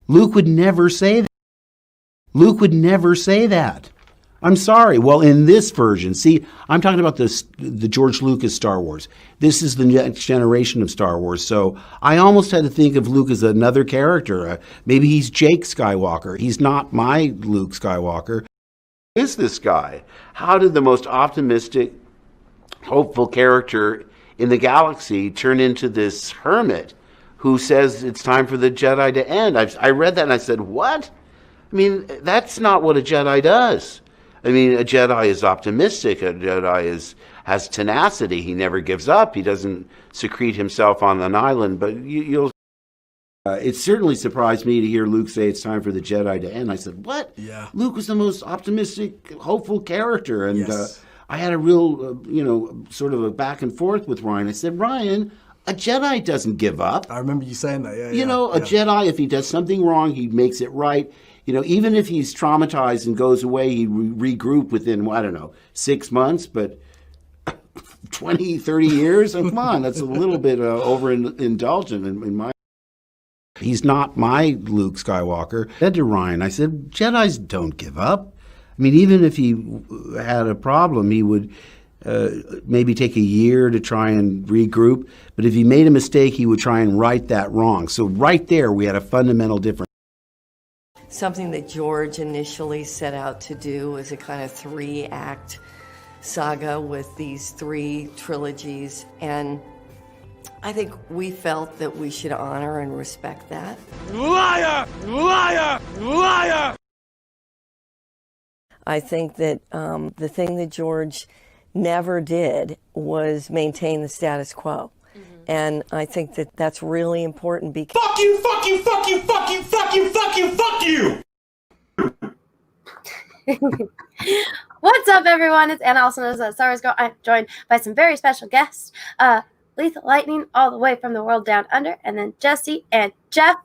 Luke would never say that. Luke would never say that. I'm sorry. Well, in this version, see, I'm talking about the George Lucas Star Wars. This is the next generation of Star Wars. So I almost had to think of Luke as another character. Maybe he's Jake Skywalker. He's not my Luke Skywalker. Who is this guy? How did the most optimistic, hopeful character in the galaxy turn into this hermit who says it's time for the Jedi to end? I read that and I said, what? I mean, that's not what a Jedi does. I mean, a Jedi is optimistic. A Jedi has tenacity. He never gives up. He doesn't secrete himself on an island. But you'll. It certainly surprised me to hear Luke say it's time for the Jedi to end. I said, what? Yeah. Luke was the most optimistic, hopeful character. And Yes. I had a real, sort of a back and forth with Ryan. I said, Ryan, a Jedi doesn't give up. I remember you saying that. Yeah. A Jedi, if he does something wrong, he makes it right. Even if he's traumatized and goes away, he regroup within, 6 months, but 20, 30 years? Come on, that's a little bit overindulgent in my. He's not my Luke Skywalker. I said to Ryan, I said, Jedis don't give up. I mean, even if he had a problem, he would maybe take a year to try and regroup. But if he made a mistake, he would try and right that wrong. So right there, we had a fundamental difference. Something that George initially set out to do was a kind of 3-act saga with these 3 trilogies. And I think we felt that we should honor and respect that. Liar! Liar! Liar! I think that the thing that George never did was maintain the status quo. And I think that that's really important because... Fuck you, fuck you, fuck you, fuck you, fuck you, fuck you, fuck you! What's up, everyone? It's Anna, also known as Star Wars Girl. I'm joined by some very special guests. Lethal Lightning, all the way from the world down under. And then Jesse and Jeff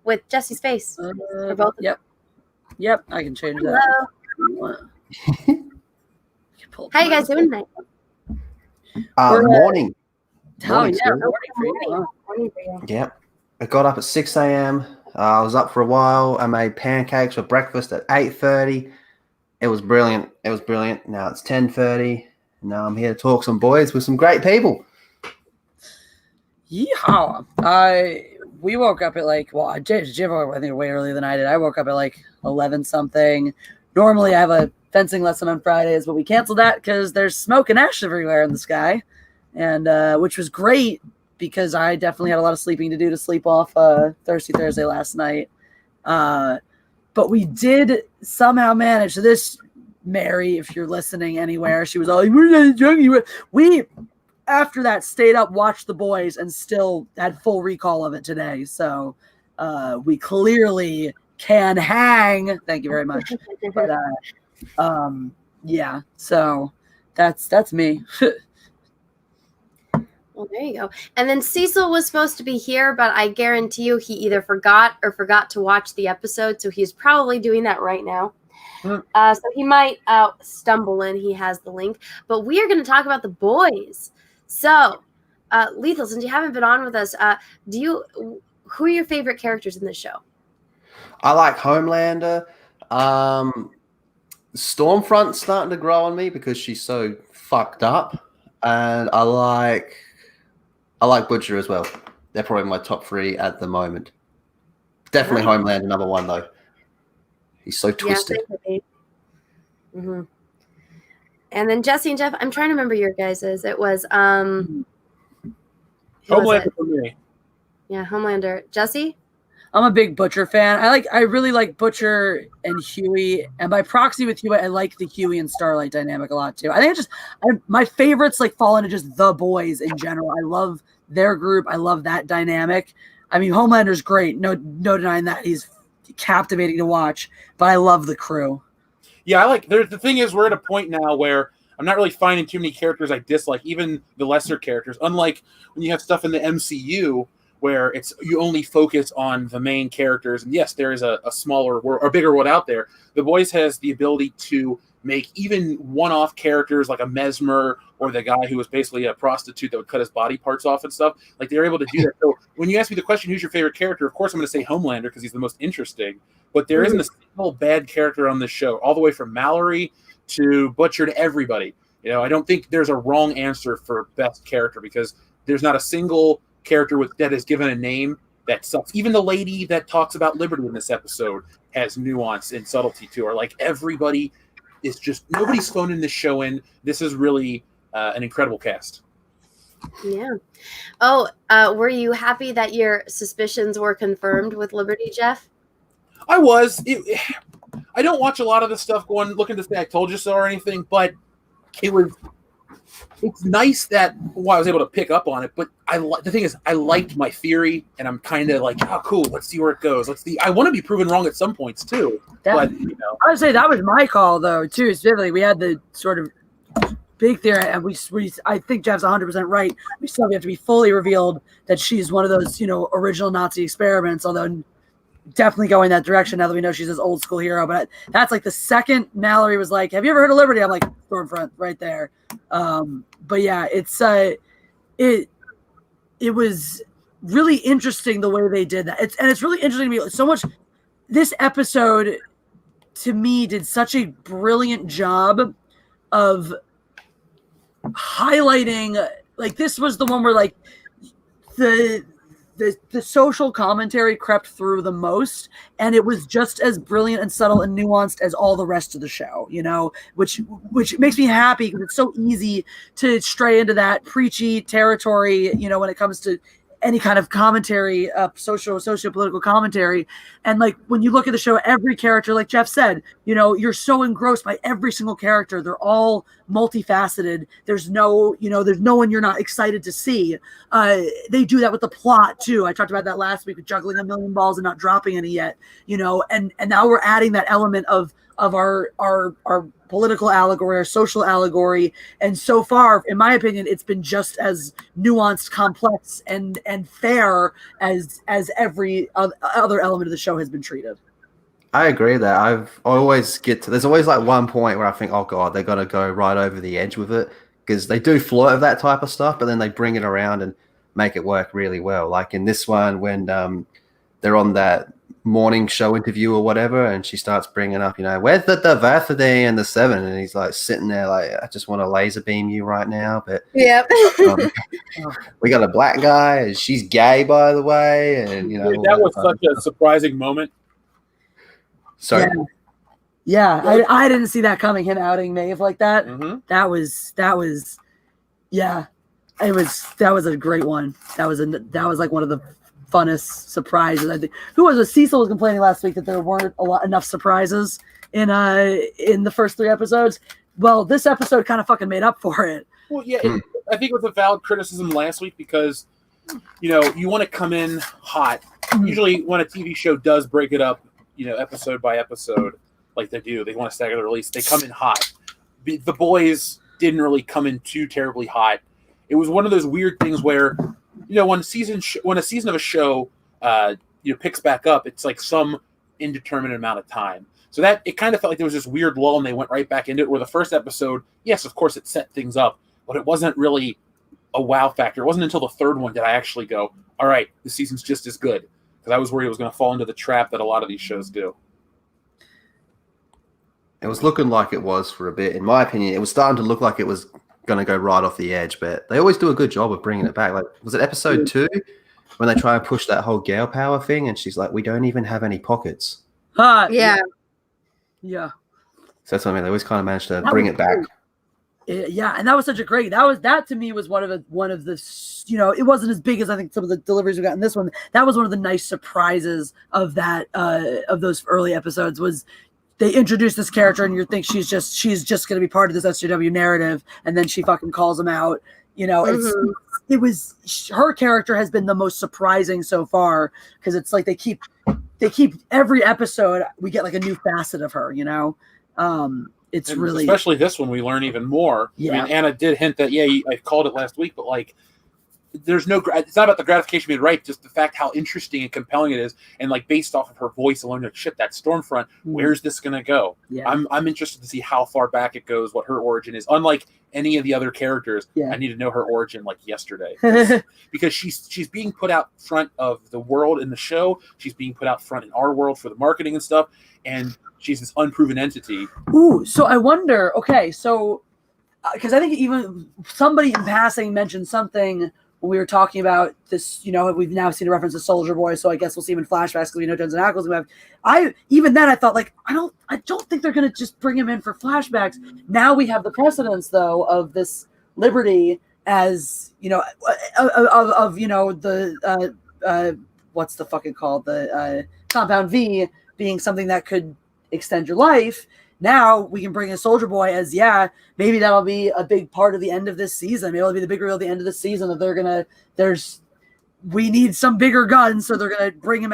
with Jesse's face. For both of them. Yep, I can change Hello. that. How you guys doing tonight? Morning. Morning for Morning for you. Yeah. I got up at 6 a.m. I was up for a while. I made pancakes for breakfast at 8:30. It was brilliant. Now it's 10:30. Now I'm here to talk some boys with some great people. Yeehaw. We woke up at Jim, I think way earlier than I did. I woke up at 11 something. Normally I have a fencing lesson on Fridays, but we canceled that because there's smoke and ash everywhere in the sky. And which was great because I definitely had a lot of sleeping to do to sleep off Thirsty Thursday last night. But we did somehow manage. So this, Mary, if you're listening anywhere, she was all like, we're not drunk. We, after that, stayed up, watched The Boys, and still had full recall of it today. So we clearly can hang. Thank you very much. But yeah, so that's me. Well, there you go. And then Cecil was supposed to be here, but I guarantee you he either forgot to watch the episode. So he's probably doing that right now. So he might stumble in. He has the link. But we are going to talk about The Boys. So, Lethal, since you haven't been on with us, who are your favorite characters in this show? I like Homelander. Stormfront's starting to grow on me because she's so fucked up. And I like Butcher as well. They're probably my top 3 at the moment. Definitely Homelander number 1 though. He's so twisted. Yeah, mm-hmm. And then Jesse and Jeff, I'm trying to remember your guys's. It was Homelander for me. Yeah, Homelander. Jesse? I'm a big Butcher fan. I really like Butcher and Huey, and by proxy with Huey, I like the Huey and Starlight dynamic a lot too. I think my favorites fall into just The Boys in general. I love their group. I love that dynamic. I mean, Homelander's great. No denying that. He's captivating to watch, but I love the crew. Yeah, the thing is, we're at a point now where I'm not really finding too many characters I dislike, even the lesser characters. Unlike when you have stuff in the MCU where you only focus on the main characters. And yes, there is a smaller world or bigger world out there. The Boys has the ability to make even one-off characters like a Mesmer or the guy who was basically a prostitute that would cut his body parts off and stuff. Like, they're able to do that. So when you ask me the question, who's your favorite character? Of course, I'm going to say Homelander because he's the most interesting. But there isn't a single bad character on this show, all the way from Mallory to Butcher to everybody. You know, I don't think there's a wrong answer for best character because there's not a single character that is given a name that sucks. Even the lady that talks about liberty in this episode has nuance and subtlety to her. Like, everybody is just, nobody's phoning this show in. This is really an incredible cast. Yeah. Oh, were you happy that your suspicions were confirmed with Liberty, Jeff? I was. I don't watch a lot of the stuff looking to say I told you so or anything, but it's nice that I was able to pick up on it. But the thing is, I liked my theory, and I'm kind of like, oh, cool. Let's see where it goes. I want to be proven wrong at some points too. But you know, I would say that was my call though too. Specifically, we had the sort of big theory, and we I think Jeff's 100% right. We still have to be fully revealed that she's one of those, you know, original Nazi experiments. Although definitely going that direction now that we know she's this old school hero. But that's like the second Mallory was like, "Have you ever heard of Liberty?" I'm like, Stormfront right there. But yeah, it was really interesting the way they did that. It's really interesting to me. So much. This episode to me did such a brilliant job of highlighting. Like, this was the one where like the social commentary crept through the most, and it was just as brilliant and subtle and nuanced as all the rest of the show, you know, which makes me happy because it's so easy to stray into that preachy territory, you know, when it comes to any kind of commentary, socio-political commentary. And like, when you look at the show, every character, like Jeff said, you know, you're so engrossed by every single character. They're all multifaceted. There's no one you're not excited to see. They do that with the plot too. I talked about that last week with juggling a million balls and not dropping any yet, you know, and now we're adding that element of our political allegory, our social allegory. And so far, in my opinion, it's been just as nuanced, complex, and fair as every other element of the show has been treated. I agree that I always there's always like one point where I think, oh God, they're going to go right over the edge with it, because they do flirt with that type of stuff, but then they bring it around and make it work really well. Like in this one, when they're on that morning show interview or whatever, and she starts bringing up, you know, where's the diversity in the 7? And he's like sitting there like, I just want to laser beam you right now, but yeah, we got a black guy and she's gay, by the way, and you know, that was such a surprising moment. So yeah, I didn't see that coming, him outing Maeve like that. Mm-hmm. That was yeah, that was a great one. That was like one of the funnest surprises. I think Cecil was complaining last week that there weren't enough surprises in the first 3 episodes. Well, this episode kind of fucking made up for it. Well, yeah, I think it was a valid criticism last week because, you know, you want to come in hot. Usually when a TV show does break it up, you know, episode by episode, like they do, they want to stagger the release. They come in hot. The boys didn't really come in too terribly hot. It was one of those weird things where, you know, when a season of a show, you know, picks back up, it's like some indeterminate amount of time. So that it kind of felt like there was this weird lull, and they went right back into it. Where the first episode, yes, of course, it set things up, but it wasn't really a wow factor. It wasn't until the 3rd one did I actually go, all right, the season's just as good, because I was worried it was going to fall into the trap that a lot of these shows do. it was looking like it was for a bit. In my opinion, it was starting to look like it was going to go right off the edge, but they always do a good job of bringing it back. Like, was it episode 2 when they try and push that whole girl power thing, and she's like, we don't even have any pockets. yeah. So that's what I mean. They always kind of managed to bring it back. Yeah, and that was such a great. That to me was one of the, you know, it wasn't as big as I think some of the deliveries we got in this one. That was one of the nice surprises of that of those early episodes. Was they introduced this character and you think she's just going to be part of this SJW narrative, and then she fucking calls him out. You know, it was her character has been the most surprising so far, because it's like they keep every episode we get like a new facet of her. You know. It's and really, especially this one, we learn even more. Yeah. I mean, Anna did hint that, I called it last week, but like there's no, it's not about the gratification being right, just the fact how interesting and compelling it is, and like based off of her voice alone, like shit, that Stormfront, where's this gonna go? Yeah. I'm interested to see how far back it goes, what her origin is. Unlike any of the other characters, Yeah. I need to know her origin like yesterday, because she's being put out front of the world in the show. She's being put out front in our world for the marketing and stuff, and she's this unproven entity. Ooh, so I wonder. Okay, so because I think even somebody in passing mentioned something when we were talking about this, we've now seen a reference to Soldier Boy, so I guess we'll see him in flashbacks because we know Jensen Ackles. Even then I thought like I don't think they're gonna just bring him in for flashbacks. Now we have the precedence though of this Liberty as the what's the fucking called, the Compound V being something that could extend your life. Now we can bring in Soldier Boy as, maybe that'll be a big part of the end of this season. Maybe it'll be the big reveal at the end of the season that we need some bigger guns, so they're gonna bring him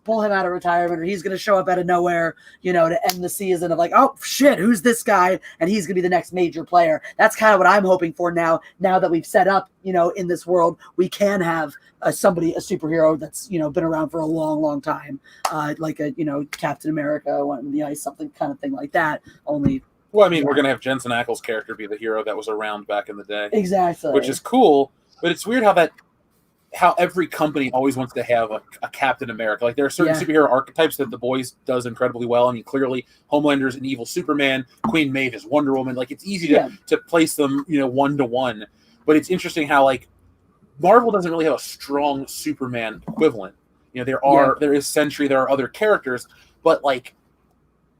pull him out of retirement, or he's gonna show up out of nowhere, to end the season of like, oh shit, who's this guy? And he's gonna be the next major player. That's kind of what I'm hoping for now that we've set up, in this world, we can have a superhero that's, been around for a long, long time, like a, Captain America, something kind of thing like that. Only, well, I mean, we're going to have Jensen Ackles' character be the hero that was around back in the day. Exactly. Which is cool, but it's weird how every company always wants to have a Captain America. Like, there are certain superhero archetypes that The Boys does incredibly well. I mean, clearly, Homelander's an evil Superman, Queen Maeve is Wonder Woman. Like, it's easy to place them, one-to-one. But it's interesting how, like, Marvel doesn't really have a strong Superman equivalent. There is Sentry, there are other characters, but like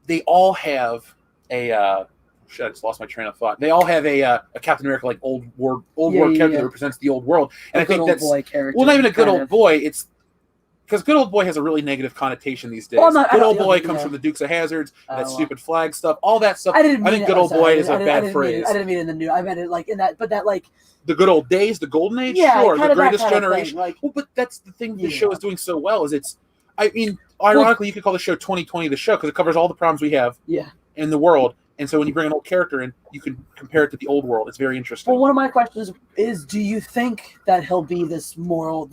they all have a I just lost my train of thought. They all have a Captain America, like old world character that represents the old world. And I think that's not even a good old boy. It's because good old boy has a really negative connotation these days. Good old boy comes from the Dukes of Hazzards, that stupid flag stuff, all that stuff. I think good old boy is a bad phrase. I didn't mean it in the new. I meant it like in that, but that like. The good old days, the golden age, sure, the greatest generation. But that's the thing the show is doing so well is ironically, you could call the show 2020 the show because it covers all the problems we have in the world. And so when you bring an old character in, you can compare it to the old world. It's very interesting. Well, one of my questions is, do you think that he'll be this moral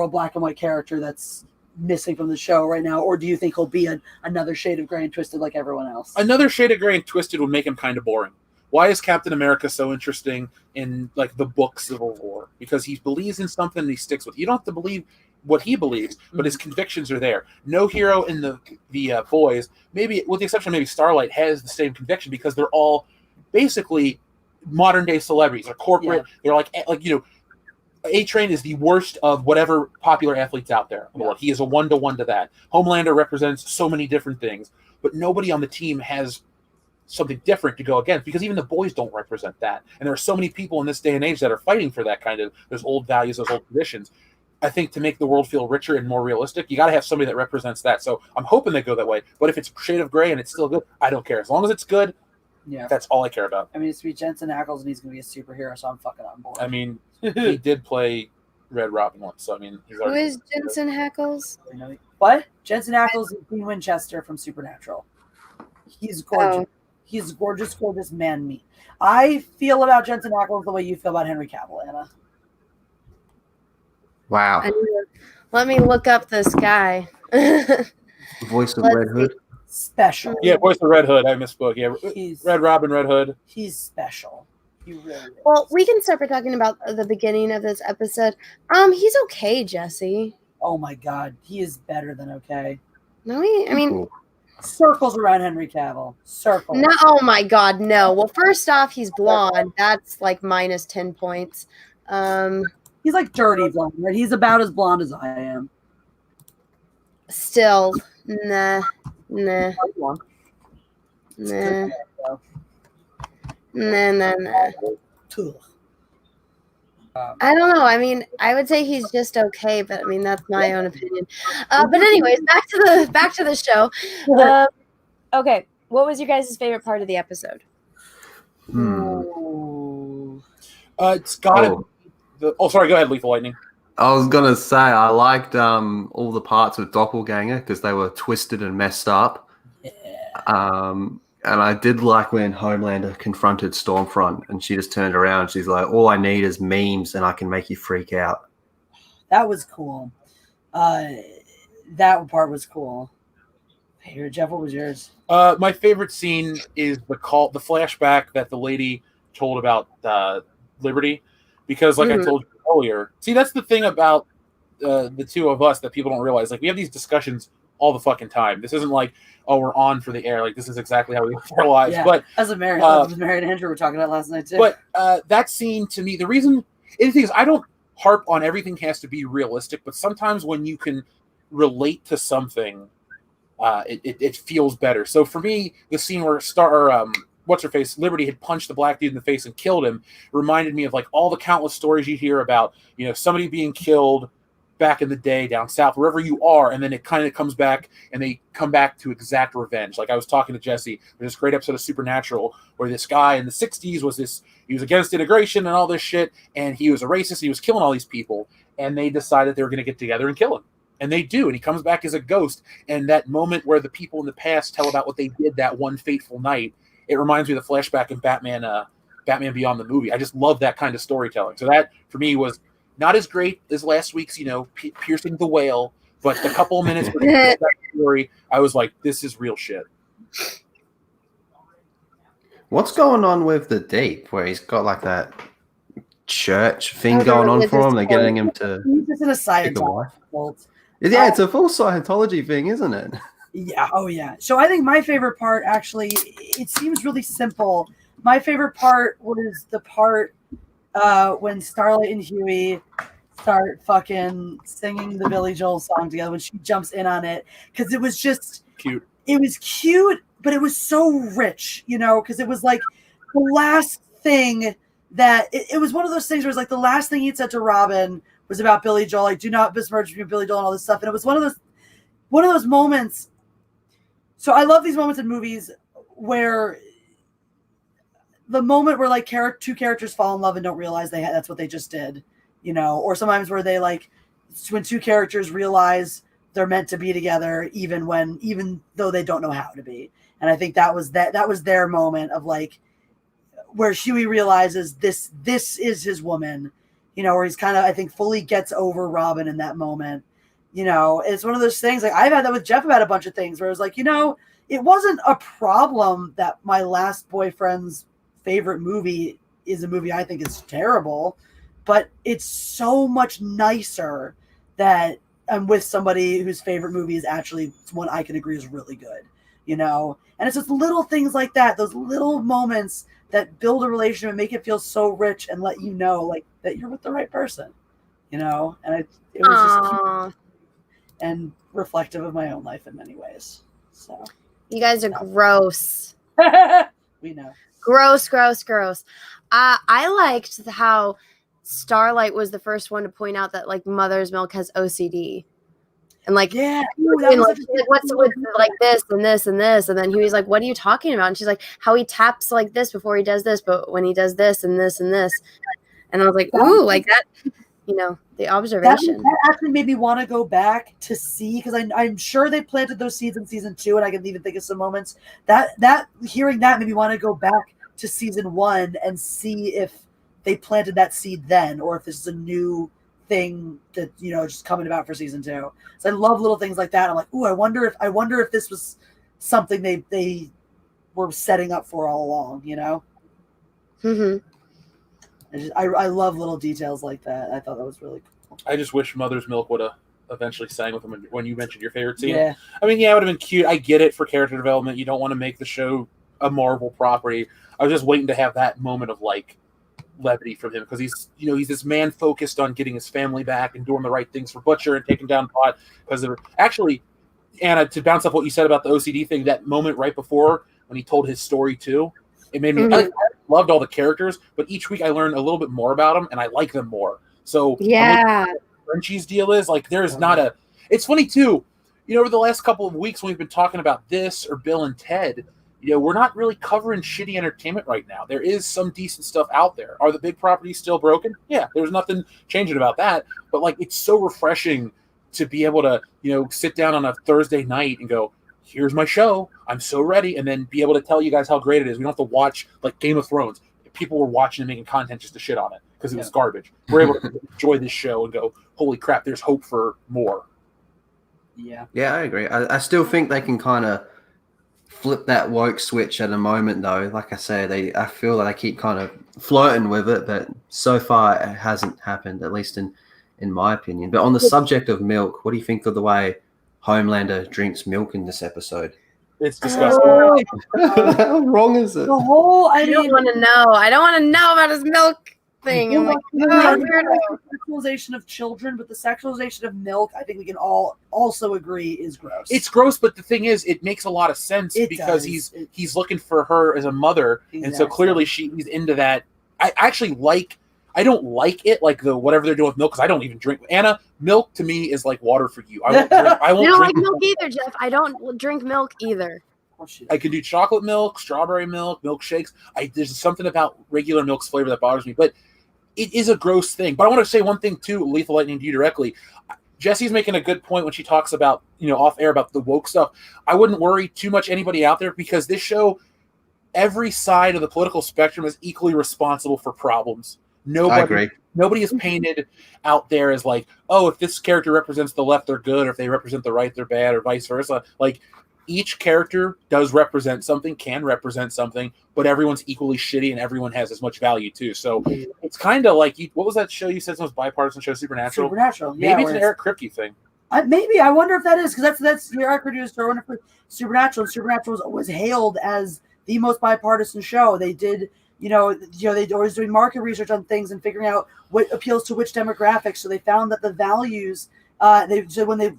black and white character that's missing from the show right now, or do you think he'll be another shade of gray and twisted like everyone else? Another shade of gray and twisted would make him kind of boring. Why is Captain America so interesting in like the book Civil War? Because he believes in something and he sticks with it. You don't have to believe what he believes, but his convictions are there. No hero in the Boys, maybe with the exception of maybe Starlight, has the same conviction because they're all basically modern day celebrities. They're corporate. They're like A-Train is the worst of whatever popular athletes out there in the world. He is a one-to-one to that. Homelander represents so many different things, but nobody on the team has something different to go against because even the Boys don't represent that. And there are so many people in this day and age that are fighting for that kind of those old values, those old traditions. I think to make the world feel richer and more realistic, you got to have somebody that represents that. So I'm hoping they go that way. But if it's a shade of gray and it's still good, I don't care. As long as it's good, that's all I care about. I mean, it's to be Jensen Ackles and he's going to be a superhero, so I'm fucking on board. I mean, he did play Red Robin once, so I mean, who is Jensen Ackles? What? Jensen Ackles is Dean Winchester from Supernatural. He's gorgeous. He's gorgeous man meat. I feel about Jensen Ackles the way you feel about Henry Cavill, Anna. Wow. Let me look up this guy. Voice of Red Hood. Special. Yeah, voice of Red Hood. I misspoke. Yeah, Red Robin, Red Hood. He's special. He really is. Well, we can start by talking about the beginning of this episode. He's okay, Jesse. Oh my God, he is better than okay. No, I mean. Cool. Circles around Henry Cavill. Circles. No, oh my God, no. Well, first off, he's blonde. That's like minus 10 points. He's like dirty blonde, right? He's about as blonde as I am. Still, nah. Nah. I don't know. I mean, I would say he's just okay, but I mean that's my own opinion. But anyways, back to the show. Okay, what was your guys' favorite part of the episode? It's gotta. Sorry. Go ahead, Lethal Lightning. I was gonna say I liked all the parts of Doppelganger because they were twisted and messed up. Yeah. And I did like when Homelander confronted Stormfront and she just turned around. She's like, all I need is memes and I can make you freak out. That was cool. That part was cool. Here, Jeff, what was yours? My favorite scene is the flashback that the lady told about Liberty, because like I told you earlier, see, that's the thing about the two of us that people don't realize. Like, we have these discussions all the fucking time. This isn't like, oh, we're on for the air. Like, this is exactly how we live our lives. Yeah. But as a married Andrew, we're talking about last night too. But that scene, to me, the thing is, I don't harp on everything has to be realistic, but sometimes when you can relate to something, it feels better. So for me, the scene where what's her face, Liberty, had punched the black dude in the face and killed him reminded me of like all the countless stories you hear about, somebody being killed back in the day down south, wherever you are, and then it kind of comes back and they come back to exact revenge. Like I was talking to Jesse, there's this great episode of Supernatural where this guy in the 60s he was against integration and all this shit, and he was a racist, he was killing all these people, and they decided they were going to get together and kill him. And they do, and he comes back as a ghost, and that moment where the people in the past tell about what they did that one fateful night, it reminds me of the flashback in Batman Beyond the movie. I just love that kind of storytelling. So that, for me, was not as great as last week's, piercing the whale, but the couple of minutes where they that story, I was like, this is real shit. What's going on with the Deep, where he's got like that church thing going on for him? They're getting him to he's just in a pick a wife. Scientology. Yeah, it's a full Scientology thing, isn't it? Yeah. Oh, yeah. So I think my favorite part, actually, it seems really simple. My favorite part was the part when Starlight and Huey start fucking singing the Billy Joel song together, when she jumps in on it, because it was just cute. It was cute, but it was so rich, because it was like the last thing that it was one of those things where it's like the last thing he'd said to Robin was about Billy Joel, like, do not besmirch me with Billy Joel and all this stuff. And it was one of those moments. So I love these moments in movies where the moment where like two characters fall in love and don't realize that's what they just did, or sometimes where they when two characters realize they're meant to be together, even though they don't know how to be. And I think that was their moment of like, where Huey realizes this is his woman, where he's kind of, I think, fully gets over Robin in that moment. It's one of those things, like I've had that with Jeff about a bunch of things where it was like, it wasn't a problem that my last boyfriend's favorite movie is a movie I think is terrible, but it's so much nicer that I'm with somebody whose favorite movie is actually one I can agree is really good, and it's just little things like that, those little moments that build a relationship and make it feel so rich and let you know like that you're with the right person, and it was just cute and reflective of my own life in many ways. So you guys are gross. We know. Gross. I liked how Starlight was the first one to point out that like Mother's Milk has OCD. And like, yeah, what's with like this and this and this? And then he was like, what are you talking about? And she's like, how he taps like this before he does this, but when he does this and this and this. And I was like, ooh, like that, the observation. That actually made me want to go back to see, because I'm sure they planted those seeds in season 2, and I can even think of some moments that hearing that made me want to go back to season 1 and see if they planted that seed then, or if this is a new thing that just coming about for season 2. So I love little things like that. I'm like, ooh, I wonder if this was something they were setting up for all along. Mm-hmm. I love little details like that. I thought that was really cool. I just wish Mother's Milk would have eventually sang with him when you mentioned your favorite scene. Yeah. I mean, yeah, it would have been cute. I get it for character development. You don't want to make the show a Marvel property. I was just waiting to have that moment of like levity from him, because he's this man focused on getting his family back and doing the right things for Butcher and taking down Pot. Because actually, Anna, to bounce off what you said about the OCD thing, that moment right before when he told his story too, it made me I loved all the characters, but each week I learned a little bit more about them and I like them more. So yeah, Frenchie's deal is like there's not a. It's funny too, over the last couple of weeks when we've been talking about this or Bill and Ted, we're not really covering shitty entertainment right now. There is some decent stuff out there. Are the big properties still broken? Yeah, there's nothing changing about that. But like, it's so refreshing to be able to, sit down on a Thursday night and go, here's my show. I'm so ready. And then be able to tell you guys how great it is. We don't have to watch like Game of Thrones. People were watching and making content just to shit on it because it was garbage. We're able to enjoy this show and go, holy crap, there's hope for more. Yeah. Yeah, I agree. I still think they can kind of flip that woke switch at a moment, though. Like I say, I feel that they keep kind of flirting with it, but so far it hasn't happened, at least in my opinion. But on the subject of milk, what do you think of the way Homelander drinks milk in this episode? It's disgusting. How wrong is it? The whole, I don't want to know. I don't want to know about his milk thing. I'm like, sexualization of children, but the sexualization of milk, I think we can all also agree is gross. It's gross, but the thing is, it makes a lot of sense because does. he's looking for her as a mother, and so clearly he's into that. I actually I don't like it, like the whatever they're doing with milk, because I don't even drink. Anna, milk to me is like water for you. I won't drink. I won't You don't drink like milk either, Jeff. I don't drink milk either. I can do chocolate milk, strawberry milk, milkshakes. There's something about regular milk's flavor that bothers me, but it is a gross thing. But I want to say one thing too, Lethal Lightning, to you directly. Jesse's making a good point when she talks about, off air about the woke stuff. I wouldn't worry too much anybody out there because this show, every side of the political spectrum is equally responsible for problems. I agree. Nobody is painted out there as like, oh, if this character represents the left, they're good, or if they represent the right, they're bad, or vice versa. Like, each character does represent something, can represent something, but everyone's equally shitty and everyone has as much value too. So it's kind of like, what was that show you said was bipartisan show, Supernatural? Supernatural, yeah. Maybe it's an Eric Kripke thing. Maybe. I wonder if that is, because that's the Eric produced Supernatural. Supernatural was hailed as the most bipartisan show. They did, they always doing market research on things and figuring out what appeals to which demographics. So they found that the values, when they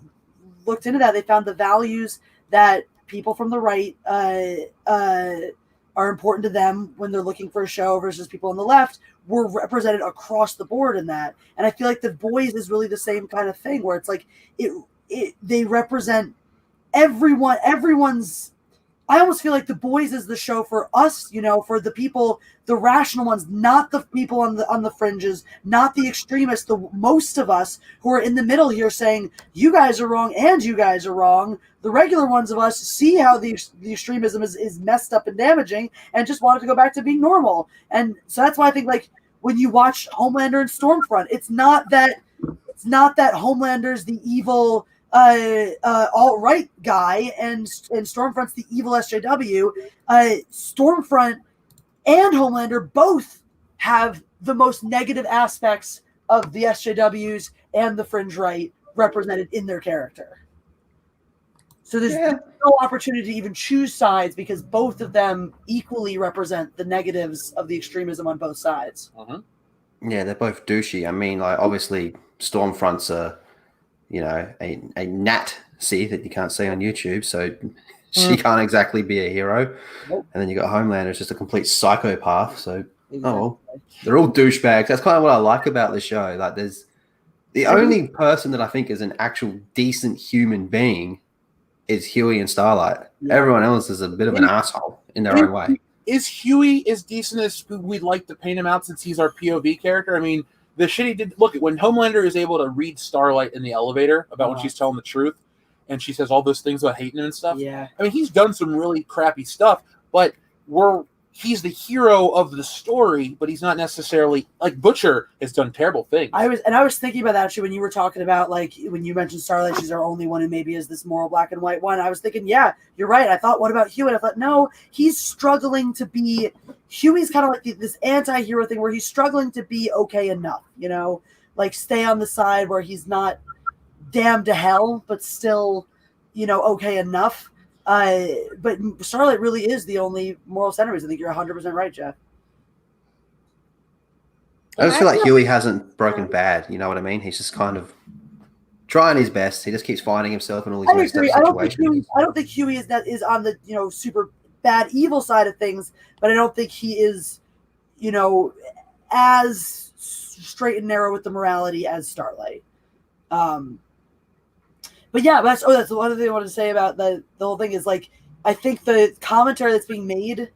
looked into that, they found the values that people from the right are important to them when they're looking for a show versus people on the left were represented across the board in that. And I feel like The Boys is really the same kind of thing where it's like they represent everyone's. I almost feel like The Boys is the show for us, for the people, the rational ones, not the people on the fringes, not the extremists, the most of us who are in the middle here saying, you guys are wrong and you guys are wrong. The regular ones of us see how the extremism is messed up and damaging and just want it to go back to being normal. And so that's why I think, like, when you watch Homelander and Stormfront, it's not that Homelander's the evil alt-right guy and Stormfront's the evil SJW. Stormfront and Homelander both have the most negative aspects of the SJWs and the fringe right represented in their character. So there's no opportunity to even choose sides because both of them equally represent the negatives of the extremism on both sides. Uh-huh. Yeah, they're both douchey. I mean, like, obviously Stormfront's a Nat C that you can't see on YouTube, so she can't exactly be a hero. Nope. And then you got Homelander, it's just a complete psychopath. So, they're all douchebags. That's kind of what I like about the show. Like, there's the only person that I think is an actual decent human being is Huey and Starlight. Yeah. Everyone else is a bit of an asshole in their own way. Is Huey as decent as we'd like to paint him out since he's our POV character? I mean, the shit he did. Look, when Homelander is able to read Starlight in the elevator about when she's telling the truth, and she says all those things about hating him and stuff. Yeah, I mean, he's done some really crappy stuff, but he's the hero of the story, but he's not necessarily like Butcher has done terrible things. I was thinking about that actually when you were talking about, like, when you mentioned Starlight, she's our only one who maybe is this moral black and white one. I was thinking, yeah, you're right. I thought, what about Huey? And I thought, no, he's struggling to be. Huey's kind of like this anti-hero thing where he's struggling to be okay enough, like stay on the side where he's not damned to hell, but still, okay enough. But Starlight really is the only moral centerpiece. I think you're 100% right, Jeff. I just feel like Huey hasn't broken bad. You know what I mean? He's just kind of trying his best. He just keeps finding himself in all these messed up situations. I don't think Huey is on the super bad evil side of things, but I don't think he is as straight and narrow with the morality as Starlight. But yeah, that's one thing I wanted to say about the whole thing is, like, I think the commentary that's being made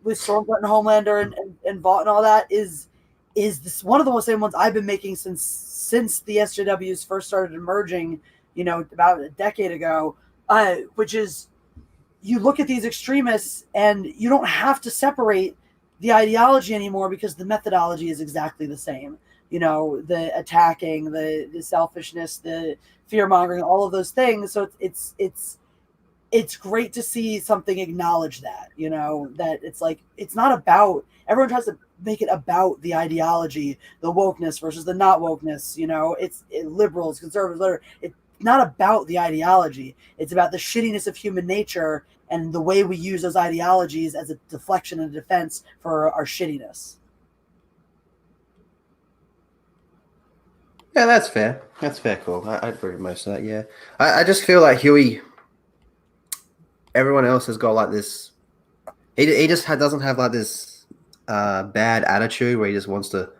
with Stormfront and Homelander and Vought and all that is this one of the same ones I've been making since the SJWs first started emerging, about a decade ago, which is you look at these extremists and you don't have to separate the ideology anymore because the methodology is exactly the same. You know, the attacking, the selfishness, the fear mongering, all of those things. So it's great to see something acknowledge that, you know, that it's like, it's not about, everyone tries to make it about the ideology, the wokeness versus the not wokeness, you know, liberals, conservatives, it's not about the ideology. It's about the shittiness of human nature and the way we use those ideologies as a deflection and a defense for our shittiness. Yeah, that's fair. That's fair call. I'd agree with most of that, yeah. I just feel like Huey, everyone else has got like this, he just doesn't have like this bad attitude where he just wants to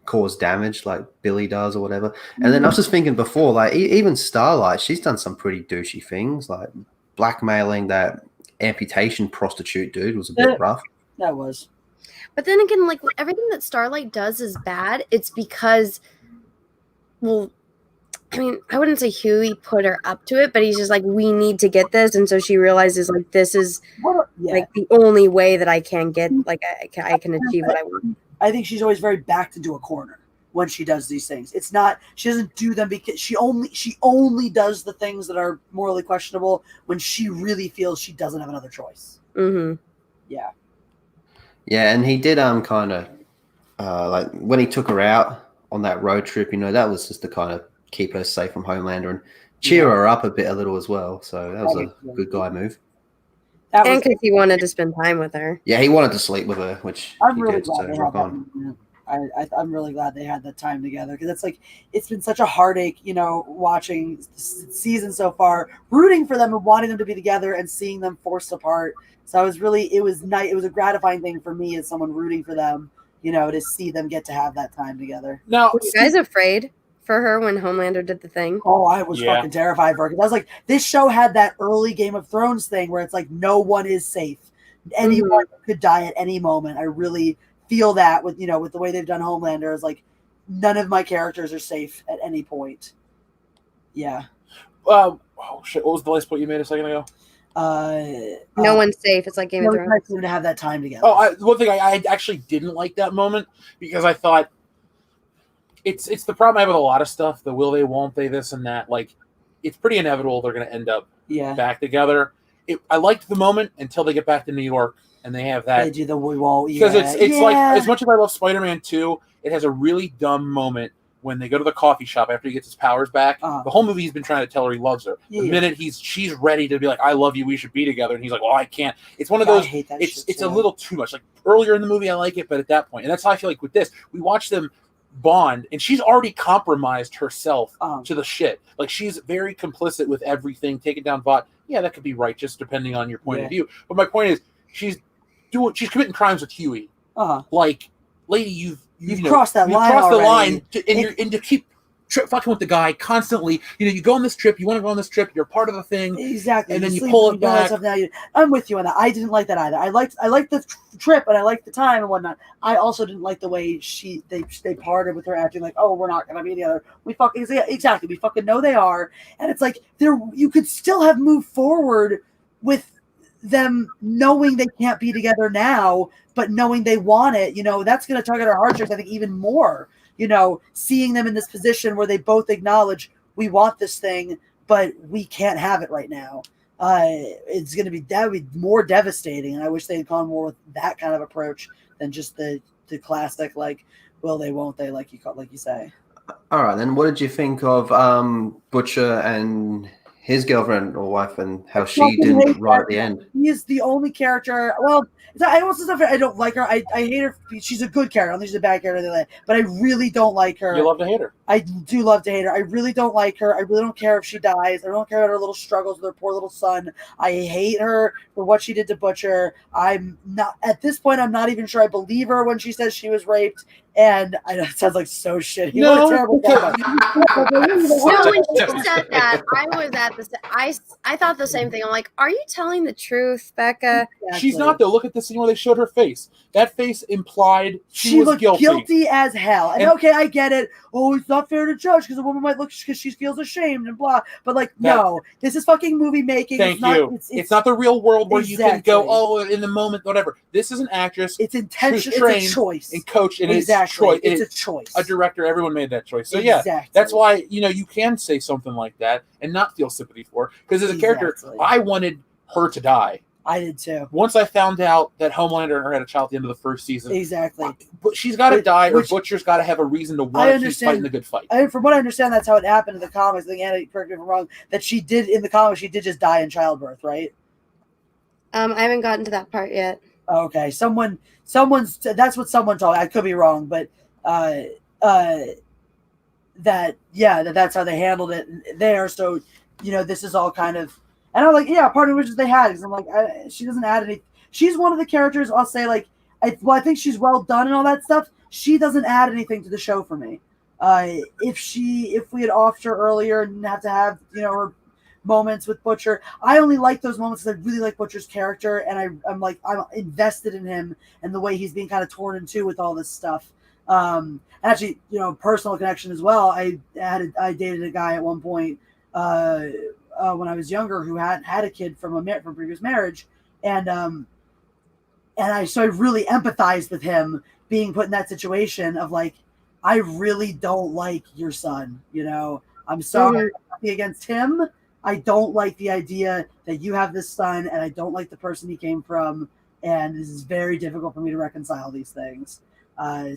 cause damage like Billy does or whatever. And then I was just thinking before, like even Starlight, she's done some pretty douchey things, like blackmailing that amputation prostitute dude was a bit rough. That was. But then again, like everything that Starlight does is bad. It's because, well, I mean, I wouldn't say Huey put her up to it, but he's just like, we need to get this. And so she realizes like, this is like the only way that I can get, like I can achieve what I want. I think she's always very backed into a corner when she does these things. It's not, she doesn't do them because she only does the things that are morally questionable when she really feels she doesn't have another choice. Mm-hmm. Yeah. Yeah, and he did kind of like when he took her out on that road trip, you know, that was just to kind of keep her safe from Homelander and cheer her up a little as well. So that was a good guy move. And because he wanted to spend time with her. Yeah, he wanted to sleep with her, which I'm really glad they had that. I'm really glad they had that time together because it's like it's been such a heartache, you know, watching the season so far, rooting for them and wanting them to be together and seeing them forced apart. So it was nice. It was a gratifying thing for me as someone rooting for them, you know, to see them get to have that time together. Now, were you guys afraid for her when Homelander did the thing? Oh, I was fucking terrified for her because I was like, this show had that early Game of Thrones thing where it's like no one is safe. Anyone could die at any moment. I really feel that with, you know, with the way they've done Homelander, is like none of my characters are safe at any point. Yeah. Oh shit! What was the last point you made a second ago? No one's safe. It's like Game of Thrones. To have that time together. Oh, one thing I actually didn't like that moment because I thought it's the problem I have with a lot of stuff. The will they, won't they, this and that. Like, it's pretty inevitable they're going to end up back together. I liked the moment until they get back to New York and they have that. They do the we won't. Because it's like, as much as I love Spider-Man 2, it has a really dumb moment when they go to the coffee shop after he gets his powers back. The whole movie he's been trying to tell her he loves her. The minute she's ready to be like, I love you, we should be together, and he's like, well, I can't. It's one of those. It's a little too much. Like earlier in the movie, I like it, but at that point, and that's how I feel like with this, we watch them bond, and she's already compromised herself to the shit. Like she's very complicit with everything, taking down Vought. Yeah, that could be righteous depending on your point of view. But my point is, she's committing crimes with Huey. Like, lady, you've crossed that line. You've crossed the line, and to keep fucking with the guy constantly. You know, you go on this trip, you want to go on this trip, you're part of the thing, exactly, and then you pull it back. I'm with you on that. I didn't like that either. I liked the trip and I liked the time and whatnot. I also didn't like the way they parted with her acting like, oh, we're not gonna be together. We fucking know they are, and it's like you could still have moved forward with them knowing they can't be together now, but knowing they want it. You know, that's going to tug at our heartstrings, I think, even more. You know, seeing them in this position where they both acknowledge we want this thing, but we can't have it right now. It's going to be more devastating, and I wish they had gone more with that kind of approach than just the classic like, will they, won't they, like you say. All right, then what did you think of Butcher and his girlfriend or wife and how she didn't right at the end? He is the only character. Well, I also stuff I don't like her. I hate her. She's a good character. I don't think she's a bad character, but I really don't like her. You love to hate her. I do love to hate her. I really don't like her. I really don't care if she dies. I don't care about her little struggles with her poor little son. I hate her for what she did to Butcher. I'm not at this point. I'm not even sure I believe her when she says she was raped. And I know it sounds like so shitty. No, What a terrible because- No, when she said that, I was at I thought the same thing. I'm like, are you telling the truth, Becca? She's not, though. Look at the scene where they showed her face. That face implied she was looked guilty as hell. And okay, I get it. Oh, it's not fair to judge because a woman might look because she feels ashamed and blah. But like, no, this is fucking movie making. Thank you. It's not the real world where you can go, oh, in the moment, whatever. This is an actress. It's intentional. It's a choice. And coach, and it's a choice. A director. Everyone made that choice. So yeah, that's why you can say something like that and not feel sympathy for her. Because as a character, I wanted her to die. I did too. Once I found out that Homelander and her had a child at the end of the first season, but she's got to die, or Butcher's got to have a reason to want to keep fighting the good fight. From what I understand, that's how it happened in the comics. I think Anna, correct me if I'm wrong, that she did in the comics. She did just die in childbirth, right? I haven't gotten to that part yet. Okay, someone's that's what someone told me. I could be wrong, but that's how they handled it there. So this is all kind of. And I'm like, part of which they had because I'm like, she doesn't add any. She's one of the characters. I'll say like, I think she's well done and all that stuff. She doesn't add anything to the show for me. If we had offed her earlier and have to have her moments with Butcher, I only like those moments because I really like Butcher's character and I'm invested in him and the way he's being kind of torn in two with all this stuff. Actually, personal connection as well. I dated a guy at one point. When I was younger, who had a kid from previous marriage, and I really empathized with him being put in that situation of like, I really don't like your son. I'm sorry against him. I don't like the idea that you have this son, and I don't like the person he came from, and this is very difficult for me to reconcile these things.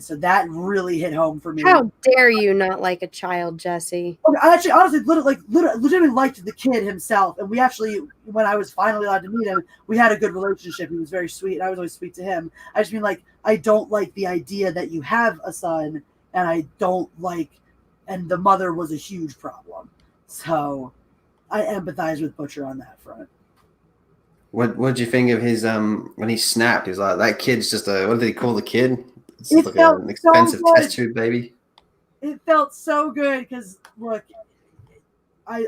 So that really hit home for me. How dare you not like a child, Jesse? I actually, honestly, legitimately liked the kid himself. And we actually, when I was finally allowed to meet him, we had a good relationship. He was very sweet. And I was always sweet to him. I just mean, like, I don't like the idea that you have a son, and I don't like, and the mother was a huge problem. So I empathize with Butcher on that front. What did you think of his when he snapped? He was like, that kid's just what did he call the kid? It's like an expensive test tube baby. It felt so good because look, I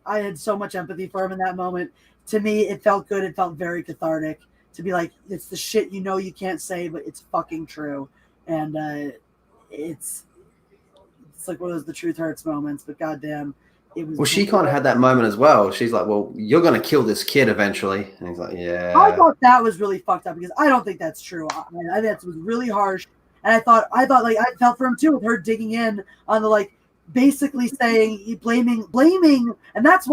had so much empathy for him in that moment. To me, it felt good. It felt very cathartic to be like, it's the shit you can't say, but it's fucking true. And it's like one of those the truth hurts moments. But goddamn, it was. Well, she kind of had that moment as well. She's like, well, you're gonna kill this kid eventually, and he's like, yeah. I thought that was really fucked up because I don't think that's true. I think that was really harsh. And I thought like I felt for him too with her digging in on the like basically saying blaming, and that's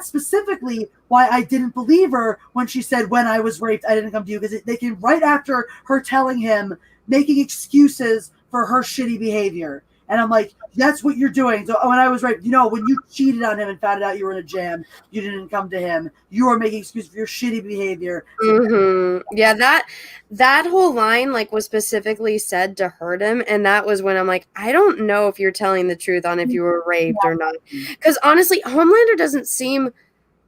specifically why I didn't believe her when she said when I was raped I didn't come to you because they came right after her telling him making excuses for her shitty behavior. And I'm like, that's what you're doing. So when I was raped, when you cheated on him and found out you were in a jam, you didn't come to him. You are making excuses for your shitty behavior. Mm-hmm. Yeah, that whole line like was specifically said to hurt him, and that was when I'm like, I don't know if you're telling the truth on if you were raped or not. Because honestly, Homelander doesn't seem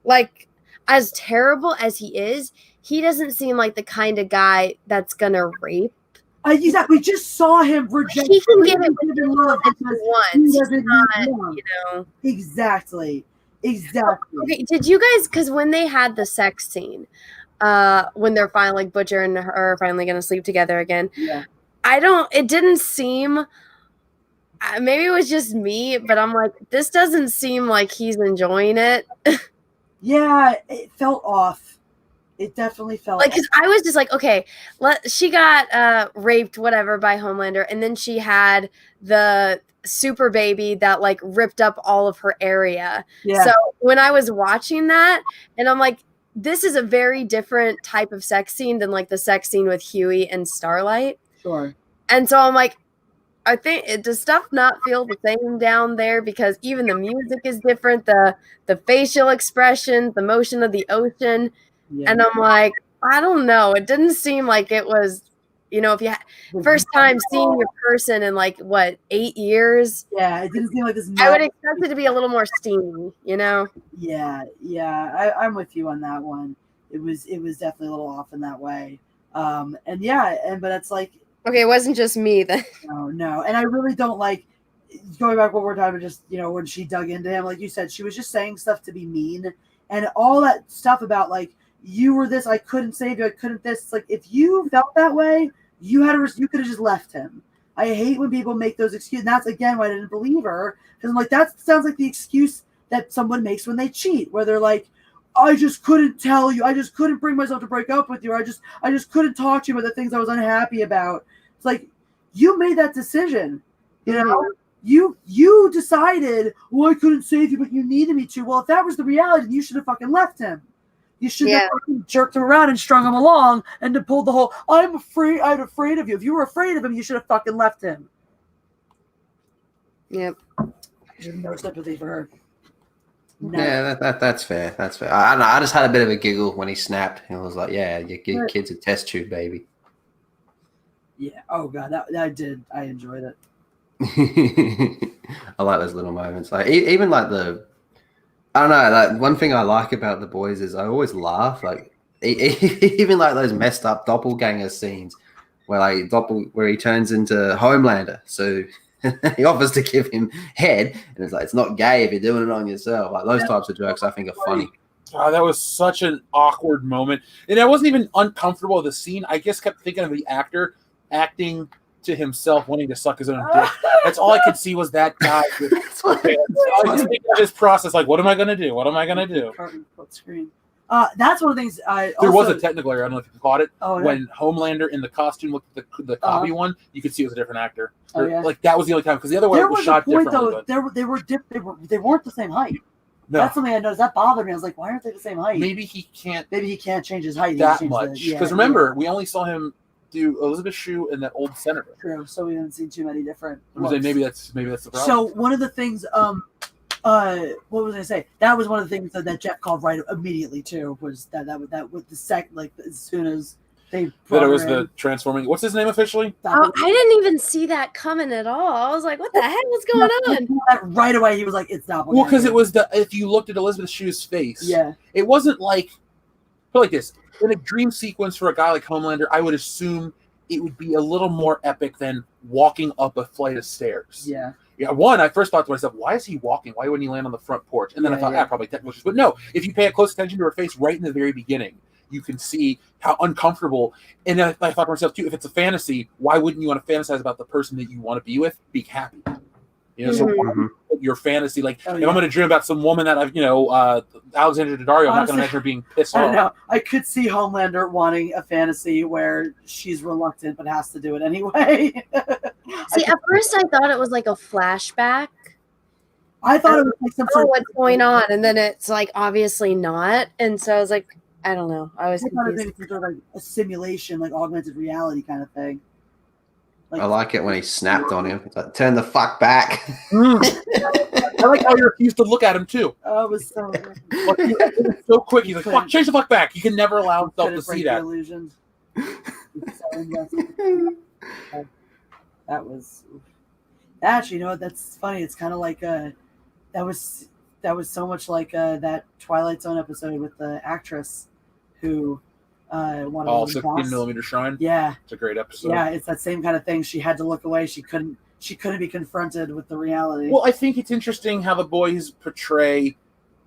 like, as terrible as he is, he doesn't seem like the kind of guy that's gonna rape. Exactly. We just saw him reject. He can get it with love once. Exactly. Okay. Did you guys? Because when they had the sex scene, when they're finally like Butcher and her are finally gonna sleep together again, It didn't seem. Maybe it was just me, but I'm like, this doesn't seem like he's enjoying it. Yeah, it felt off. It definitely felt like, because I was just like, okay, she got raped, whatever, by Homelander, and then she had the super baby that like ripped up all of her area. Yeah. So when I was watching that, and I'm like, this is a very different type of sex scene than like the sex scene with Huey and Starlight. Sure. And so I'm like, I think does stuff not feel the same down there because even the music is different, the facial expressions, the motion of the ocean. Yeah. And I'm like, I don't know. It didn't seem like it was, if you first time seeing your person in like 8 years. Yeah, it didn't seem like this. I would expect it to be a little more steamy, Yeah. I'm with you on that one. It was definitely a little off in that way. But it's like Okay, it wasn't just me then. No. And I really don't like going back one more time and just, when she dug into him, like you said, she was just saying stuff to be mean. And all that stuff about, like, you were this, I couldn't save you, I couldn't this. It's like, if you felt that way, you could have just left him. I hate when people make those excuses. And that's, again, why I didn't believe her. Because I'm like, that sounds like the excuse that someone makes when they cheat, where they're like, I just couldn't tell you. I just couldn't bring myself to break up with you. I just couldn't talk to you about the things I was unhappy about. It's like, you made that decision. You decided, well, I couldn't save you, but you needed me to. Well, if that was the reality, then you should have fucking left him. You should have fucking jerked him around and strung him along and to pull the whole, I'm afraid of you. If you were afraid of him, you should have fucking left him. Yep. I have no sympathy for her. No. Yeah, that's fair. That's fair. I don't know. I just had a bit of a giggle when he snapped. And I was like, yeah, your kid's a test tube, baby. Yeah. Oh, God. That I did. I enjoyed it. I like those little moments. Like, even like I don't know, like one thing I like about The Boys is I always laugh. Like, even like those messed up doppelganger scenes where he turns into Homelander. So he offers to give him head, and it's like, it's not gay if you're doing it on yourself. Like, those types of jokes I think are funny. Oh, that was such an awkward moment. And I wasn't even uncomfortable with the scene. I just kept thinking of the actor acting to himself, wanting to suck his own dick. That's all I could see was that guy. I was thinking of his process, like, what am I going to do? What am I going to do? Screen. That's one of the things there was a technical error. I don't know if you caught it. Oh, yeah. When Homelander in the costume looked at the copy one, you could see it was a different actor. Oh, yeah. Like, that was the only time, because the other way it was shot differently. They weren't the same height. No. That's something I noticed. That bothered me. I was like, why aren't they the same height? Maybe he can't change his height that much. Because remember, we only saw him do Elizabeth Shue and that old senator. True. So we haven't seen too many different. Maybe that's the problem. So one of the things, what was I say? That was one of the things that Jeff called right immediately too. Was that with the like as soon as they that it was the transforming. What's his name officially? Oh, I didn't even see that coming at all. I was like, what the heck? What's going on? Right away, he was like, it's not. Well, because it was if you looked at Elizabeth Shue's face, yeah, it wasn't like. Put like this. In a dream sequence for a guy like Homelander, I would assume it would be a little more epic than walking up a flight of stairs. Yeah. Yeah. One, I first thought to myself, why is he walking? Why wouldn't he land on the front porch? And then I thought, probably technical issues. But no, if you pay a close attention to her face right in the very beginning, you can see how uncomfortable. And I thought to myself, too, if it's a fantasy, why wouldn't you want to fantasize about the person that you want to be with? Be happy. So your fantasy, like, if I'm going to dream about some woman that I've, Alexandra Daddario, I'm not going to imagine her being pissed off. I don't know. I could see Homelander wanting a fantasy where she's reluctant but has to do it anyway. See, at first I thought it was like a flashback. I thought it was like some sort of what's going on, and then it's like obviously not. And so I was like, I don't know. I was thought it was sort of like a simulation, like augmented reality kind of thing. I like it when he snapped on him. It's like, turn the fuck back. I like how you refused to look at him, too. Oh, it was so so quick. He's like, fuck, change the fuck back. He can never allow himself to see that. Illusion. That was actually, that's funny. It's kind of like that was so much like that Twilight Zone episode with the actress who wanted 16mm Shrine. Yeah, it's a great episode. Yeah, it's that same kind of thing. She had to look away. She couldn't be confronted with the reality. Well, I think it's interesting how the boys portray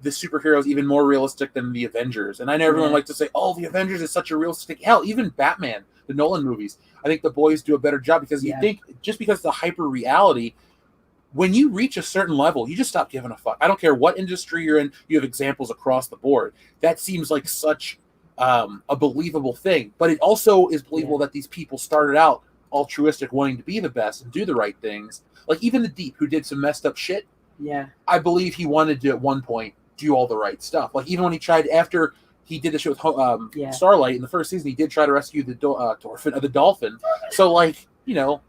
the superheroes even more realistic than the Avengers. And I know everyone likes to say, "Oh, the Avengers is such a realistic." Hell, even Batman, the Nolan movies. I think the boys do a better job because you think just because the hyper reality. When you reach a certain level, you just stop giving a fuck. I don't care what industry you're in. You have examples across the board. That seems like such a believable thing, but it also is believable that these people started out altruistic, wanting to be the best and do the right things. Like even the Deep, who did some messed up shit. Yeah, I believe he wanted to at one point do all the right stuff. Like even when he tried after he did the shit with Starlight in the first season, he did try to rescue the dolphin. So like.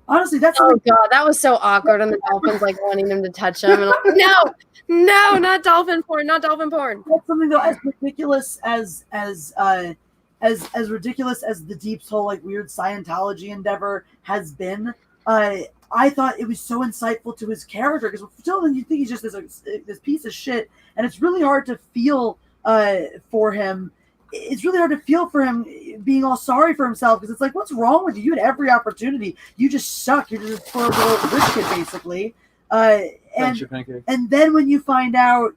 Honestly, that's God, that was so awkward. And the dolphins like wanting him to touch him. And like, no, not dolphin porn. That's something though, as ridiculous as ridiculous as the Deep's whole like weird Scientology endeavor has been. I thought it was so insightful to his character because until then you think he's just this piece of shit, and it's really hard to feel for him. It's really hard to feel for him being all sorry for himself because it's like, what's wrong with you? You had every opportunity. You just suck. You're just a poor little rich kid, basically. And then when you find out,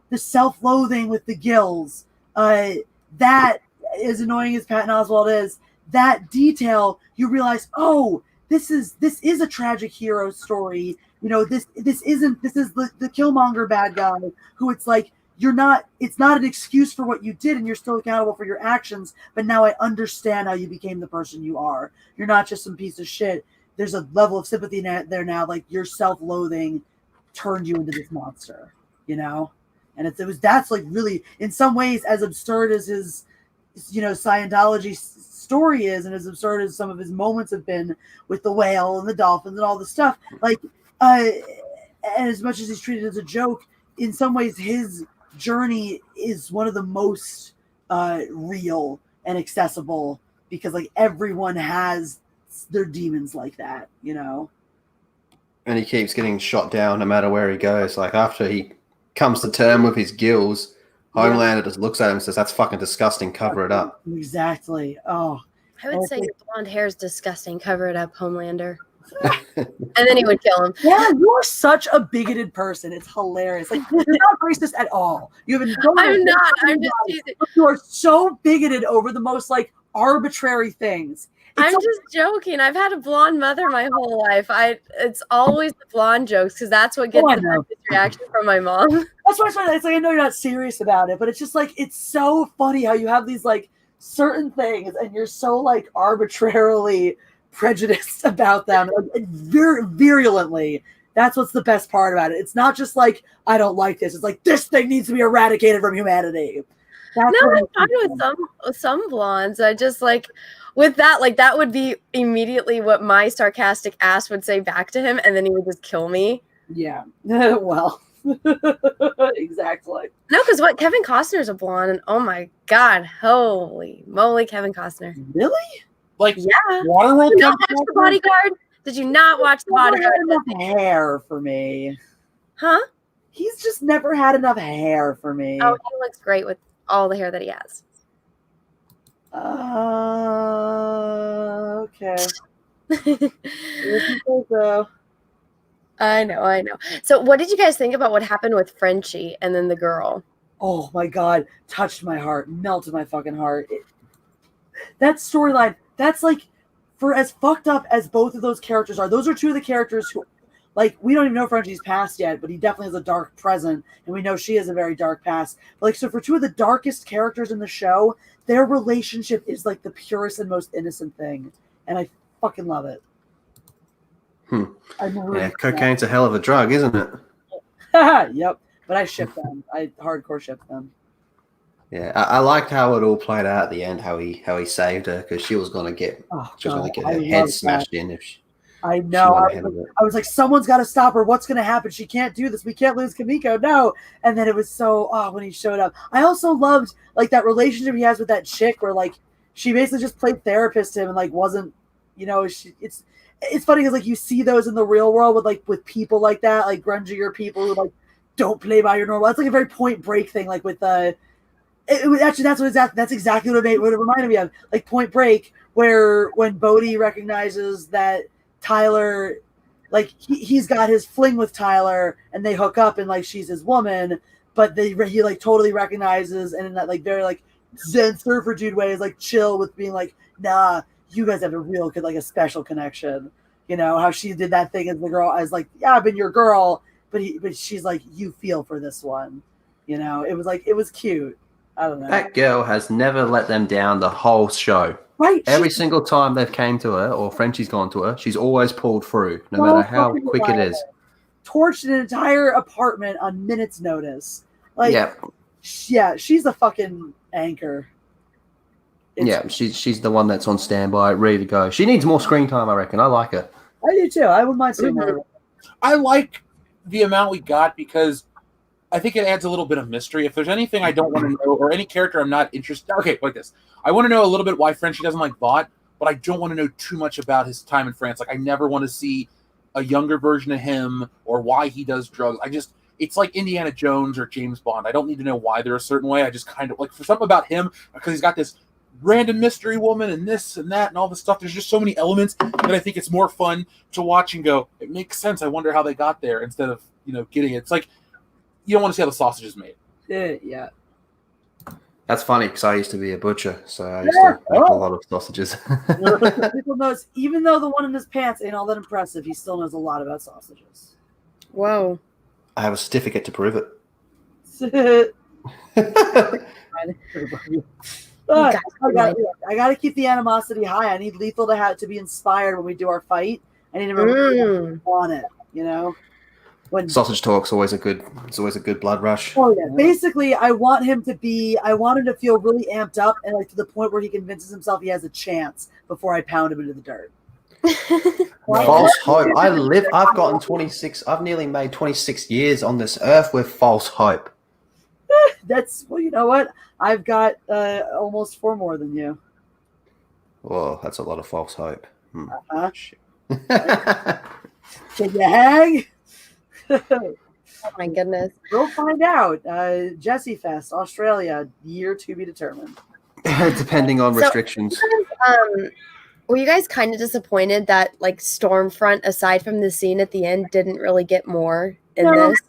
the self-loathing with the gills, that, as annoying as Patton Oswalt is, that detail, you realize, oh, this is a tragic hero story. This is the Killmonger bad guy who it's like, it's not an excuse for what you did and you're still accountable for your actions, but now I understand how you became the person you are. You're not just some piece of shit. There's a level of sympathy there now, like your self-loathing turned you into this monster, And that's like really, in some ways, as absurd as his, Scientology story is, and as absurd as some of his moments have been with the whale and the dolphins and all the stuff, like, and as much as he's treated as a joke, in some ways his journey is one of the most real and accessible because like everyone has their demons like that, And he keeps getting shot down no matter where he goes. Like after he comes to term with his gills, Homelander just looks at him and says, "That's fucking disgusting. Cover it up." Exactly. Oh, I would say your blonde hair is disgusting. Cover it up, Homelander. And then he would kill him. Yeah, you are such a bigoted person. It's hilarious. Like you're not racist at all. You have I'm not. I'm just teasing. You are so bigoted over the most like arbitrary things. I'm just joking. I've had a blonde mother my whole life. It's always the blonde jokes because that's what gets the biggest reaction from my mom. That's why it's like I know you're not serious about it, but it's just like it's so funny how you have these like certain things and you're so like arbitrarily prejudiced about them, like, virulently. That's what's the best part about it. It's not just like I don't like this. It's like this thing needs to be eradicated from humanity. I'm fine with some blondes. I just like with that, like that would be immediately what my sarcastic ass would say back to him, and then he would just kill me. Yeah. Well, exactly. No, because Kevin Costner's a blonde, and oh my god, holy moly, Kevin Costner. Really? Like, yeah. Waterworld? Did you not watch The Bodyguard? Did you not watch The Bodyguard? Enough hair for me. Huh? He's just never had enough hair for me. Oh, he looks great with all the hair that he has. Okay. I know. So what did you guys think about what happened with Frenchie and then the girl? Oh my god, touched my heart, melted my fucking heart. That storyline, that's like, for as fucked up as both of those characters are, those are two of the characters who, like, we don't even know Frenchie's past yet, but he definitely has a dark present, and we know she has a very dark past. But like, so for two of the darkest characters in the show, their relationship is like the purest and most innocent thing, and I fucking love it. Yeah, cocaine's a hell of a drug, isn't it? Yep, but I ship them. I hardcore ship them. Yeah, I liked how it all played out at the end. How he saved her because she was gonna get her head smashed in if she. I know. I was like, someone's got to stop her. What's going to happen? She can't do this. We can't lose Kimiko. No. And then it was when he showed up. I also loved like that relationship he has with that chick where like she basically just played therapist to him and like wasn't, it's funny because like you see those in the real world with people like that, like grungier people who like don't play by your normal. That's like a very Point Break thing, like with that's exactly what it reminded me of, like Point Break, where when Bodhi recognizes that Tyler, like he's got his fling with Tyler and they hook up and like she's his woman, but he like totally recognizes and in that like very like Zen surfer dude way is like chill with being like, nah, you guys have a real like a special connection. How she did that thing as the girl, as like, yeah, I've been your girl, but she's like, you feel for this one. It was like, it was cute. I don't know. That girl has never let them down the whole show. Right. Every single time they've came to her or Frenchie's gone to her, she's always pulled through, no matter how quick it is. Torched an entire apartment on minutes' notice. Like, yeah, she's a fucking anchor. She's the one that's on standby, ready to go. She needs more screen time, I reckon. I like her. I do too. I wouldn't mind seeing her. I like the amount we got because I think it adds a little bit of mystery. If there's anything I don't want to know or any character I'm not interested in, okay, like this. I want to know a little bit why Frenchie doesn't like Vought, but I don't want to know too much about his time in France. Like, I never want to see a younger version of him or why he does drugs. It's like Indiana Jones or James Bond. I don't need to know why they're a certain way. I just kind of, like, for something about him, because he's got this random mystery woman and this and that and all this stuff. There's just so many elements that I think it's more fun to watch and go, it makes sense. I wonder how they got there instead of, getting it. It's like, you don't want to see how the sausage is made. Yeah. That's funny because I used to be a butcher, so I used to make a lot of sausages. People knows, even though the one in his pants ain't all that impressive, he still knows a lot about sausages. Whoa. I have a certificate to prove it. I got to keep the animosity high. I need Lethal to be inspired when we do our fight. I need to remember on it. When sausage talk's always a good blood rush. Oh yeah. Basically, I want him to feel really amped up and like to the point where he convinces himself he has a chance before I pound him into the dirt. False hope. I've gotten 26. I've nearly made 26 years on this earth with false hope. You know what? I've got almost 4 more than you. Whoa, that's a lot of false hope. Uh-huh. Can you hang? Oh my goodness. We'll find out. Jesse Fest, Australia, year to be determined. Depending on restrictions. Were you guys kind of disappointed that like Stormfront, aside from the scene at the end, didn't really get more in this?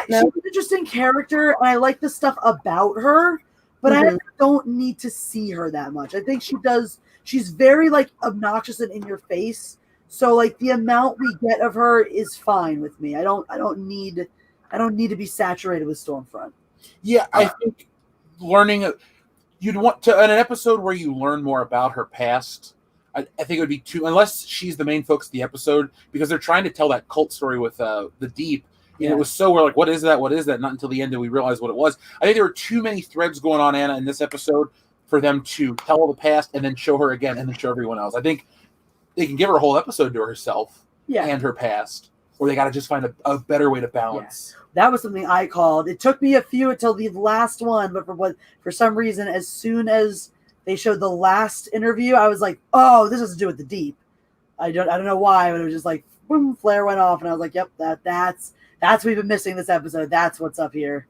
She's an interesting character, and I like the stuff about her, but I don't need to see her that much. I think she's very like obnoxious and in your face. So like the amount we get of her is fine with me. I don't need to be saturated with Stormfront. Yeah, I think you'd want to in an episode where you learn more about her past. I think it would be too, unless she's the main focus of the episode, because they're trying to tell that cult story with the Deep. And it was so we're like, what is that? What is that? Not until the end did we realize what it was. I think there were too many threads going on, Anna, in this episode for them to tell the past and then show her again and then show everyone else. I think they can give her a whole episode to herself and her past, or they got to just find a better way to balance. Yeah. That was something I called. It took me a few until the last one, but for some reason, as soon as they showed the last interview, I was like, oh, this has to do with the Deep. I don't know why, but it was just like, boom, flare went off, and I was like, yep, that's what we've been missing this episode. That's what's up here.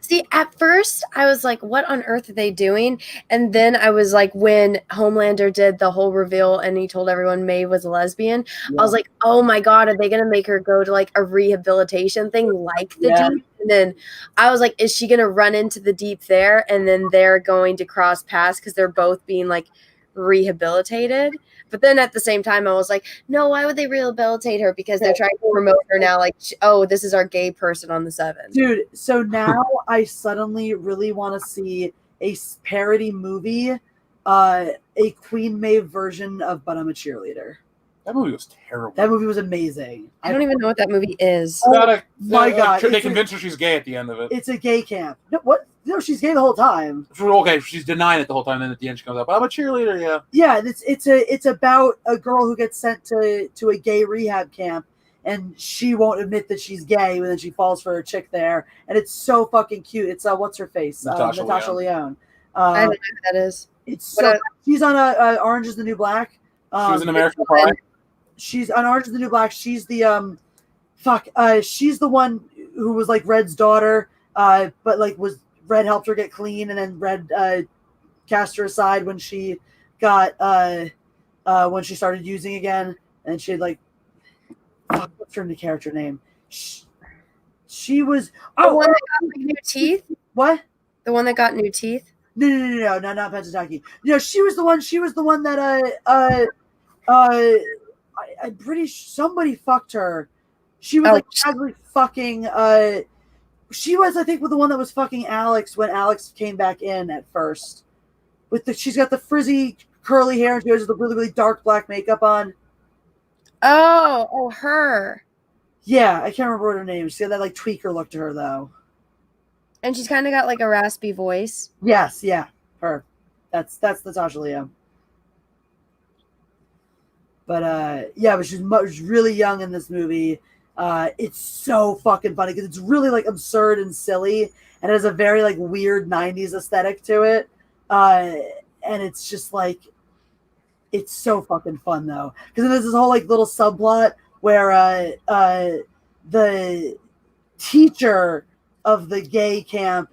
See, at first I was like, what on earth are they doing? And then I was like, when Homelander did the whole reveal and he told everyone Maeve was a lesbian, I was like, oh my God, are they going to make her go to like a rehabilitation thing like the Deep? And then I was like, is she going to run into the Deep there? And then they're going to cross paths because they're both being like rehabilitated. But then at the same time, I was like, no, why would they rehabilitate her? Because they're trying to promote her now. Like, oh, this is our gay person on the 7. Dude, so now I suddenly really want to see a parody movie, a Queen Maeve version of But I'm a Cheerleader. That movie was terrible. That movie was amazing. I don't even know what that movie is. Oh, my God. They convinced her she's gay at the end of it. It's a gay camp. No, what? No, she's gay the whole time. Okay, she's denying it the whole time. Then at the end, she comes up. I'm a cheerleader. Yeah. Yeah, it's about a girl who gets sent to a gay rehab camp, and she won't admit that she's gay, and then she falls for a chick there, and it's so fucking cute. It's what's her face, Natasha Lyonne. I don't know who that is. It's she's on Orange Is the New Black. She was in American Pie. She's on Orange Is the New Black. She's the she's the one who was like Red's daughter, but like Red helped her get clean, and then Red cast her aside when she got when she started using again, and she had like what's her character name? She was the one that got like new teeth. What? The one that got new teeth? No, not Pensataki. No, she was the one that I'm pretty sure somebody fucked her. She was like casually fucking. She was, I think, with the one that was fucking Alex when Alex came back in at first. She's got the frizzy curly hair and she has the really, really dark black makeup on. Oh, her. Yeah, I can't remember what her name is. She had that like tweaker look to her though. And she's kind of got like a raspy voice. Yes, yeah, her. That's Natasha Lyonne. But but she's really young in this movie. It's so fucking funny because it's really like absurd and silly, and it has a very like weird 90s aesthetic to it. And it's just like, it's so fucking fun though. Because then there's this whole like little subplot where the teacher of the gay camp,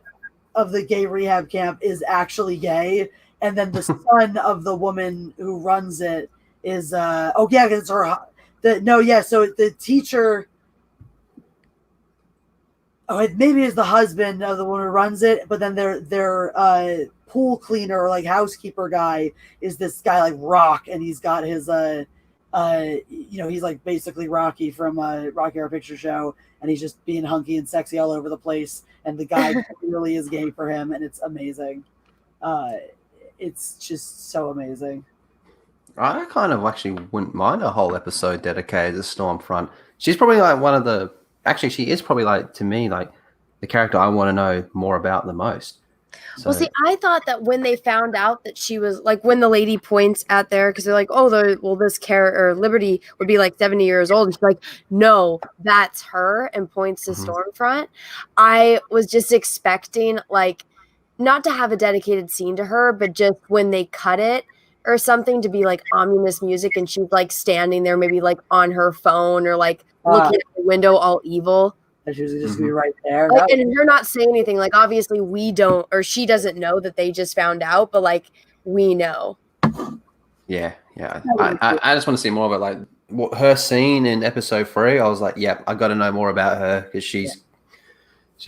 of the gay rehab camp, is actually gay, and then the son of the woman who runs it is oh yeah, because it's her. So the teacher. Oh, maybe it's the husband of the one who runs it, but then their pool cleaner or like housekeeper guy is this guy like Rock, and he's got his he's like basically Rocky from Rocky Horror Picture Show, and he's just being hunky and sexy all over the place, and the guy really is gay for him, and it's amazing. It's just so amazing. I kind of actually wouldn't mind a whole episode dedicated to Stormfront. She's probably like one of the. Actually, she is probably like to me like the character I want to know more about the most. So, Well, see, I thought that when they found out that she was like, when the lady points at there, because they're like, oh, this character Liberty would be like 70 years old, and she's like, no, that's her, and points to Stormfront. I was just expecting like not to have a dedicated scene to her, but just when they cut it or something to be like ominous music, and she's like standing there, maybe like on her phone or like looking at the window, all evil. And she was just be right there. Like, and you're not saying anything. Like, obviously, we don't, or she doesn't know that they just found out, but like, we know. Yeah. I just want to see more about like what her scene in episode 3. I was like, yeah, I got to know more about her because she's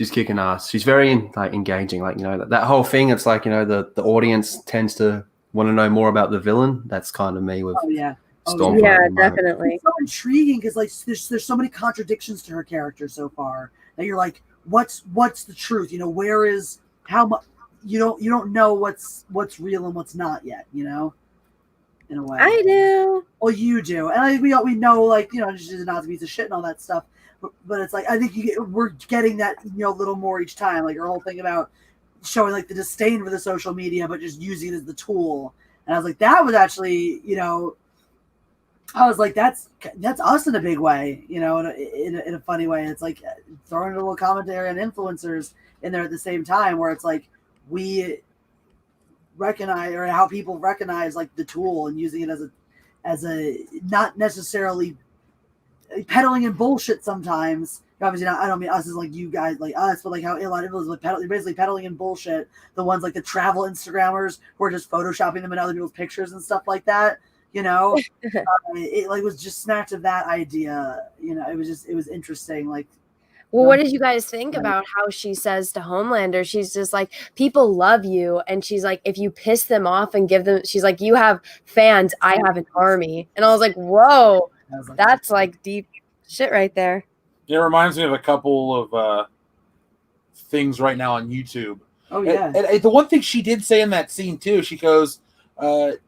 kicking ass. She's very like engaging. Like, you know, that whole thing. It's like, you know, the audience tends to want to know more about the villain. That's kind of me with. Stormfront. Yeah, definitely. It's so intriguing because like there's so many contradictions to her character so far that you're like, what's the truth? You know, where is how much you don't know what's real and what's not yet. You know, in a way. I do. Well, you do, and I think we know like, you know, she's a Nazi piece of shit and all that stuff. But it's like I think we're getting that, you know, a little more each time. Like her whole thing about showing like the disdain for the social media, but just using it as the tool. And I was like, that was actually, you know. I was like, that's us in a big way, you know, in a funny way. It's like throwing a little commentary on influencers in there at the same time, where it's like we recognize, or how people recognize like the tool and using it as a not necessarily peddling in bullshit sometimes. Obviously not, I don't mean us as like you guys like us, but like how a lot of people is basically peddling in bullshit. The ones like the travel Instagrammers who are just photoshopping them in other people's pictures and stuff like that. You know, it like was just snatched of that idea. You know, it was interesting. Like, well, what did you guys think about how she says to Homelander? She's just like, people love you, and she's like, if you piss them off and give them, she's like, you have fans, I have an army, and I was like, whoa, that's like deep shit right there. It reminds me of a couple of things right now on YouTube. Oh yeah, and the one thing she did say in that scene too, she goes,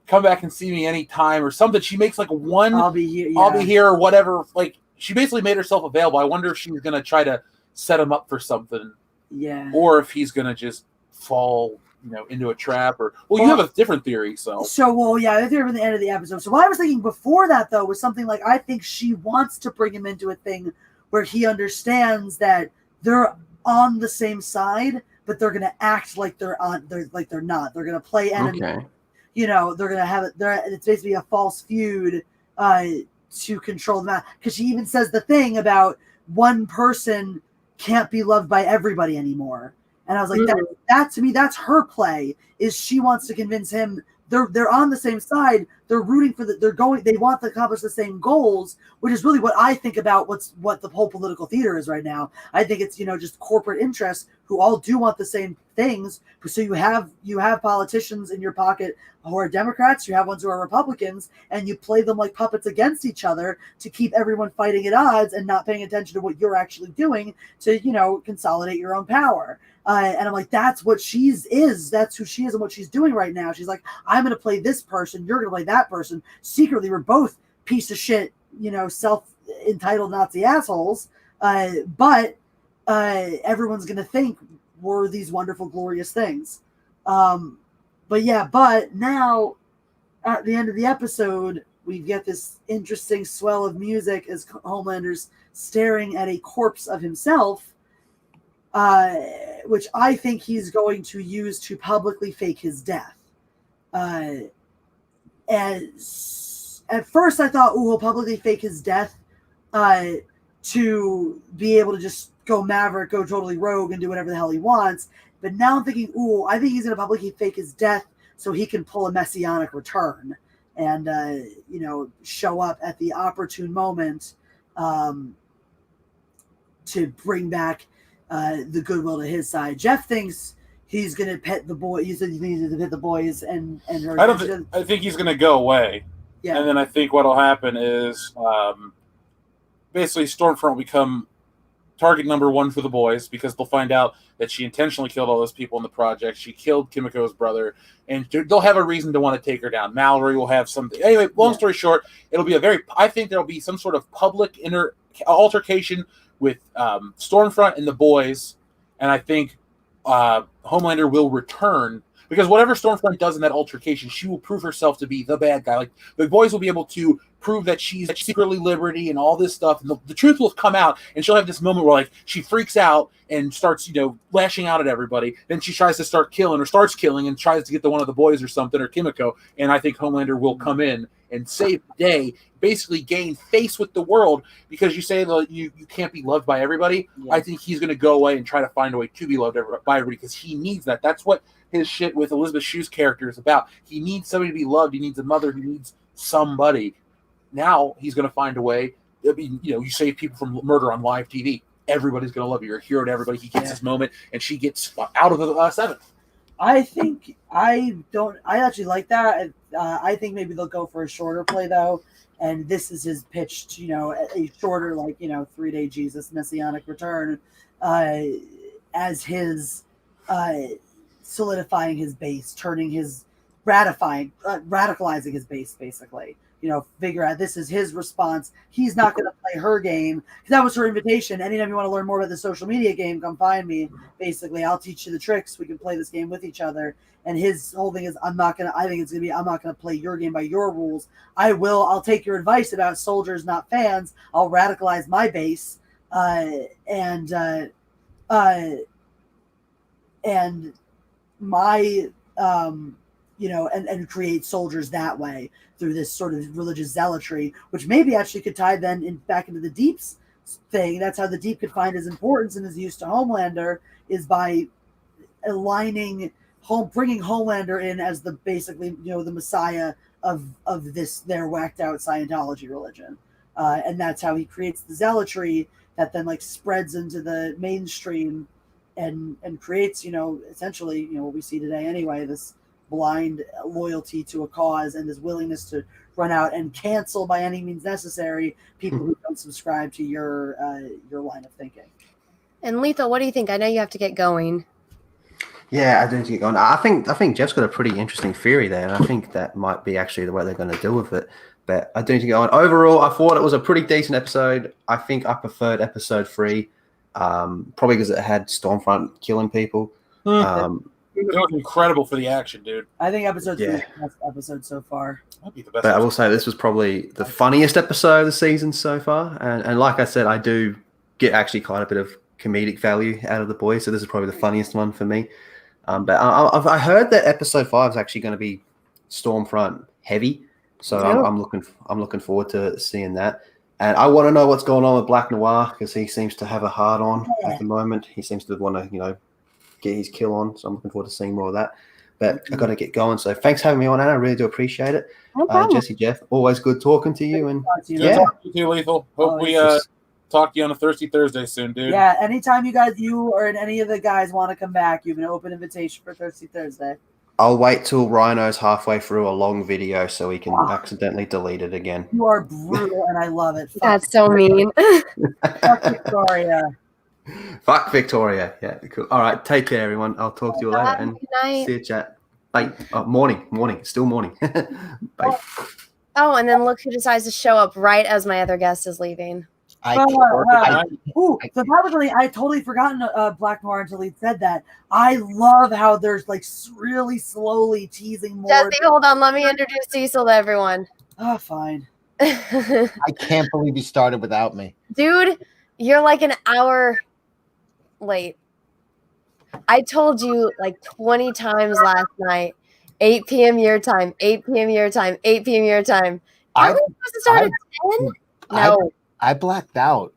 come back and see me anytime or something. She makes like one I'll be here or whatever. Like she basically made herself available. I wonder if she's gonna try to set him up for something. Yeah. Or if he's gonna just fall, you know, into a trap or you have a different theory, so I think at the end of the episode. So what I was thinking before that though was something like I think she wants to bring him into a thing where he understands that they're on the same side, but they're gonna act like they're not. They're gonna play enemy. Okay. You know, they're gonna have it. It's basically a false feud to control the match. Because she even says the thing about one person can't be loved by everybody anymore. And I was like, that to me, that's her play. Is she wants to convince him they're on the same side. They're rooting for they want to accomplish the same goals, which is really what I think about what the whole political theater is right now. I think it's, you know, just corporate interests who all do want the same things. So you have politicians in your pocket who are Democrats, you have ones who are Republicans, and you play them like puppets against each other to keep everyone fighting at odds and not paying attention to what you're actually doing to, you know, consolidate your own power. And I'm like, that's what that's who she is and what she's doing right now. She's like, I'm going to play this person, you're going to play that person. Secretly, we're both piece of shit, you know, self-entitled Nazi assholes. But everyone's going to think we're these wonderful, glorious things. But now at the end of the episode, we get this interesting swell of music as Homelander's staring at a corpse of himself, which I think he's going to use to publicly fake his death. And at first I thought, he'll publicly fake his death to be able to just go maverick, go totally rogue and do whatever the hell he wants. But now I'm thinking, I think he's going to publicly fake his death so he can pull a messianic return and show up at the opportune moment to bring back the goodwill to his side. Jeff thinks he's going to pet the boy. You said he needed to pet the boys and her. I think he's going to go away. Yeah. And then I think what'll happen is basically Stormfront will become target number one for the boys because they'll find out that she intentionally killed all those people in the project. She killed Kimiko's brother, and they'll have a reason to want to take her down. Mallory will have something. Anyway, long story short, it'll be I think there'll be some sort of public altercation with Stormfront and the boys, and I think Homelander will return. Because whatever Stormfront does in that altercation, she will prove herself to be the bad guy. Like, the boys will be able to prove that she's secretly Liberty and all this stuff. And the truth will come out, and she'll have this moment where, like, she freaks out and starts, lashing out at everybody. Then she tries to start killing or starts killing and tries to get to one of the boys or something, or Kimiko. And I think Homelander will come in and save the day, basically gain face with the world, because you say that you can't be loved by everybody. Yeah. I think he's going to go away and try to find a way to be loved by everybody because he needs that. That's what his shit with Elizabeth Shue's character is about. He needs somebody to be loved. He needs a mother. He needs somebody. Now he's going to find a way. I mean, you save people from murder on live TV. Everybody's going to love you. You're a hero to everybody. He gets his moment, and she gets out of the seventh. I actually like that. I think maybe they'll go for a shorter play, though. And this is his pitch, a shorter, 3-day Jesus messianic return as his solidifying his base, radicalizing his base, basically. Figure out this is his response. He's not going to play her game because that was her invitation. Anytime you want to learn more about the social media game, come find me. Basically, I'll teach you the tricks. We can play this game with each other. And his whole thing is, I'm not going to play your game by your rules. I'll take your advice about soldiers, not fans. I'll radicalize my base. And create soldiers that way through this sort of religious zealotry, which maybe actually could tie then back into the Deep's thing. That's how the Deep could find his importance and his use to Homelander is by bringing Homelander in as the Messiah of this their whacked out Scientology religion, and that's how he creates the zealotry that then spreads into the mainstream and creates essentially what we see today anyway, this blind loyalty to a cause and this willingness to run out and cancel by any means necessary people who don't subscribe to your line of thinking. And Lethal, what do you think? I know you have to get going. Yeah, I do need to get going. I think Jeff's got a pretty interesting theory there, and I think that might be actually the way they're going to deal with it. But I do need to get on. Overall, I thought it was a pretty decent episode. I think I preferred episode 3, probably because it had Stormfront killing people. It was incredible for the action, dude. I think episode 3 is the best episode so far. That'd be the best. But I will say this was probably the funniest episode of the season so far. And like I said, I do get actually quite a bit of comedic value out of the boys. So this is probably the funniest one for me. But I heard that episode 5 is actually going to be Stormfront heavy. So I'm looking forward to seeing that. And I want to know what's going on with Black Noir because he seems to have a hard on at the moment. He seems to want to, get his kill on. So I'm looking forward to seeing more of that. But I got to get going. So thanks for having me on, Anna. I really do appreciate it. No Jesse, Jeff, always good talking to you. And talking to you, Lethal. Hope we talk to you on a Thirsty Thursday soon, dude. Yeah, anytime you or any of the guys want to come back, you have an open invitation for Thirsty Thursday. I'll wait till Rhino's halfway through a long video so he can accidentally delete it again. You are brutal, and I love it. That's so mean. Fuck Victoria. Fuck Victoria. Yeah, cool. All right, take care, everyone. I'll talk to you later. And good night. See you, chat. Bye. Oh, morning. Still morning. Bye. Oh, and then look who decides to show up right as my other guest is leaving. I totally forgotten Black Noir until he said that. I love how there's really slowly teasing more. Jesse, hold on. Let me introduce Cecil to everyone. Oh, fine. I can't believe you started without me. Dude, you're like an hour late. I told you 20 times last night, 8 p.m. your time, 8 p.m. your time, 8 p.m. your time. Aren't we supposed to start at 10? No. I blacked out.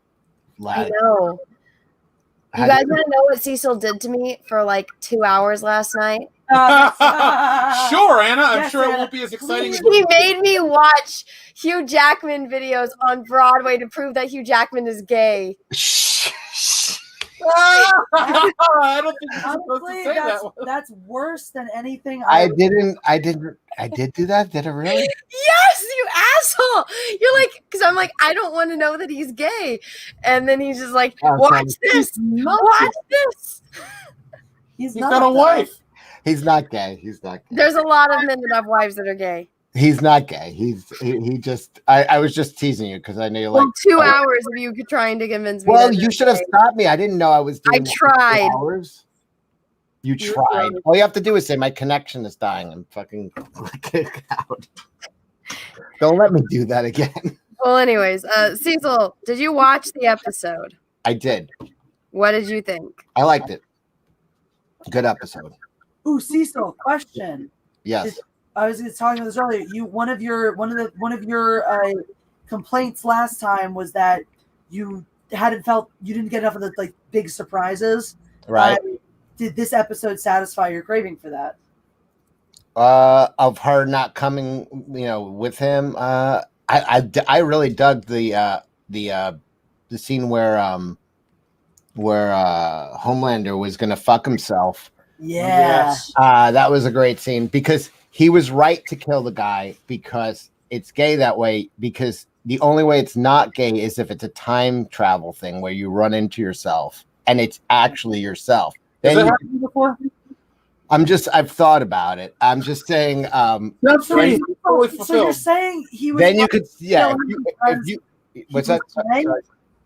I know. You guys want to know what Cecil did to me for 2 hours last night? Sure, Anna. I'm Yes, sure it Anna. won't be as exciting as He made me watch Hugh Jackman videos on Broadway to prove that Hugh Jackman is gay. I don't think you're supposed to Honestly, say that. that's worse than anything. I did do that. Did I really? Yes, you asshole. You're like, because I'm like, I don't want to know that he's gay. And then he's just like, Oh, watch so- this. Watch this. He's He's got a though. wife. He's not gay. He's not gay. There's a lot of men that have wives that are gay. He's not gay. He just. I was just teasing you because I knew you like. Well, 2 hours of you trying to convince me. Well, that you you're should have gay. stopped me. I didn't know I was doing I that for 2 tried. hours. You You tried. tried. All you have to do is say my connection is dying and fucking click it out. Don't let me do that again. Well, anyways, Cecil, did you watch the episode? I did. What did you think? I liked it. Good episode. Ooh, Cecil, question. Yes. I was just talking about this earlier. One of your complaints last time was that you didn't get enough of the like big surprises. Right. Did this episode satisfy your craving for that? Of her not coming, with him. I really dug the scene where Homelander was gonna fuck himself. Yeah. Yes. That was a great scene because he was right to kill the guy because it's gay that way. Because the only way it's not gay is if it's a time travel thing where you run into yourself and it's actually yourself. Has Then that happened before? I've thought about it. I'm just saying. That's So, right. Totally so you're fulfilled. saying he was? Then you could, yeah. Because If you he what's that? was gay?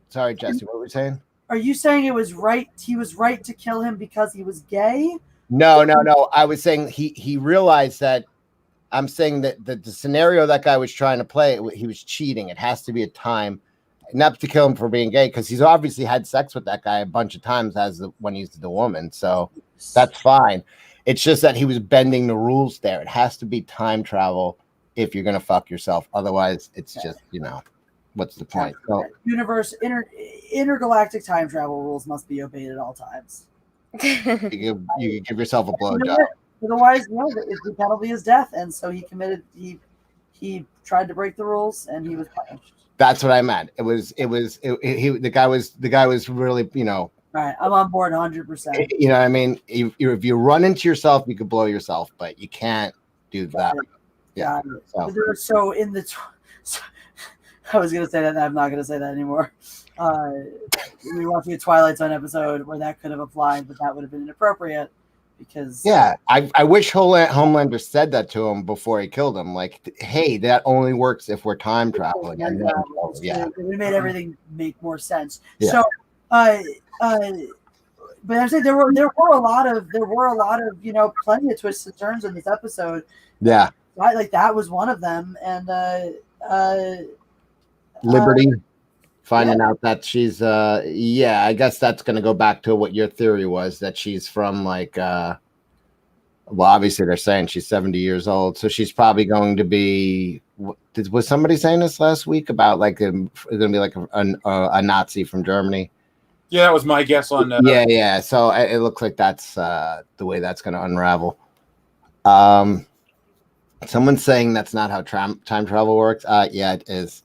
Sorry, Jesse. What were we saying? Are you saying it was right? He was right to kill him because he was gay? No. I was saying he realized that. I'm saying that the scenario that guy was trying to play, he was cheating. It has to be a time, not to kill him for being gay, because he's obviously had sex with that guy a bunch of times when he's the woman. So that's fine. It's just that he was bending the rules there. It has to be time travel if you're gonna fuck yourself. Otherwise, it's just what's the point? So, Intergalactic time travel rules must be obeyed at all times. you give yourself a You know blowjob. what? Otherwise, the penalty is death, and so he committed. He tried to break the rules, and he was punished. That's what I meant. The guy was really, All right, I'm on board 100%. you know what I mean? If you run into yourself, you could blow yourself, but you can't do that. Yeah. So in the, I was gonna say that. I'm not gonna say that anymore. We watching a Twilight Zone episode where that could have applied, but that would have been inappropriate because. Yeah, I wish Homelander said that to him before he killed him. Like, hey, that only works if we're time traveling. And then, We made everything make more sense. Yeah. So, but I'm saying there were a lot of plenty of twists and turns in this episode. yeah, Right, like that was one of them, and Liberty finding out that she's I guess that's going to go back to what your theory was, that she's from like well, obviously they're saying she's 70 years old, so she's probably going to be, was somebody saying this last week about like going to be like a Nazi from Germany? Yeah, that was my guess on. Yeah. So it looks like that's the way that's going to unravel. Someone's saying that's not how time travel works. Yeah, it is.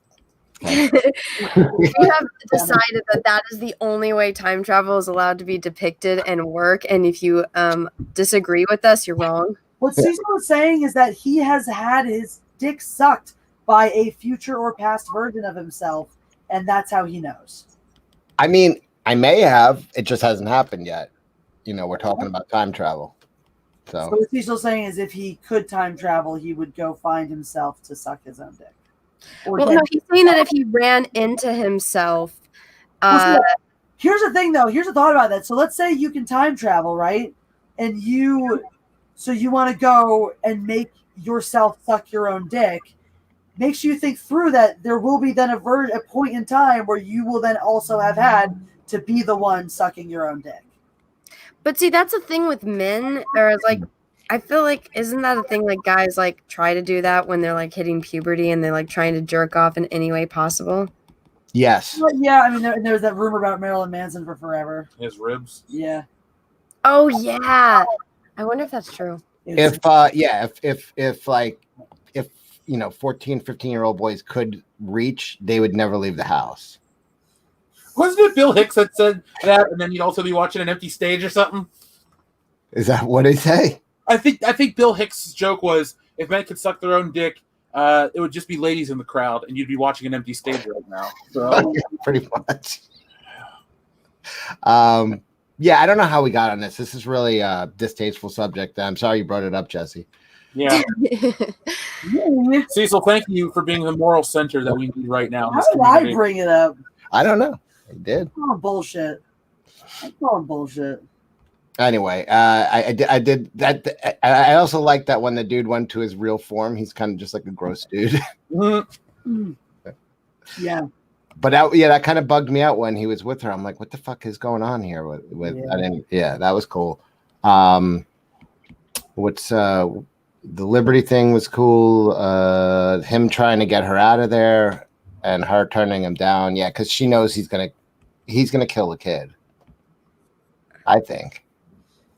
Okay. We have decided that is the only way time travel is allowed to be depicted and work. And if you disagree with us, you're wrong. what Cecil was saying is that he has had his dick sucked by a future or past version of himself, and that's how he knows. I mean, I may have. It just hasn't happened yet. We're talking about time travel. So what Cecil's saying is if he could time travel, he would go find himself to suck his own dick. Well, no, he's saying that if he ran into himself. Here's the thing, though. Here's a thought about that. So let's say you can time travel, right? And you want to go and make yourself suck your own dick. Makes you think through that there will be then a point in time where you will then also have had to be the one sucking your own dick. But see, that's a thing with men, or it's like, I feel like, isn't that a thing like guys like try to do that when they're like hitting puberty and they're like trying to jerk off in any way possible? Yes. But yeah, I mean, there's that rumor about Marilyn Manson for forever. His ribs. Yeah. Oh yeah. I wonder if that's true. If 14, 15-year-old boys could reach, they would never leave the house. Wasn't it Bill Hicks that said that, and then you'd also be watching an empty stage or something? Is that what they say? I think Bill Hicks' joke was, if men could suck their own dick, it would just be ladies in the crowd, and you'd be watching an empty stage right now. So. Yeah, pretty much. Yeah, I don't know how we got on this. This is really a distasteful subject. I'm sorry you brought it up, Jesse. Yeah. Cecil, thank you for being the moral center that we need right now. How did I bring it up? I don't know. I did. Oh, bullshit. I'm calling bullshit. Anyway, I did that. I also like that when the dude went to his real form, he's kind of just like a gross dude. Yeah. But that kind of bugged me out when he was with her. I'm like, what the fuck is going on here? That was cool. The Liberty thing was cool. Him trying to get her out of there and her turning him down. Yeah, because she knows he's gonna kill the kid. I think.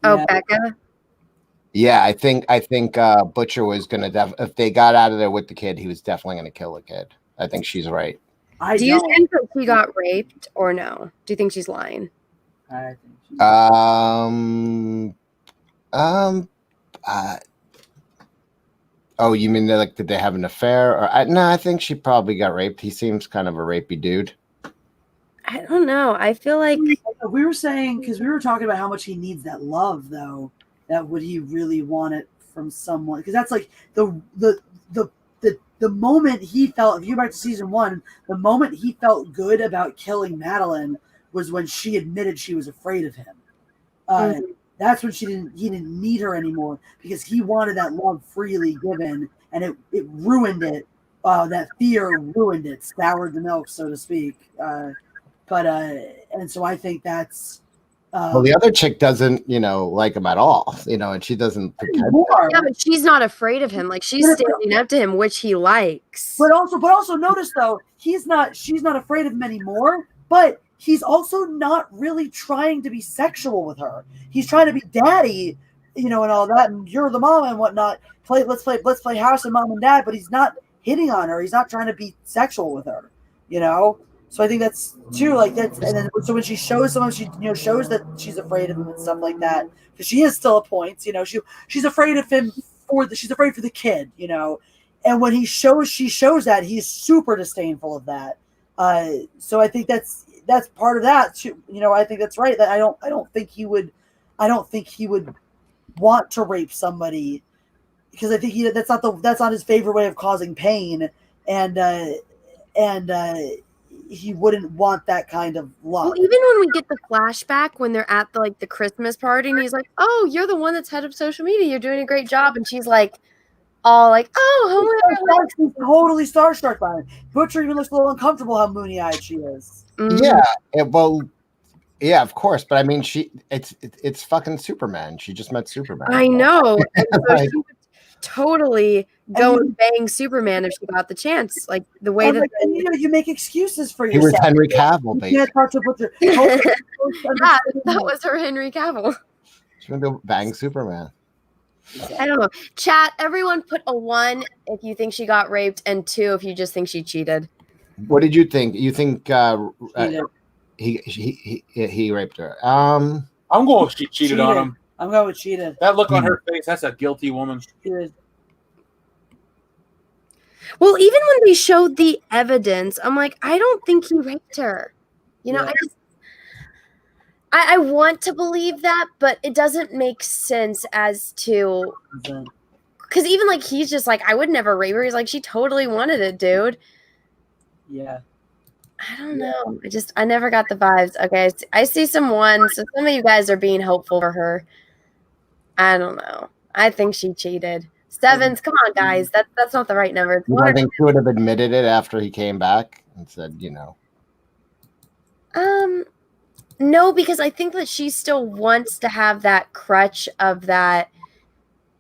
Oh, Becca. Yeah, I think Butcher was gonna if they got out of there with the kid, he was definitely gonna kill the kid. I think she's right. Do you think that she got raped or no? Do you think she's lying? I think she's oh, you mean did they have an affair? Or no, I think she probably got raped. He seems kind of a rapey dude. I don't know. I feel like we were saying, because we were talking about how much he needs that love, though. That would he really want it from someone? Because that's like the moment he felt. If you go back to season 1, the moment he felt good about killing Madeline was when she admitted she was afraid of him. That's when he didn't need her anymore because he wanted that love freely given, and it ruined it. That fear ruined it, soured the milk, so to speak. And so I think that's. Well, the other chick doesn't, like him at all, and she doesn't pretend. Yeah, but she's not afraid of him. Like she's standing up to him, which he likes. But also notice though, she's not afraid of him anymore. But he's also not really trying to be sexual with her. He's trying to be daddy, and all that, and you're the mom and whatnot. Let's play house and mom and dad. But he's not hitting on her. He's not trying to be sexual with her. So I think that's true. Like that's, and then so when she shows someone, she shows that she's afraid of him and stuff like that, because she is still a point. She's afraid of him she's afraid for the kid. And when she shows that he's super disdainful of that. So I think that's part of that too. I think that's right. That I don't think he would want to rape somebody, because I think that's not his favorite way of causing pain, and he wouldn't want that kind of love. Well, even when we get the flashback when they're at the Christmas party, and he's like, "Oh, you're the one that's head of social media. You're doing a great job," and she's like, all like, "Oh, she's totally starstruck by him." Butcher even looks a little uncomfortable how moony-eyed she is. Mm-hmm. Yeah, well, yeah, of course, but I mean, it's fucking Superman. She just met Superman. I know. And so she would totally go and bang Superman if she got the chance, like the way that you make excuses for he yourself. was Henry Cavill, You can't talk to Butcher. yeah, that was her Henry Cavill. She's gonna go bang Superman. I don't know. Chat, everyone put a 1 if you think she got raped, and 2 if you just think she cheated. What did you think? You think he raped her? I'm going with she cheated on him. I'm going with cheated. That look on her face, that's a guilty woman. Cheated. Well, even when they showed the evidence, I'm like, I don't think he raped her. I want to believe that, but it doesn't make sense as to, because even he's just like, I would never rape her. He's like, she totally wanted it, dude. Yeah. I don't know. I never got the vibes. Okay, I see some 1s. So some of you guys are being hopeful for her. I don't know. I think she cheated. 7s, come on, guys. That's not the right number. I think she would have admitted it after he came back and said, No, because I think that she still wants to have that crutch of that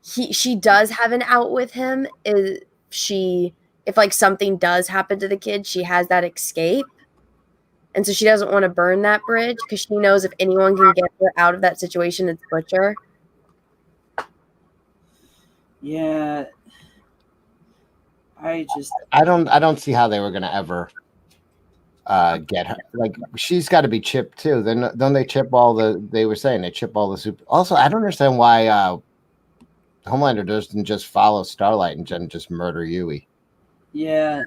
she does have an out with him. If something does happen to the kid, she has that escape. And so she doesn't want to burn that bridge because she knows if anyone can get her out of that situation, it's Butcher. Yeah. I don't see how they were gonna ever get her. Like she's got to be chipped too. Then don't they chip all the? They were saying they chip all the super. Also, I don't understand why Homelander doesn't just follow Starlight and just murder Yui. Yeah.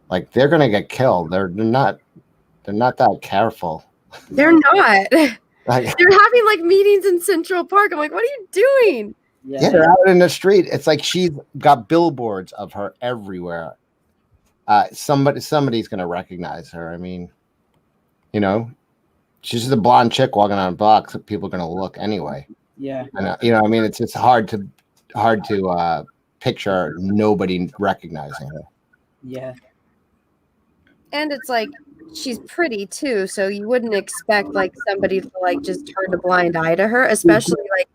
Like they're gonna get killed. They're not that careful. They're not. Like, They're having like meetings in Central Park. I'm like, what are you doing? yeah, they're out in the street. It's like she's got billboards of her everywhere. Somebody's gonna recognize her. I mean, you know, she's just a blonde chick walking on a block. So people are gonna look anyway. Yeah. And you know, I mean, it's just hard to picture nobody recognizing her. Yeah. And it's like she's pretty too, so you wouldn't expect like somebody to like just turn a blind eye to her, especially like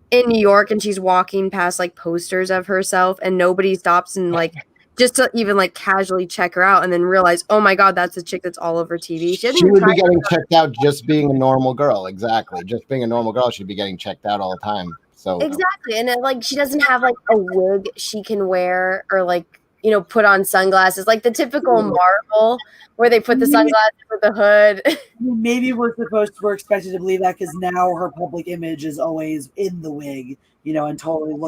in New York and she's walking past like posters of herself and nobody stops and like just to even like casually check her out and then realize, oh my God, that's the chick that's all over TV. She would be getting checked out just being a normal girl. Exactly. Just being a normal girl, she'd be getting checked out all the time. So exactly. And then like she doesn't have like a wig she can wear or like, you know, put on sunglasses, like the typical Marvel where they put the sunglasses with the hood. Maybe we're expected to believe that because now her public image is always in the wig, you know, and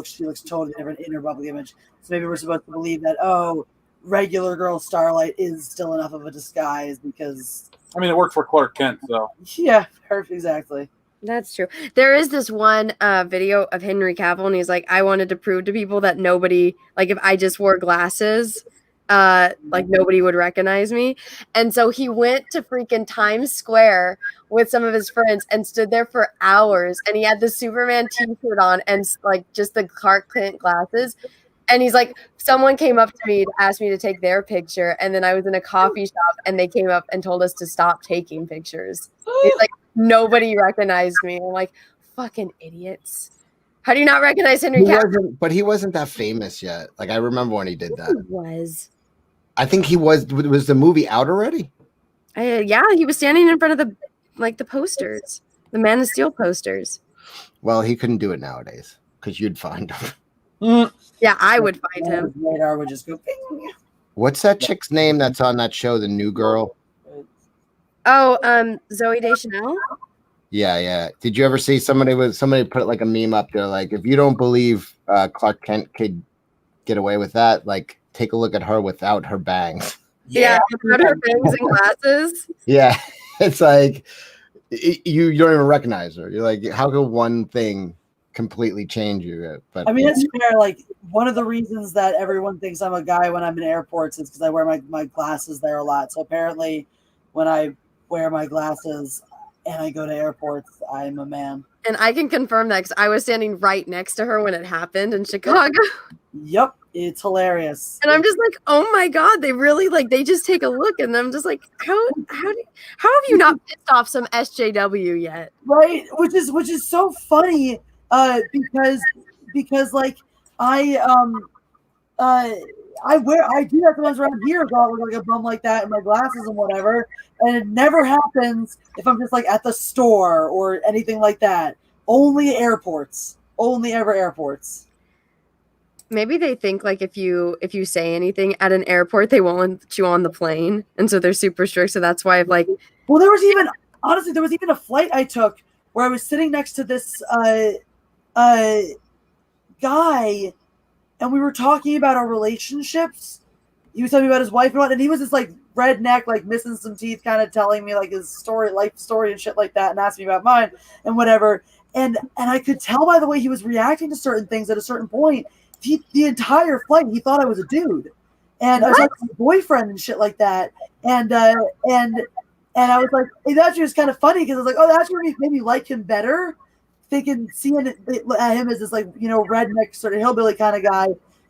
she looks totally different in her public image. So maybe we're supposed to believe that, oh, regular girl Starlight is still enough of a disguise because. I mean, it worked for Clark Kent, so. Yeah, perfect, exactly. That's true. There is this one video of Henry Cavill, and he's like, I wanted to prove to people that nobody, like if I just wore glasses, like nobody would recognize me. And so he went to freaking Times Square with some of his friends and stood there for hours. And he had the Superman t-shirt on and like just the Clark Kent glasses. And he's like, someone came up to me to ask me to take their picture. And then I was in a coffee shop and they came up and told us to stop taking pictures. He's like, nobody recognized me. I'm like, fucking idiots. How do you not recognize Henry Cavill? But he wasn't that famous yet. Like I remember when he did that. He was. I think he was. Was the movie out already? Yeah, he was standing in front of the posters, the Man of Steel posters. Well, he couldn't do it nowadays because you'd find him. Yeah, I would find him. Radar would just go. Ping. What's that chick's name that's on that show, The New Girl? Oh, Zoe Deschanel. Yeah. Did you ever see somebody put like a meme up there like, if you don't believe Clark Kent could get away with that, like take a look at her without her bangs. Yeah, without her bangs and glasses. Yeah, it's like you don't even recognize her. You're like, how could one thing completely change you? But I mean, that's fair. Like one of the reasons that everyone thinks I'm a guy when I'm in airports is because I wear my glasses there a lot. So apparently, when I wear my glasses and I go to airports, I'm a man. And I can confirm that because I was standing right next to her when it happened in Chicago. Yep, it's hilarious. And I'm just like, oh my God, they really like they just take a look and I'm just like, how have you not pissed off some SJW yet? Right, which is so funny, because like I do that sometimes around here, so I look like a bum like that in my glasses and whatever. And it never happens if I'm just like at the store or anything like that. Only airports. Only ever airports. Maybe they think like if you say anything at an airport, they won't let you on the plane, and so they're super strict. So that's why I've like. Well, there was even a flight I took where I was sitting next to this guy. And we were talking about our relationships. He was telling me about his wife and what, and he was just like redneck, like missing some teeth, kind of telling me like his life story and shit like that, and asking me about mine and whatever. And I could tell by the way he was reacting to certain things at a certain point. The entire flight, he thought I was a dude, and I was like my boyfriend and shit like that. And I was like, it actually was kind of funny because I was like, oh, that's where made me like him better. Seeing him as this like, you know, redneck sort of hillbilly kind of guy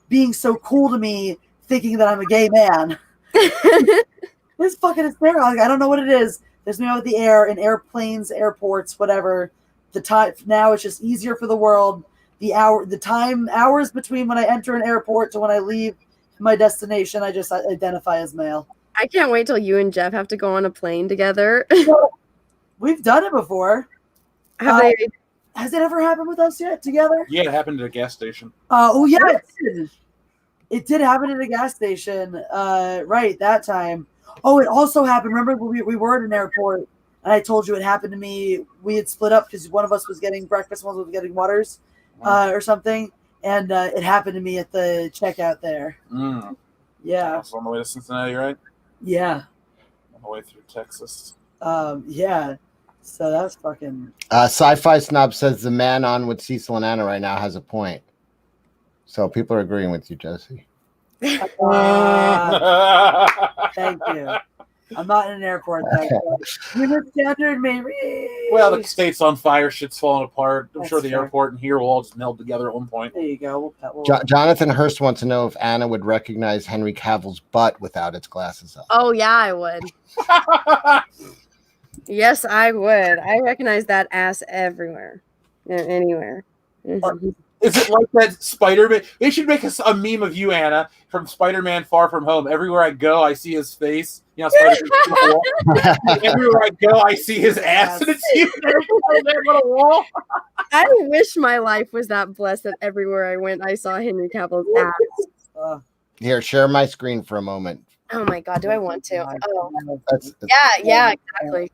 being so cool to me, thinking that I'm a gay man. It's fucking hysterical. Like, I don't know what it is. There's me out with the air in airplanes, airports, whatever. The time now it's just easier for the world. Hours between when I enter an airport to when I leave my destination, I just identify as male. I can't wait till you and Jeff have to go on a plane together. We've done it before. Have they? Has it ever happened with us yet together? Yeah, it happened at a gas station. Oh yeah, it did. It did happen at a gas station. Right, that time. Oh, it also happened. Remember, we were at an airport, and I told you it happened to me. We had split up because one of us was getting breakfast, one was getting waters, or something. And it happened to me at the checkout there. Yeah. It's on the way to Cincinnati, right? Yeah. On the way through Texas. Yeah. So that's fucking. Sci-Fi Snob says the man on with Cecil and Anna right now has a point. So people are agreeing with you, Jesse. Thank you. I'm not in an airport. You standard me. Well, the state's on fire. Shit's falling apart. I'm That's sure the fair. airport and here will all just meld together at one point. There you go. Jonathan Hurst wants to know if Anna would recognize Henry Cavill's butt without its glasses on. Oh yeah, I would. Yes, I would. I recognize that ass everywhere, anywhere. Mhm. Is it like that Spider-Man? They should make a meme of you, Anna, from Spider-Man Far From Home. Everywhere I go, I see his face. You know, Spider-Man. Everywhere I go, I see his ass, and it's you on that little wall. I wish my life was that blessed that everywhere I went, I saw Henry Cavill's ass. Here, share my screen for a moment. Oh my god, do I want to? Oh, That's, yeah, exactly.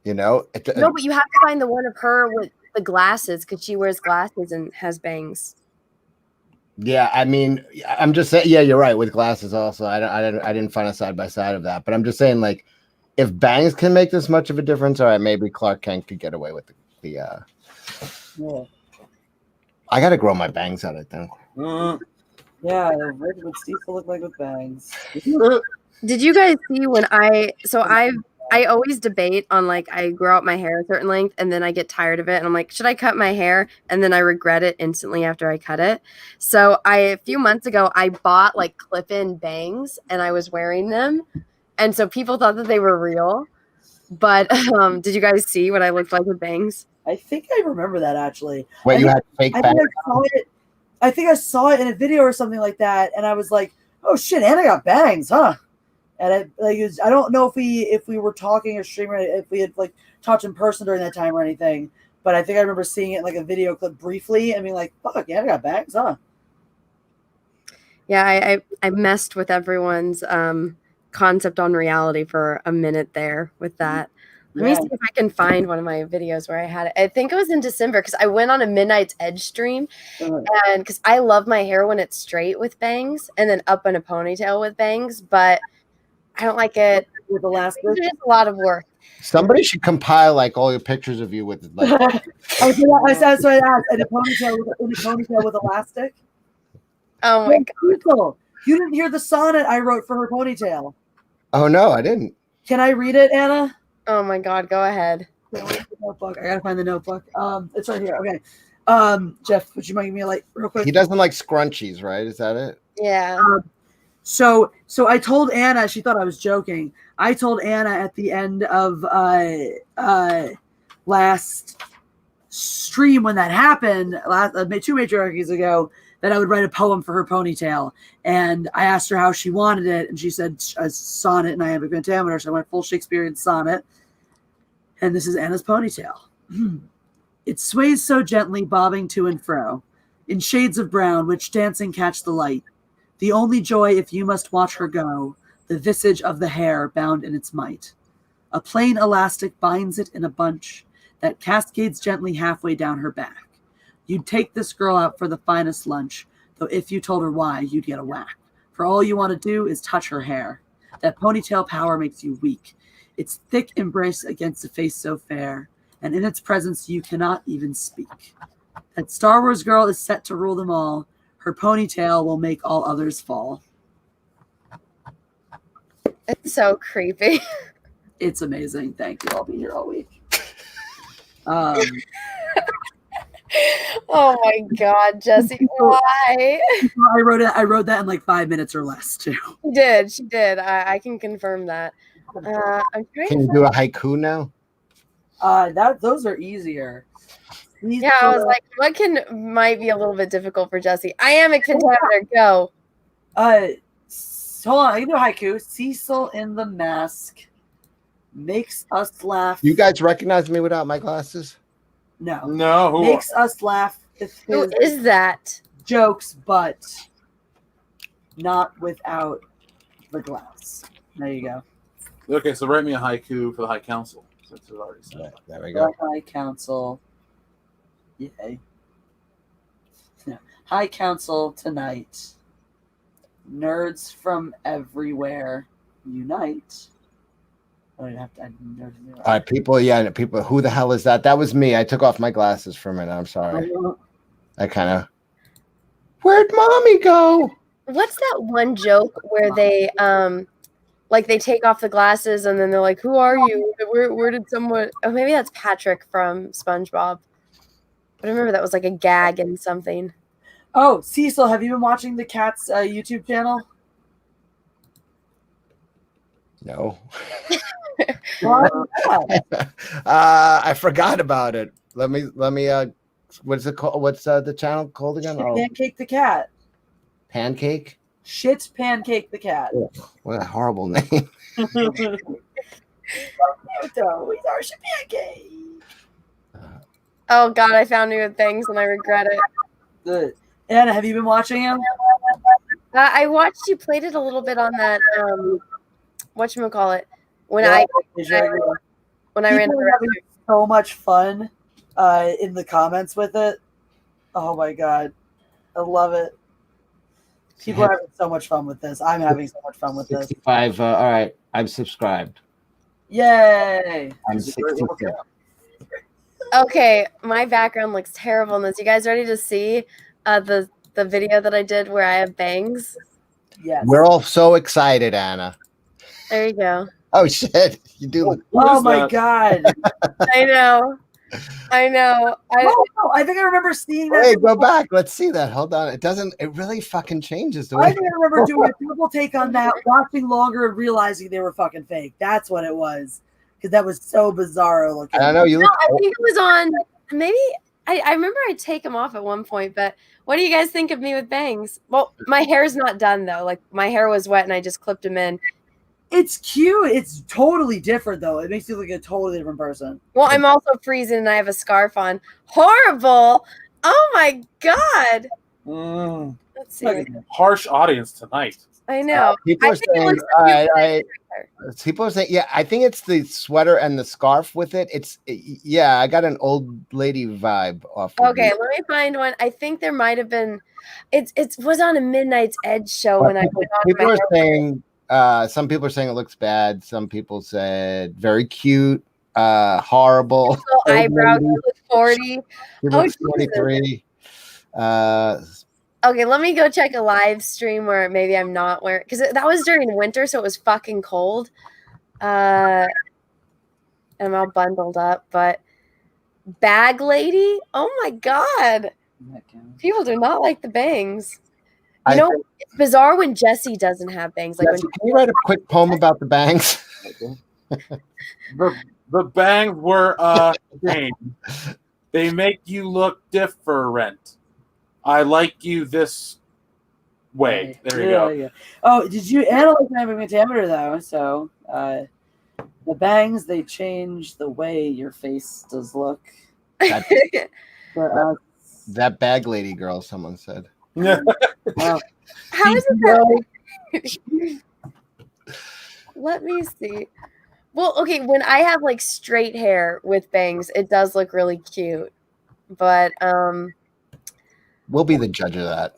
you know, No, but you have to find the one of her with the glasses because she wears glasses and has bangs. yeah. I mean, I'm just saying. Yeah, you're right. With glasses, also, I didn't find a side by side of that. But I'm just saying, like, if bangs can make this much of a difference, all right, maybe Clark Kent could get away with the Yeah. I got to grow my bangs out, I think. Yeah, what would Steve look like with bangs? Did you guys see when I always debate on like I grow out my hair a certain length and then I get tired of it and I'm like, should I cut my hair? And then I regret it instantly after I cut it. So a few months ago I bought like clip-in bangs and I was wearing them. And so people thought that they were real. But did you guys see what I looked like with bangs? I think I remember that actually. Wait, you had fake bangs? I think I saw it in a video or something like that, and I was like, "Oh shit, Anna got bangs, huh?" And I don't know if we were talking or streaming, if we had like talked in person during that time or anything. But I think I remember seeing it in like a video clip briefly and being like, "Fuck, Anna got bangs, huh?" Yeah, I messed with everyone's concept on reality for a minute there with that. Let me see if I can find one of my videos where I had it. I think it was in December because I went on a Midnight's Edge stream and because I love my hair when it's straight with bangs and then up in a ponytail with bangs, but I don't like it with the last. It's a lot of work. Somebody should compile like all your pictures of you with like. I said in a ponytail with elastic. Oh my god! You didn't hear the sonnet I wrote for her ponytail. Oh no, I didn't. Can I read it, Anna? Oh my god, go ahead. Notebook. I gotta find the notebook. It's right here. Okay. Jeff, would you mind giving me a light real quick? He doesn't like scrunchies, right? Is that it? Yeah. So I told Anna, she thought I was joking. I told Anna at the end of last stream when that happened, 2 matriarchies ago, that I would write a poem for her ponytail. And I asked her how she wanted it, and she said a sonnet in iambic pentameter. So I went full Shakespearean sonnet. And this is Anna's ponytail. It sways so gently, bobbing to and fro, in shades of brown, which dancing catch the light. The only joy, if you must watch her go, the visage of the hair bound in its might. A plain elastic binds it in a bunch that cascades gently halfway down her back. You'd take this girl out for the finest lunch, though if you told her why, you'd get a whack. For all you want to do is touch her hair. That ponytail power makes you weak. Its thick embrace against a face so fair, and in its presence you cannot even speak. That Star Wars girl is set to rule them all. Her ponytail will make all others fall. It's so creepy. It's amazing. Thank you. I'll be here all week. Oh my god, Jesse, why? I wrote that in like 5 minutes or less too. She did. I can confirm that. I'm trying Can you do a haiku now? Those are easier. Yeah, I was like, what might be a little bit difficult for Jesse? Iambic pentameter, go. Hold on, I can do a haiku. Cecil in the mask makes us laugh. You guys recognize me without my glasses? No. No, who Makes us laugh with Who his is that? jokes, but not without the glass. There you go. Okay, so write me a haiku for the High Council. Since it's already said. There we go. High Council. Yay. Yeah. High Council tonight. Nerds from everywhere unite. I don't have to add nerd in there. All right, people. Who the hell is that? That was me. I took off my glasses for a minute. I'm sorry. I kind of. Where'd mommy go? What's that one joke where they like they take off the glasses and then they're like, "Who are you? Where did someone?" Oh, maybe that's Patrick from SpongeBob. But I remember that was like a gag in something. Oh, Cecil, have you been watching the cat's YouTube channel? No. What? I forgot about it. Let me. What's it called? What's the channel called again? Oh, Pancake the cat. Pancake. Shit, Pancake the cat. Oh, what a horrible name. He's our shit pancake. Oh God, I found new things and I regret it. Good. Anna, have you been watching him? I watched you played it a little bit on that whatchamacallit when I ran to the having so much fun in the comments with it. Oh my God. I love it. People are having so much fun with this. I'm having so much fun with this. 65. All right, I'm subscribed. Yay. I'm 66. Okay, my background looks terrible in this. You guys ready to see the video that I did where I have bangs? Yes. We're all so excited, Anna. There you go. Oh shit! You do look. Oh my God. I know. I think I remember seeing that. Wait, go back. Let's see that. Hold on. It doesn't. It really fucking changes the I way. think I remember doing a double take on that, watching longer and realizing they were fucking fake. That's what it was. Because that was so bizarro looking. I know you No, look. I think it was on maybe I remember I take them off at one point, but what do you guys think of me with bangs? Well, my hair's not done though. Like my hair was wet and I just clipped them in. It's cute. It's totally different though. It makes you look like a totally different person. Well, I'm also freezing and I have a scarf on. Horrible. Oh my God. Let's see. Harsh audience tonight. I know. People I are think it saying. looks like People are saying, yeah, I think it's the sweater and the scarf with it. Yeah, I got an old lady vibe off. Of Okay, it. let me find one. I think there might have been. It was on a Midnight's Edge show when I went on. People are saying. Some people are saying it looks bad. Some people said very cute. Horrible. Little eyebrows. You look 40. She Oh, looks 23. Okay, let me go check a live stream where maybe I'm not wearing, because that was during winter, so it was fucking cold. I'm all bundled up, but bag lady, oh my God, people do not like the bangs. You know, it's bizarre when Jessie doesn't have bangs. Like, Can you write a quick poem about the bangs? The bangs were strange. They make you look different. I like you this way. There you go. Yeah. Oh, did you analyze my pentameter though? So the bangs, they change the way your face does look. That bag lady girl, someone said. Yeah. How is it that? Let me see. Well, okay, when I have like straight hair with bangs, it does look really cute. But We'll be the judge of that.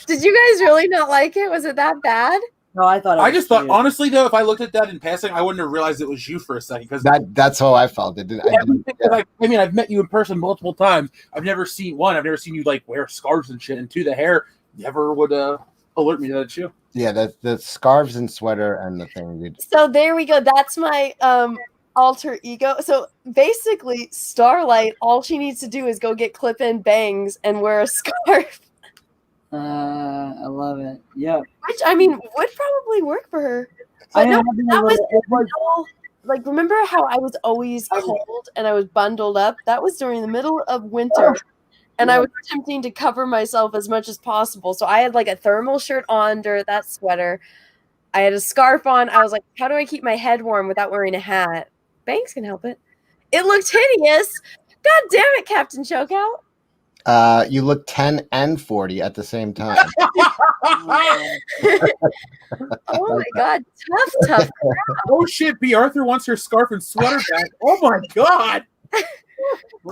did you guys really not like it? Was it that bad? No, I thought. I just thought, honestly, though, if I looked at that in passing, I wouldn't have realized it was you for a second. Because That's how I felt. It didn't. I mean, I've met you in person multiple times. I've never seen you like wear scarves and shit, and two, the hair never would alert me that it's you. Yeah, the scarves and sweater and the thing. Dude. So there we go. That's my alter ego. So basically, Starlight, all she needs to do is go get clip-in bangs and wear a scarf. I love it. Yep. Which, I mean, would probably work for her. But no, that was like, remember how I was always cold and I was bundled up? That was during the middle of winter. And I was attempting to cover myself as much as possible. So I had like a thermal shirt on under that sweater. I had a scarf on. I was like, how do I keep my head warm without wearing a hat? Bangs can help it. It looked hideous. God damn it, Captain Chokeout. You look 10 and 40 at the same time. Oh my God, tough. Oh shit, B. Arthur wants her scarf and sweater back. Oh my god.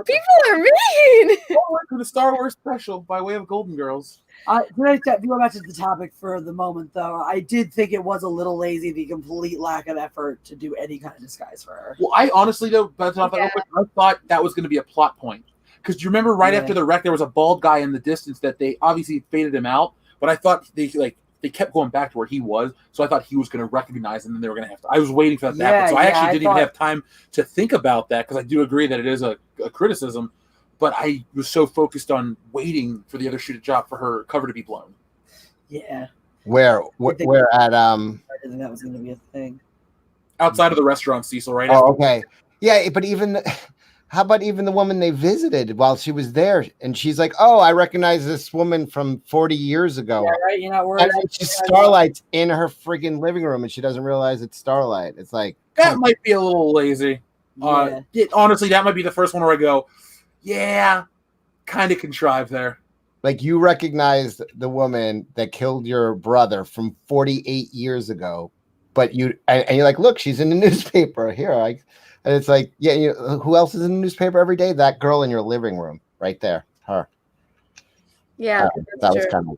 People are mean. Welcome to the Star Wars special by way of Golden Girls. Can I go back to the topic for the moment, though? I did think it was a little lazy, the complete lack of effort to do any kind of disguise for her. Well, I honestly, though, I thought that was going to be a plot point. Because you remember right after the wreck, there was a bald guy in the distance that they obviously faded him out, but I thought they kept going back to where he was, so I thought he was going to recognize him, and then they were going to have to. I was waiting for that to happen, so I actually didn't even have time to think about that, because I do agree that it is a criticism, but I was so focused on waiting for the other shoe to drop for her cover to be blown. Yeah. Where at I didn't think that was going to be a thing. Outside of the restaurant, Cecil, right? Oh, okay. Yeah, but how about even the woman they visited while she was there? And she's like, oh, I recognize this woman from 40 years ago. Yeah, right? You're not worried. And she's Starlight's in her freaking living room and she doesn't realize it's Starlight. It's like, that might be a little lazy. Honestly, that might be the first one where I go, yeah, kind of contrived there. Like, you recognized the woman that killed your brother from 48 years ago, but you're like, look, she's in the newspaper here. And it's like, yeah, who else is in the newspaper every day? That girl in your living room, right there, her. Yeah, that was kind of.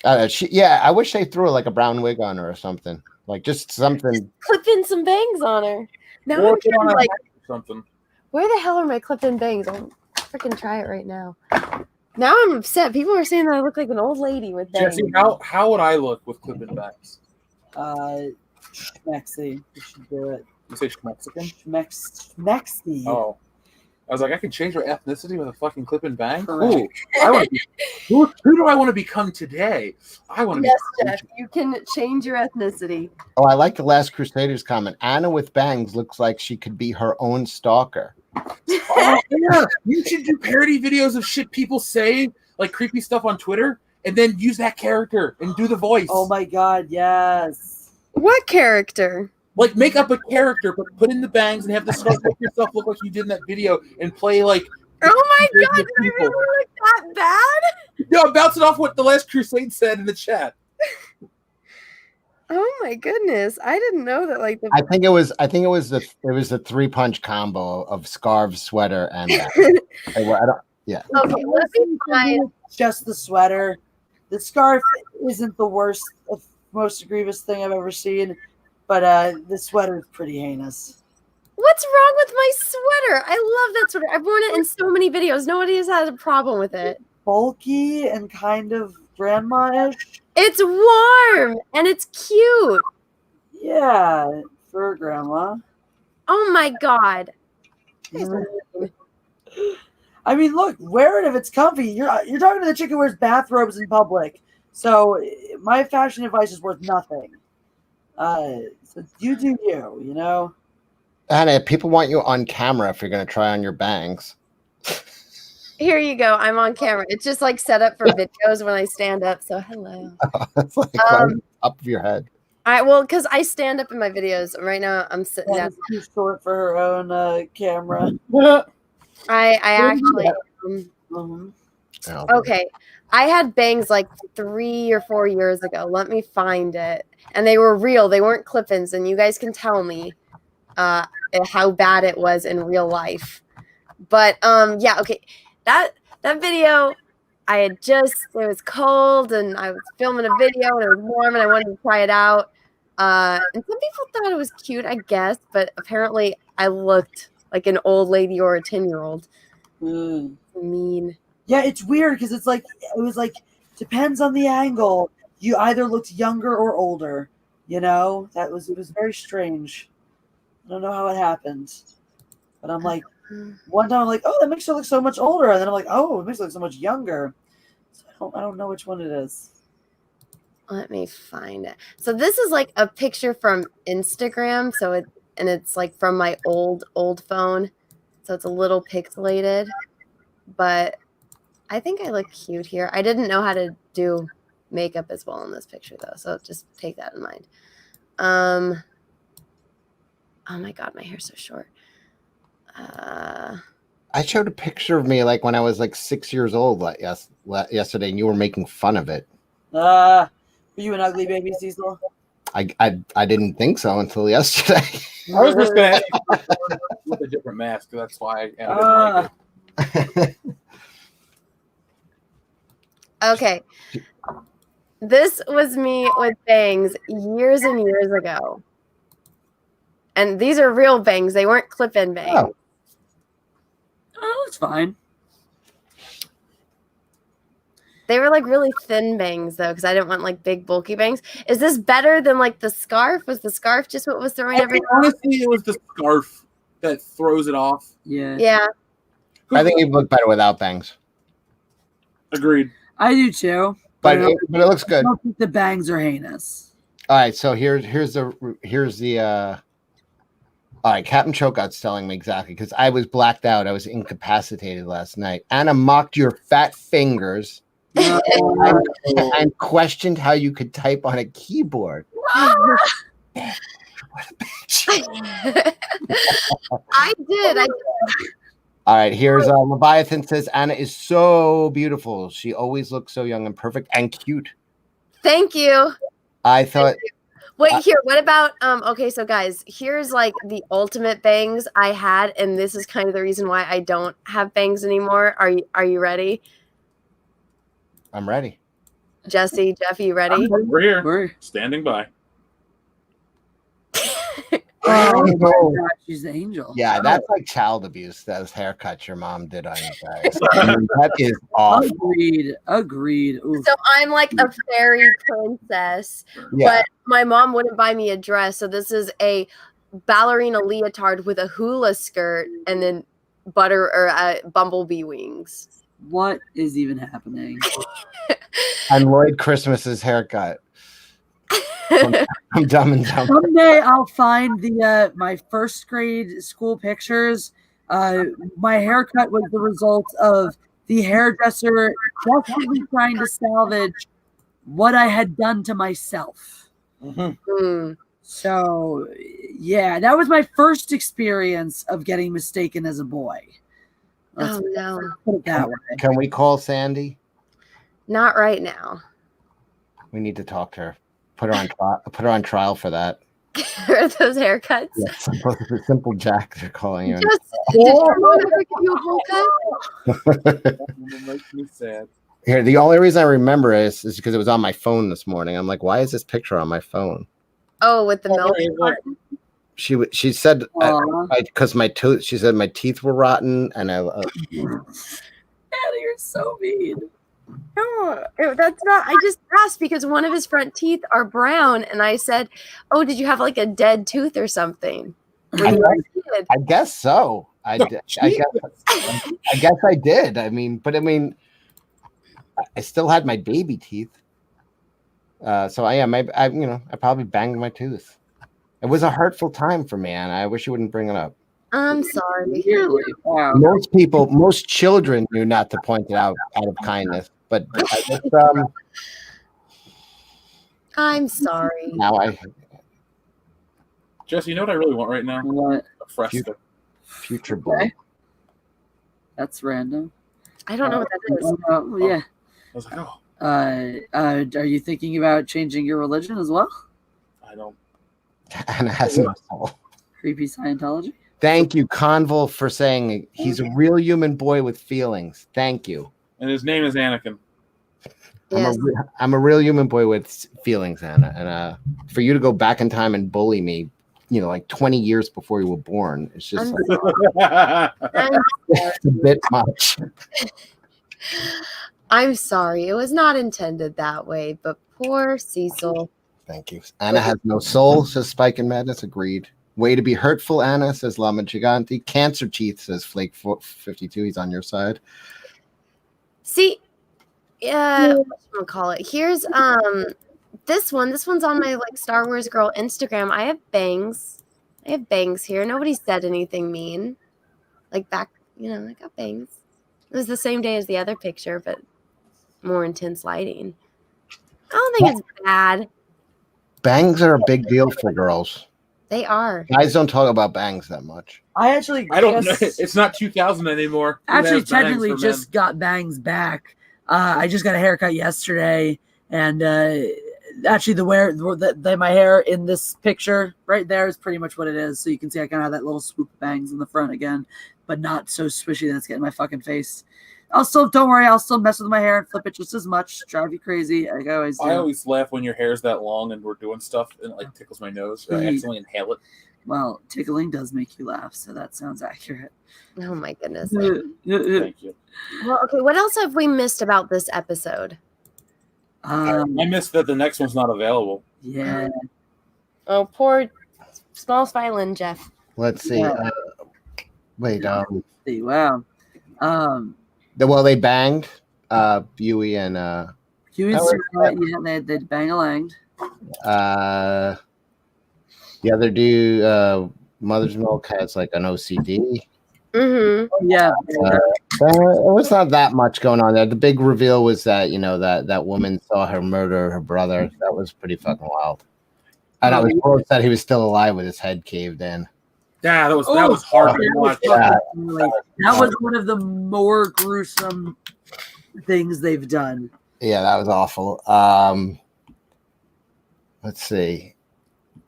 I wish they threw like a brown wig on her or something, like just something. Clip in some bangs on her. Now I'm trying to, like, something. Where the hell are my clip-in bangs? I'll freaking try it right now. Now I'm upset. People are saying that I look like an old lady with bangs. Jesse, how would I look with clip-in bangs? Schmexy. You should do it. You say Mexican? Schmexy. Oh. I was like, I can change my ethnicity with a fucking clip-in bang? Ooh, who do I want to become today? I want to be. Jeff, you can change your ethnicity. Oh, I like the Last Crusaders comment. Anna with bangs looks like she could be her own stalker. Oh, yeah. You should do parody videos of shit people say, like creepy stuff on Twitter, and then use that character and do the voice. Oh my god, yes. What character? Like, make up a character, but put in the bangs and have the scarf make yourself look like you did in that video and play like. Oh my god, did I really look that bad? No, I'm bouncing off what the Last Crusade said in the chat. Oh my goodness, I didn't know that. Like, I think it was the 3-punch combo of scarf, sweater, and that. Yeah. Okay, let me find just the sweater. The scarf isn't the worst, most egregious thing I've ever seen. But the sweater is pretty heinous. What's wrong with my sweater? I love that sweater. I've worn it in so many videos. Nobody has had a problem with it. Bulky and kind of grandma-ish. It's warm and it's cute. Yeah, for grandma. Oh my god. I mean, look, wear it if it's comfy. You're talking to the chick who wears bathrobes in public. So my fashion advice is worth nothing. So you do you know? Anna, people want you on camera if you're going to try on your bangs. Here you go. I'm on camera. It's just like set up for videos when I stand up. So hello. It's like up of your head. Because I stand up in my videos. Right now I'm sitting down. Too short for her own camera. I actually. Okay. I had bangs like 3 or 4 years ago. Let me find it. And they were real. They weren't clip-ins. And you guys can tell me how bad it was in real life. But yeah, okay. That video, it was cold and I was filming a video and it was warm and I wanted to try it out. And some people thought it was cute, I guess. But apparently I looked like an old lady or a 10-year-old. Mean. Yeah, it's weird because it was like depends on the angle. You either looked younger or older. You know, it was very strange. I don't know how it happened, but I'm like, one time I'm like, oh, that makes her look so much older, and then I'm like, oh, it makes her look so much younger. So I don't know which one it is. Let me find it. So this is like a picture from Instagram. It's like from my old phone, so it's a little pixelated, but I think I look cute here. I didn't know how to do makeup as well in this picture though, so just take that in mind. Oh my god, my hair's so short. I showed a picture of me like when I was like 6 years old yesterday, and you were making fun of it. Were you an ugly baby, Cecil? I didn't think so until yesterday. I was just going to ask you with a different mask. That's why I didn't like it. Okay. This was me with bangs years and years ago. And these are real bangs. They weren't clip-in bangs. Oh, it's fine. They were like really thin bangs though, because I didn't want like big bulky bangs. Is this better than like the scarf? Was the scarf just what was throwing everything off? Honestly, it was the scarf that throws it off. Yeah. Yeah. I think you look better without bangs. Agreed. I do too. But it looks good. I don't think the bangs are heinous. All right, so here's the all right, Captain Chocout's telling me exactly because I was blacked out. I was incapacitated last night. Anna mocked your fat fingers and questioned how you could type on a keyboard. What a bitch. I did. All right, here's Leviathan says Anna is so beautiful. She always looks so young and perfect and cute. Thank you. I thought. Wait, here. What about okay, so guys, here's like the ultimate bangs I had, and this is kind of the reason why I don't have bangs anymore. Are you ready? I'm ready. Jesse, Jeff, you ready? We're here. We're Standing by. Oh my God, she's an angel. Yeah, that's like child abuse. Those haircuts your mom did on you guys. I mean, that is awful. Agreed. Oof. So I'm like a fairy princess, Yeah. but my mom wouldn't buy me a dress. So this is a ballerina leotard with a hula skirt and then bumblebee wings. What is even happening? And Lloyd Christmas's haircut. I'm dumb and dumb. Someday I'll find the my first grade school pictures. My haircut was the result of the hairdresser desperately trying to salvage what I had done to myself. So, yeah, that was my first experience of getting mistaken as a boy. Oh no, Put it that way. Can we call Sandy? not right now. We need to talk to her. Put her on trial for that. Are those haircuts? Yeah, simple Jack, they're calling you. Did your mom ever give you a haircut? It makes me sad. Here, the only reason I remember is because it was on my phone this morning. I'm like, why is this picture on my phone? Oh, with the milk. She said because my tooth. She said my teeth were rotten, and Anna, you're so mean. No, that's not. I just asked because one of his front teeth are brown, and I said, "Oh, did you have like a dead tooth or something?" I guess so. I guess I did. I mean, I still had my baby teeth. So I probably banged my tooth. It was a hurtful time for me, Anna. I wish you wouldn't bring it up. I'm sorry. Really? Wow. Most children knew not to point it out of kindness, but I guess, I'm sorry. now Jesse, you know what I really want right now? What? A fresco. future boy. Okay. That's random. I don't know what that is. Yeah. I was like, oh, Are you thinking about changing your religion as well? I don't. Anna has no soul. Creepy Scientology? Thank you, Convol, for saying he's a real human boy with feelings. Thank you. And his name is Anakin. Yes. I'm a real human boy with feelings, Anna. And for you to go back in time and bully me, like 20 years before you were born, it's just it's a bit much. I'm sorry. It was not intended that way, but poor Cecil. Thank you. Anna has no soul, says Spike and Madness. Agreed. Way to be hurtful, Anna, says Lama Gigante. Cancer teeth, says Flake 52. He's on your side. See, what I'm gonna call it. Here's this one. This one's on my like Star Wars Girl Instagram. I have bangs. Here. Nobody said anything mean. Like back, I got bangs. It was the same day as the other picture, but more intense lighting. I don't think it's bad. Bangs are a big deal for girls. They are. Guys don't talk about bangs that much. I actually, I don't know. It's not 2000 anymore. Who actually has bangs technically for just got bangs back. I just got a haircut yesterday, and actually my hair in this picture right there is pretty much what it is. So you can see I kind of have that little swoop of bangs in the front again, but not so swishy that it's getting my fucking face. Don't worry, I'll still mess with my hair and flip it just as much, drive you crazy. Like I always do. I always laugh when your hair's that long and we're doing stuff and it like tickles my nose. Or I accidentally inhale it. Well, tickling does make you laugh, so that sounds accurate. Oh my goodness. Thank you. Well, okay, what else have we missed about this episode? I missed that the next one's not available. Yeah. Oh, poor small Spyland, Jeff. Let's see. Yeah. Wait. Wow. They banged. Huey and Huey Oh, they bang-a-langed. the other dude, Mother's Milk has like an OCD. Mm-hmm. Yeah. It was not that much going on there. The big reveal was that that woman saw her murder her brother. That was pretty fucking wild. And I was so upset he was still alive with his head caved in. Yeah, that was hard to watch. That was one of the more gruesome things they've done. Yeah, that was awful. Let's see.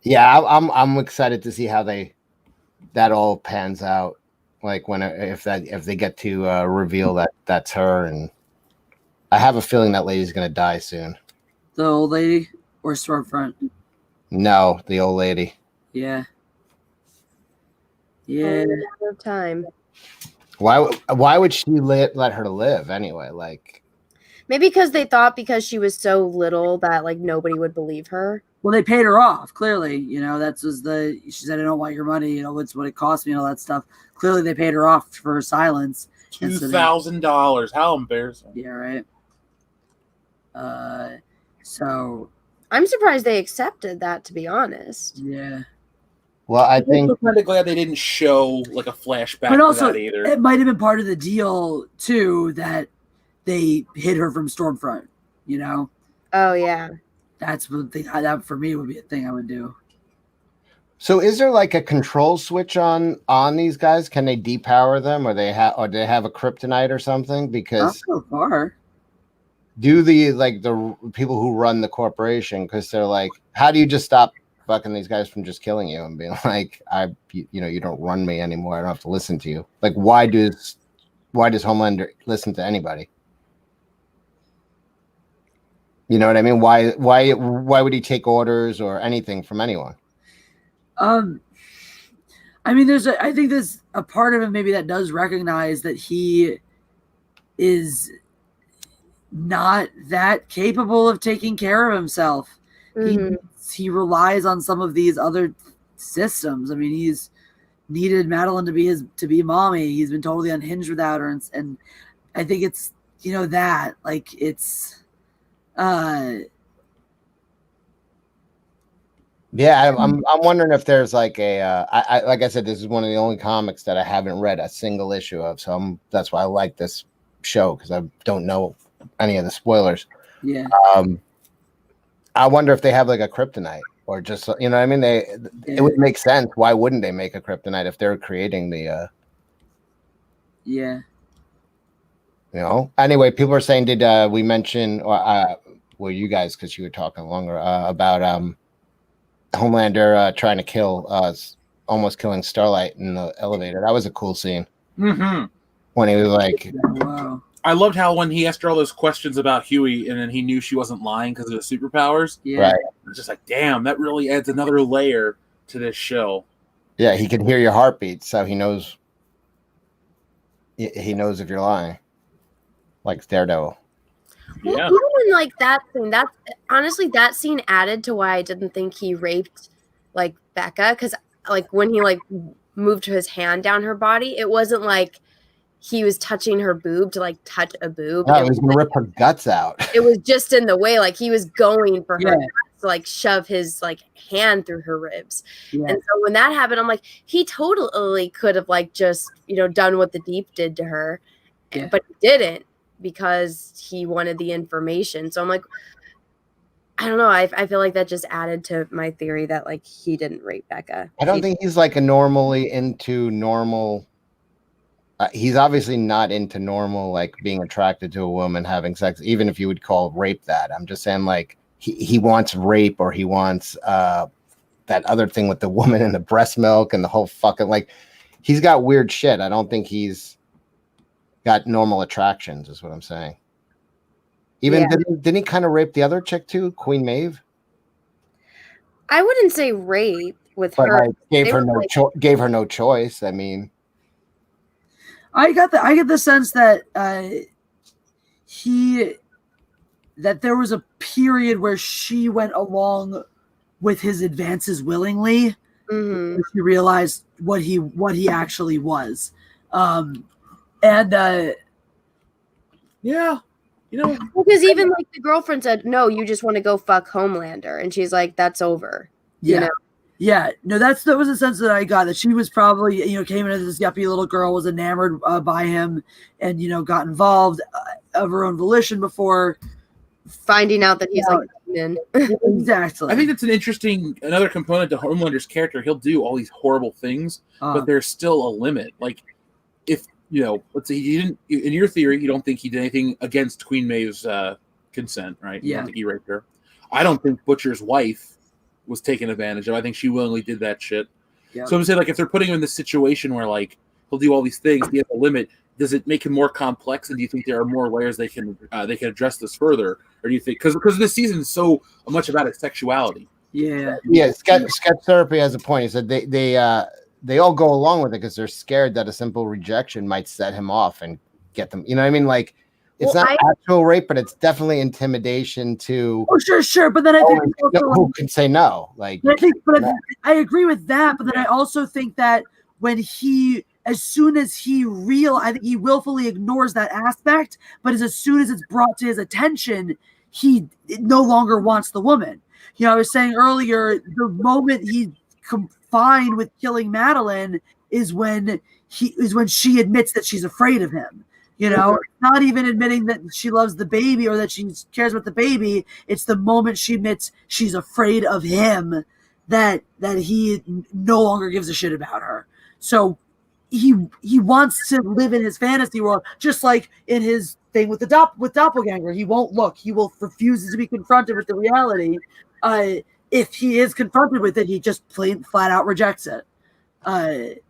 Yeah, I'm excited to see how that all pans out. Like if they get to reveal that that's her, and I have a feeling that lady's gonna die soon. The old lady or Stormfront? No, the old lady. Yeah. Yeah. No time. Why would she let her live anyway? Like Maybe because they thought because she was so little that like nobody would believe her. Well, they paid her off. Clearly, she said, "I don't want your money. It's what it cost me and all that stuff." Clearly, they paid her off for her silence. $2,000. How embarrassing! Yeah, right. So I'm surprised they accepted that, to be honest. yeah. Well, I think I'm kind of glad they didn't show like a flashback But also, to that either. it might have been part of the deal too that they hid her from Stormfront. Oh yeah. That's what that for me would be a thing I would do. so. Is there like a control switch on these guys? Can they depower them, or they have a kryptonite or something? Because Not so far. do the people who run the corporation, because they're like, how do you just stop fucking these guys from just killing you and being like, you don't run me anymore, I don't have to listen to you? Like, why does Homelander listen to anybody? You know what I mean? Why would he take orders or anything from anyone? I mean, I think there's a part of him maybe that does recognize that he is not that capable of taking care of himself. Mm-hmm. He relies on some of these other systems. I mean, he's needed Madeline to be mommy. He's been totally unhinged without her, and I think it's that like it's. Yeah, I'm wondering if there's like like I said, this is one of the only comics that I haven't read a single issue of, so that's why I like this show, because I don't know any of the spoilers. Yeah. I wonder if they have like a kryptonite, or just what I mean. It would make sense. Why wouldn't they make a kryptonite if they're creating the? Yeah. Anyway, people are saying, did we mention, well, you guys, because you were talking longer about Homelander trying to kill almost killing Starlight in the elevator? That was a cool scene. Mm-hmm. When he was like, Wow. I loved how when he asked her all those questions about Huey, and then he knew she wasn't lying because of the superpowers. Yeah. right, It's just like, damn, that really adds another layer to this show. yeah, he can hear your heartbeat, so he knows. He knows if you're lying, like Daredevil. Yeah. Even in like that scene, that scene added to why I didn't think he raped like Becca, because like when he like moved his hand down her body, it wasn't like he was touching her boob to like touch a boob. No, he was gonna rip her guts out. It was just in the way, like he was going for her Yeah. to like shove his like hand through her ribs. Yeah. And so when that happened, I'm like, he totally could have like just done what the Deep did to her, Yeah. but he didn't, because he wanted the information. So I'm like, I don't know. I feel like that just added to my theory that like he didn't rape Becca. I don't think he's like a normally into normal. He's obviously not into normal, like being attracted to a woman, having sex, even if you would call rape that. I'm just saying, like, he wants rape, or he wants that other thing with the woman and the breast milk and the whole fucking, like, he's got weird shit. I don't think he's got normal attractions, is what I'm saying. Even didn't he kind of rape the other chick too, Queen Maeve? I wouldn't say rape with But her. like, gave her no choice. I mean, I get the sense that that there was a period where she went along with his advances willingly. Mm-hmm. She realized what he actually was, Yeah. You know, Because even like the girlfriend said, "No, you just want to go fuck Homelander," and she's like, "That's over." yeah. You know? Yeah, no, that was the sense that I got, that she was probably, came into this yuppie little girl, was enamored by him, and, got involved of her own volition before Finding out that he's like men. Exactly. I think that's another component to Homelander's character. He'll do all these horrible things, but there's still a limit. Like, if, let's say he didn't, in your theory, you don't think he did anything against Queen Maeve's consent, right? You don't think he raped her. I don't think Butcher's wife was taken advantage of. I think she willingly did that shit. Yep. So I'm saying, like, if they're putting him in this situation where, like, he'll do all these things, he has a limit, does it make him more complex? And do you think there are more layers they can address this further? Or do you think, because this season is so much about his sexuality? Yeah. Sketch Therapy has a point. He said they all go along with it because they're scared that a simple rejection might set him off and get them. You know what I mean? Like, it's not actual rape, but it's definitely intimidation to. Oh, sure. But then I think who can say no? Like, I agree with that. But then I also think that when as soon as I think he willfully ignores that aspect. But as soon as it's brought to his attention, he no longer wants the woman. I was saying earlier, the moment he's fine with killing Madeline is when she admits that she's afraid of him. Not even admitting that she loves the baby or that she cares about the baby. It's the moment she admits she's afraid of him that he no longer gives a shit about her. So he wants to live in his fantasy world, just like in his thing with Doppelganger. He won't look. He will refuse to be confronted with the reality. If he is confronted with it, he just flat out rejects it. But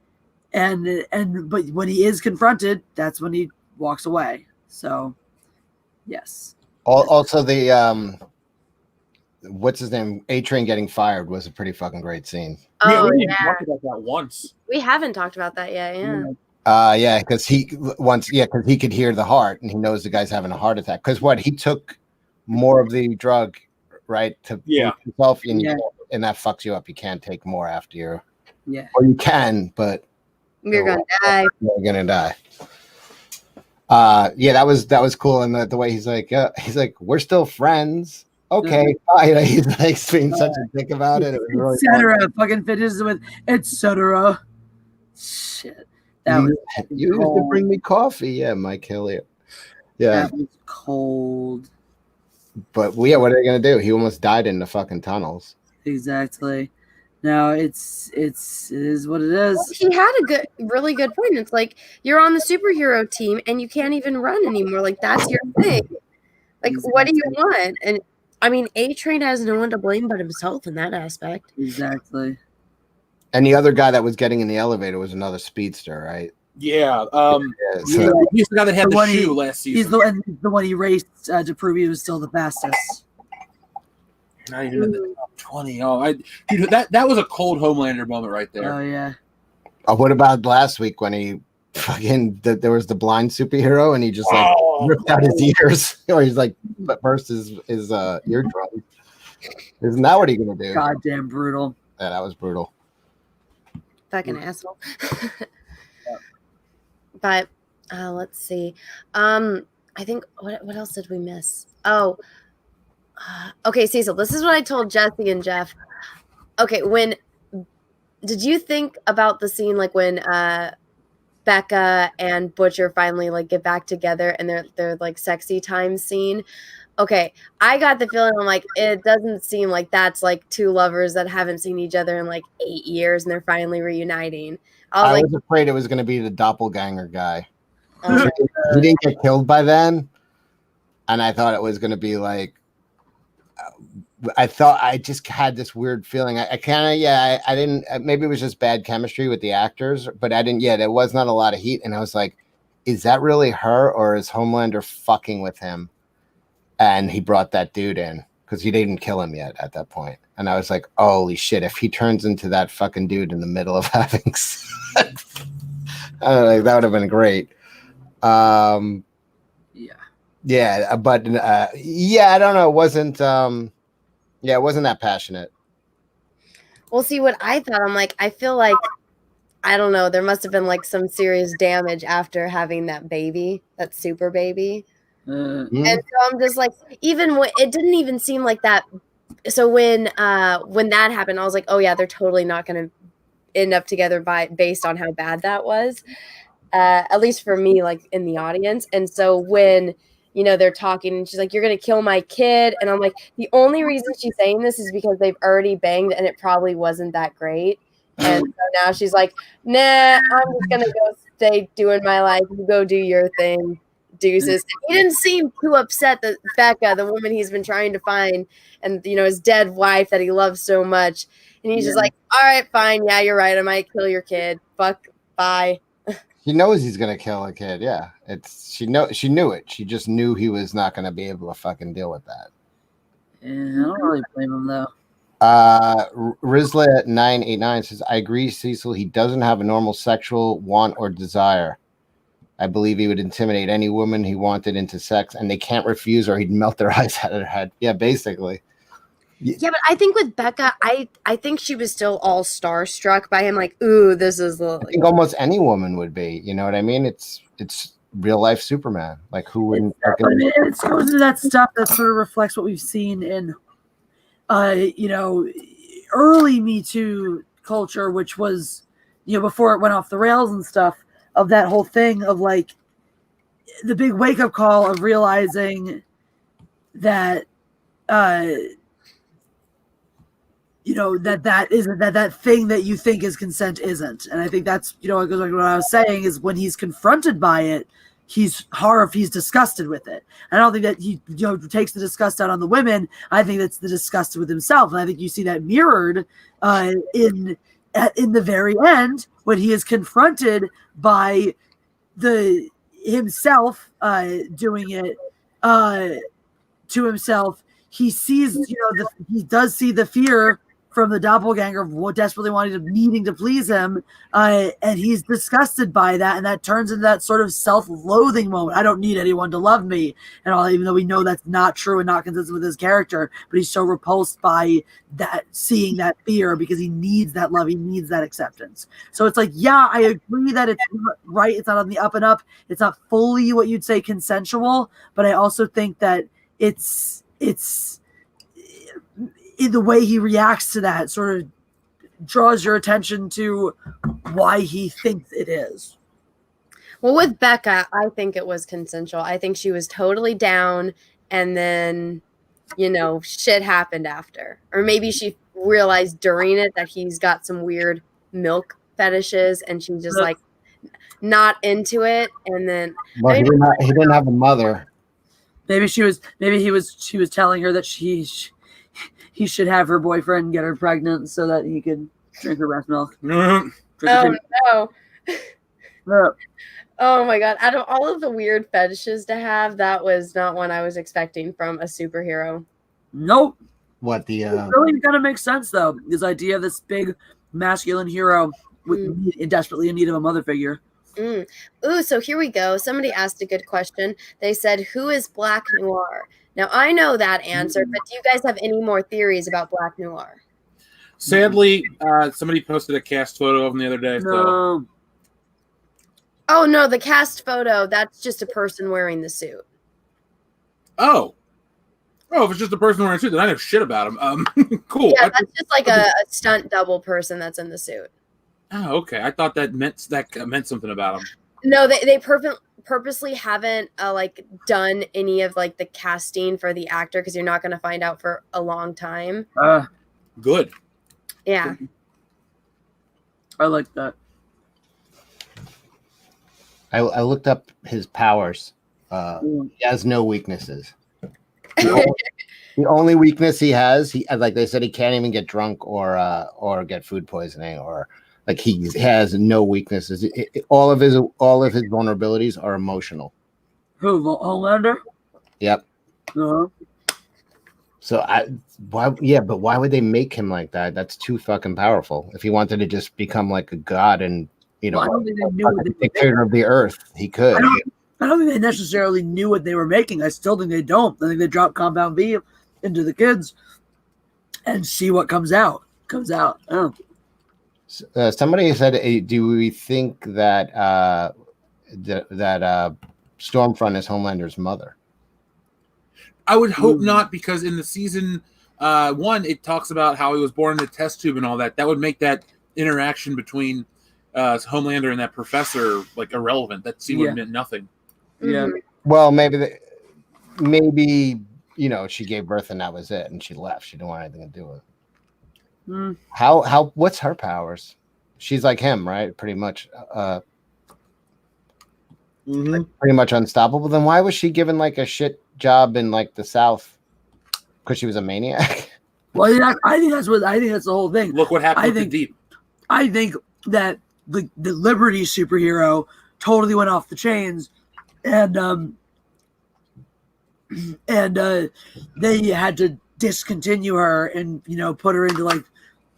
when he is confronted, that's when he walks away. So, yes. Also, the what's his name? A-Train getting fired was a pretty fucking great scene. Oh, we didn't talk about that once. We haven't talked about that yet. Yeah. Because he could hear the heart, and he knows the guy's having a heart attack. Because he took more of the drug, right? To himself, and that fucks you up. You can't take more after you're. Yeah. Or you can, but you're gonna die. You're gonna die. That was cool, and the way he's like, we're still friends. Okay, fine. He's like being such a dick about it. It was really etc. Fucking finishes with etc. Shit, you used to bring me coffee. Yeah, Mike Hilliard. Yeah, that was cold. But what are they gonna do? He almost died in the fucking tunnels. Exactly. No, it is what it is. He had really good point. It's like, you're on the superhero team and you can't even run anymore. Like, that's your thing. Like, what do you want? And I mean, A-Train has no one to blame but himself in that aspect. Exactly. And the other guy that was getting in the elevator was another speedster, right? Yeah. He's the guy that had the shoe last season. He's the one he raced to prove he was still the fastest. Not even in the top 20. Dude, that was a cold Homelander moment right there. Oh yeah. What about last week when he fucking there was the blind superhero and he just ripped out his ears, or he's like burst his eardrum? Isn't that what he's gonna do? Goddamn brutal. Yeah, that was brutal. Fucking asshole. But let's see. I think what else did we miss? Oh. Okay, Cecil, this is what I told Jesse and Jeff. Okay, did you think about the scene like when Becca and Butcher finally like get back together and their like sexy time scene? Okay, I got the feeling, I'm like, it doesn't seem like that's like two lovers that haven't seen each other in like 8 years and they're finally reuniting. I was I like, was afraid it was going to be the doppelganger guy. oh my He didn't get killed by then, and I thought it was going to be like. I thought I just had this weird feeling. I kind of, yeah, I didn't. Maybe it was just bad chemistry with the actors, but I didn't. Yeah, there was not a lot of heat, and I was like, "Is that really her, or is Homelander fucking with him?" And he brought that dude in because he didn't kill him yet at that point. And I was like, "Holy shit! If he turns into that fucking dude in the middle of having sex, I don't know, that would have been great." Yeah, but yeah, I don't know. It wasn't. Yeah, it wasn't that passionate. Well, see what I thought. I'm like, I feel like, I don't know. There must have been like some serious damage after having that baby, that super baby. And so I'm just like, even when it didn't even seem like that. So when that happened, I was like, oh yeah, they're totally not going to end up together based on how bad that was. At least for me, like in the audience. And so when they're talking and she's like, you're going to kill my kid. And I'm like, the only reason she's saying this is because they've already banged and it probably wasn't that great. And so now she's like, nah, I'm just going to go stay doing my life. You go do your thing. Deuces. And he didn't seem too upset that Becca, the woman he's been trying to find, and his dead wife that he loves so much. And he's just like, all right, fine. Yeah, you're right. I might kill your kid. Fuck. Bye. She knows he's gonna kill a kid. Yeah, she knew it. She just knew he was not gonna be able to fucking deal with that. Yeah, I don't really blame him though. Rizla at 989 says, I agree, Cecil. He doesn't have a normal sexual want or desire. I believe he would intimidate any woman he wanted into sex, and they can't refuse, or he'd melt their eyes out of their head. Yeah, basically. Yeah, but I think with Becca, I think she was still all starstruck by him. Like, ooh, this is the. I think almost any woman would be. You know what I mean? It's real life Superman. Like, who wouldn't? It goes into that stuff that sort of reflects what we've seen in, early Me Too culture, which was, before it went off the rails and stuff, of that whole thing of like the big wake up call of realizing that. That thing that you think is consent isn't. And I think that's, it goes like what I was saying is when he's confronted by it, he's disgusted with it. And I don't think that he, takes the disgust out on the women. I think that's the disgust with himself. And I think you see that mirrored in the very end when he is confronted by himself doing it to himself. He sees, he does see the fear from the doppelganger of desperately needing to please him, and he's disgusted by that, and that turns into that sort of self-loathing moment. I don't need anyone to love me, and all, even though we know that's not true and not consistent with his character, but he's so repulsed by that, seeing that fear, because he needs that love, he needs that acceptance. So it's like, yeah, I agree that it's not right, it's not on the up and up, it's not fully what you'd say consensual, but I also think that it's in the way he reacts to that sort of draws your attention to why he thinks it is. Well, with Becca, I think it was consensual. I think she was totally down, and then, shit happened after. Or maybe she realized during it that he's got some weird milk fetishes, and she's just like not into it. And then he didn't have a mother. Maybe she was telling her that he should have her boyfriend get her pregnant so that he could drink her breast milk. Oh no. Oh my god. Out of all of the weird fetishes to have, that was not one I was expecting from a superhero. Nope. What the it really kind of makes sense though. This idea of this big masculine hero desperately in need of a mother figure. Ooh, so here we go. Somebody asked a good question. They said, who is Black Noir? Now, I know that answer, but do you guys have any more theories about Black Noir? Sadly, somebody posted a cast photo of him the other day. No. So. Oh, no, the cast photo, that's just a person wearing the suit. Oh, if it's just a person wearing a suit, then I know shit about him. Cool. Yeah, that's just like a stunt double person that's in the suit. Oh, okay. I thought that meant something about him. No, they purposely haven't like done any of like the casting for the actor because you're not going to find out for a long time. Good. Yeah. I like that. I looked up his powers. He has no weaknesses. The only weakness he has, like they said, he can't even get drunk or get food poisoning, or like he has no weaknesses. All of his vulnerabilities are emotional. Who, Homelander? Yep. Uh-huh. So but why would they make him like that? That's too fucking powerful. If he wanted to just become like a god and I don't think they knew what they dictator of the earth, he could. I don't think they necessarily knew what they were making. I still think they don't. I think they dropped Compound V into the kids and see what comes out. Oh. Somebody said, "Do we think that Stormfront is Homelander's mother?" I would hope not, because in the season 1, it talks about how he was born in a test tube and all that. That would make that interaction between Homelander and that professor like irrelevant. That scene would have meant nothing. Yeah. Well, maybe she gave birth and that was it, and she left. She didn't want anything to do with it. How what's her powers? She's like him, right? Pretty much pretty much unstoppable. Then why was she given like a shit job in like the South? Because she was a maniac. Well, I think that's the whole thing. Look what happened with the Deep. I think that the Liberty superhero totally went off the chains, and they had to discontinue her and put her into like.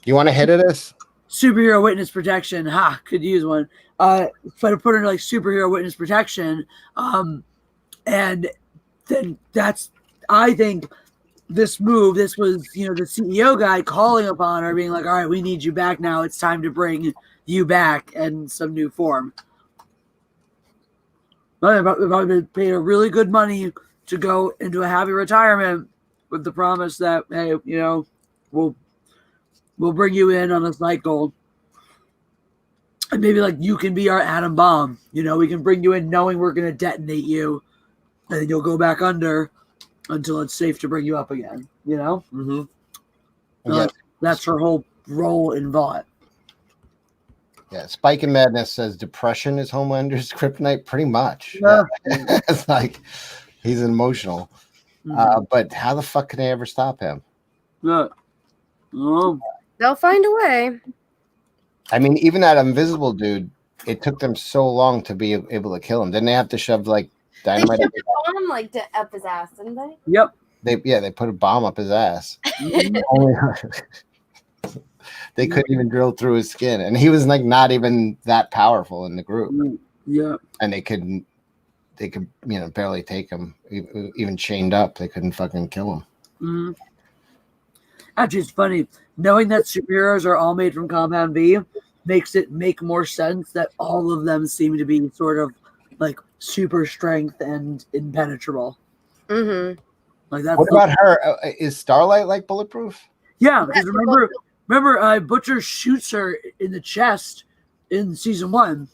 You want a hit of this? Superhero witness protection. Could use one. But put her into like superhero witness protection. And then I think this move, this was, the CEO guy calling upon her, being like, all right, we need you back now. It's time to bring you back in some new form. They've probably paid her really good money to go into a happy retirement with the promise that, hey, we'll bring you in on a cycle. And maybe like you can be our atom bomb. We can bring you in knowing we're going to detonate you. And then you'll go back under until it's safe to bring you up again. Yeah. That's her whole role in Vought. Yeah, Spike and Madness says depression is Homelander's kryptonite. Pretty much. Yeah. It's like he's emotional. But how the fuck can they ever stop him? Yeah. They'll find a way. I mean, even that invisible dude, it took them so long to be able to kill him. Didn't they have to shove like dynamite? They shoved a bomb like up his ass, didn't they? Yep. They put a bomb up his ass. They couldn't even drill through his skin, and he was like not even that powerful in the group. Yeah. And they could barely take him, even chained up. They couldn't fucking kill him. Mm-hmm. Actually, it's funny. Knowing that superheroes are all made from Compound V makes it make more sense that all of them seem to be sort of like super strength and impenetrable. Mm-hmm. Like that's. What about her? Is Starlight like bulletproof? Yeah, because remember, Butcher shoots her in the chest in season 1.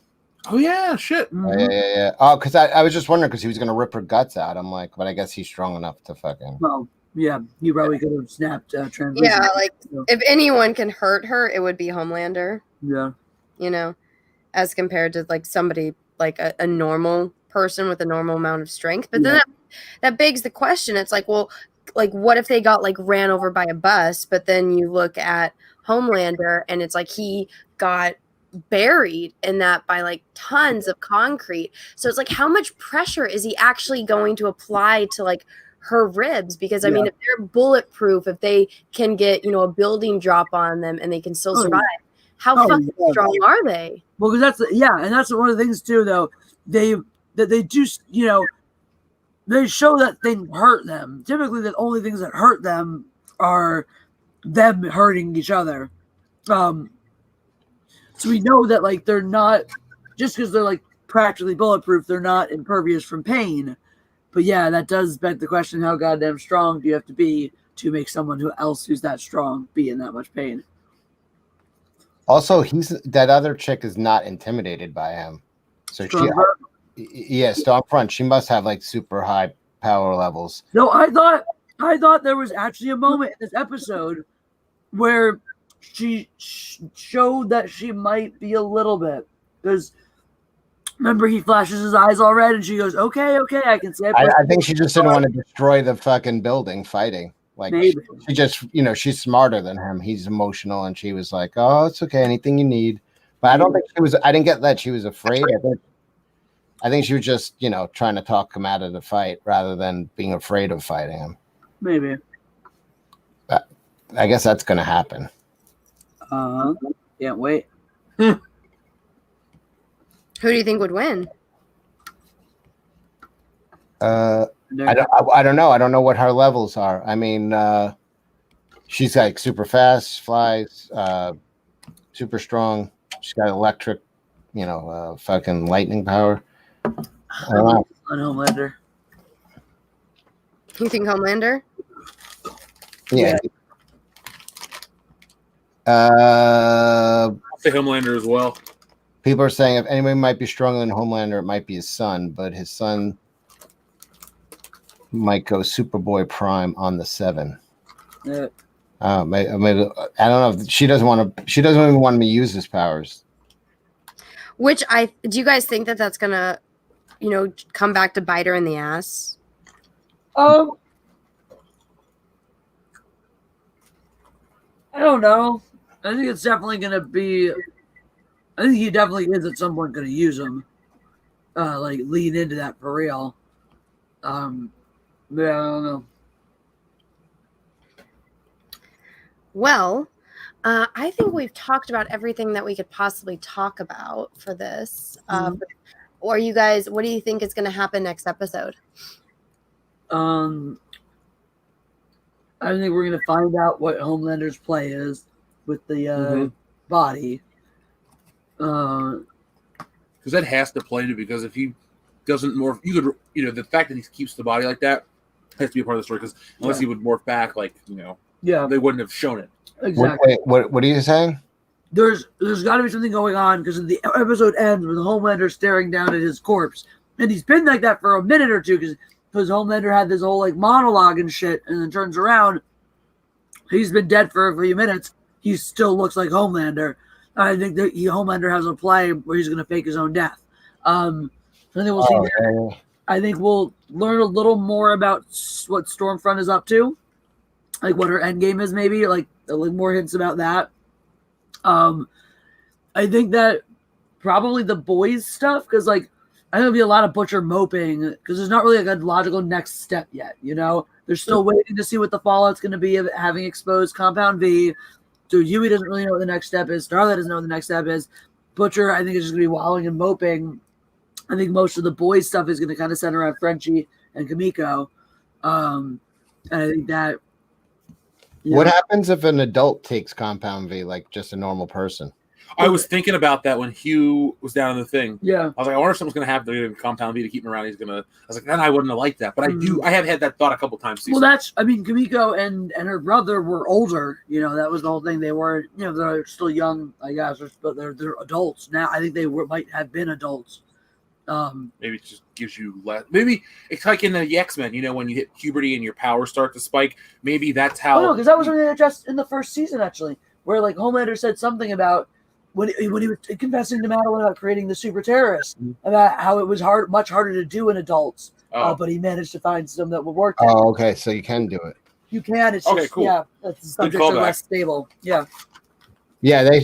Oh yeah, shit. Mm-hmm. Yeah. Oh, because I was just wondering because he was gonna rip her guts out. I'm like, but I guess he's strong enough to fucking. Well, yeah, you probably could have snapped transition. Yeah, like if anyone can hurt her, it would be Homelander. Yeah. As compared to like somebody like a normal person with a normal amount of strength. But then that begs the question. It's like, well, like what if they got like ran over by a bus? But then you look at Homelander and it's like he got buried in that by like tons of concrete. So it's like how much pressure is he actually going to apply to like her ribs? Because I mean, if they're bulletproof, if they can get a building drop on them and they can still survive, how fucking strong are they? Well, because and that's one of the things too. Though they do, they show that things hurt them. Typically, the only things that hurt them are them hurting each other. So we know that like they're not just because they're like practically bulletproof, they're not impervious from pain. But yeah, that does beg the question: how goddamn strong do you have to be to make someone who's that strong be in that much pain? Also, that other chick is not intimidated by him. So Yeah, Stormfront. She must have like super high power levels. No, I thought there was actually a moment in this episode where she showed that she might be a little bit, because remember he flashes his eyes all red and she goes, okay, I can say it. I think she just didn't want to destroy the fucking building fighting. Like Maybe. she just, she's smarter than him. He's emotional, and she was like, "Oh, it's okay, anything you need." But I don't think she was. I didn't get that she was afraid. I think she was just, trying to talk him out of the fight rather than being afraid of fighting him. Maybe. But I guess that's going to happen. Can't wait. Who do you think would win? I don't know. I don't know what her levels are. I mean, she's like super fast, flies, super strong. She's got electric, fucking lightning power. I don't know. On Homelander. You think Homelander? Yeah. I'll say Homelander as well. People are saying if anybody might be stronger than Homelander, it might be his son, but his son might go Superboy Prime on the 7. Yeah. Maybe, I don't know. She doesn't want to. She doesn't even want me to use his powers. Do you guys think that that's gonna, come back to bite her in the ass? I don't know. I think it's definitely gonna be. I think he definitely is at some point gonna use him. Like lean into that for real. Yeah, I don't know. Well, I think we've talked about everything that we could possibly talk about for this. Or you guys, what do you think is going to happen next episode? I think we're going to find out what Homelander's play is with the body. Because that has to play to, because if he doesn't morph, the fact that he keeps the body like that has to be a part of the story. Because unless he would morph back, they wouldn't have shown it. Exactly. What are you saying? There's got to be something going on, because the episode ends with Homelander staring down at his corpse, and he's been like that for a minute or two because Homelander had this whole monologue and shit, and then turns around, he's been dead for a few minutes. He still looks like Homelander. I think that Homelander has a play where he's going to fake his own death. I think we'll see. Okay. I think we'll learn a little more about what Stormfront is up to, like what her end game is, maybe like more hints about that. I think that probably the boys stuff, because I think there'll be a lot of Butcher moping because there's not really a logical next step yet. They're still waiting to see what the fallout's going to be of having exposed Compound V. So Yui doesn't really know what the next step is. Starlight doesn't know what the next step is. Butcher, I think, is just going to be wallowing and moping. I think most of the boys stuff is going to kind of center around Frenchie and Kamiko. And I think that. What happens if an adult takes Compound V, like just a normal person? I was thinking about that when Hugh was down in the thing. Yeah. I was like, I wonder if something's going to happen to Compound V to keep him around. I was like, then I wouldn't have liked that. But I have had that thought a couple times. Well, Kamiko and her brother were older. That was the whole thing. They were, they're still young, I guess, but they're adults now. I think they might have been adults. Maybe it just gives you less. Maybe it's like in the X-Men, when you hit puberty and your powers start to spike. Maybe that's how. Oh no, because that was something they addressed in the first season, actually, where Homelander said something about when he was confessing to Madeline about creating the super terrorist, about how it was much harder to do in adults, but he managed to find some that would work. Oh, okay, so you can do it. You can. It's okay, just, cool. Yeah, the subjects are less stable. Yeah. Yeah,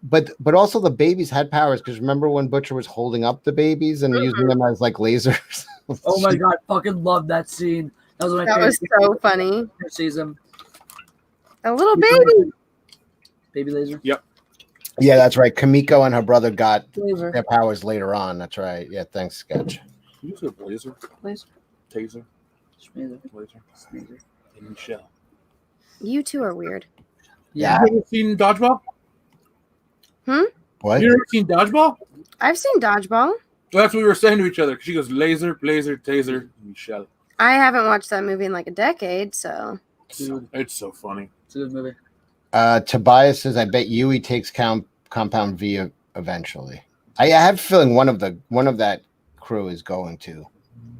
but also the babies had powers, because remember when Butcher was holding up the babies and using them as lasers? Oh my god, fucking love that scene. That was so funny. Season. A little baby. Baby laser. Yep. Yeah, that's right. Kamiko and her brother got Laser. their powers later on. That's right. Yeah, thanks, Sketch. You said laser, Laser. taser, Laser. laser, and shell. You two are weird. Yeah. You ever seen Dodgeball? What? You ever seen Dodgeball? I've seen Dodgeball. Well, that's what we were saying to each other. She goes laser, blazer, taser, and shell. I haven't watched that movie in like a decade, so. It's so funny. It's a good movie. Tobias says, "I bet Yui takes Compound V eventually." I have a feeling one of that crew is going to.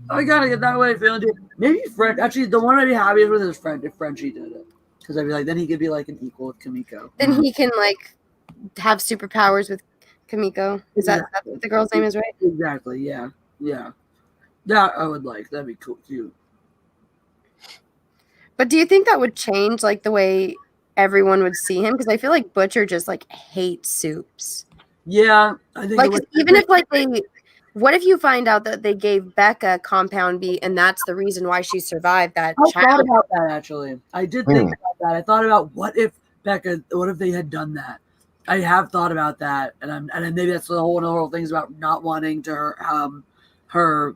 I gotta get that way feeling too. Maybe French. Actually, the one I'd be happiest with is French if Frenchie did it, because I'd be like, then he could be like an equal with Kimiko. Then he can like have superpowers with Kimiko. Is that what the girl's name is, right? Exactly. Yeah. That I would like. That'd be cool, cute. But do you think that would change like the way everyone would see him? Because I feel like Butcher just like hates soups. Yeah, I think Like even if like what if you find out that they gave Becca Compound B and that's the reason why she survived that I child? thought about that actually. I did think about that. I thought about what if they had done that. I have thought about that, and maybe that's the whole things about not wanting to her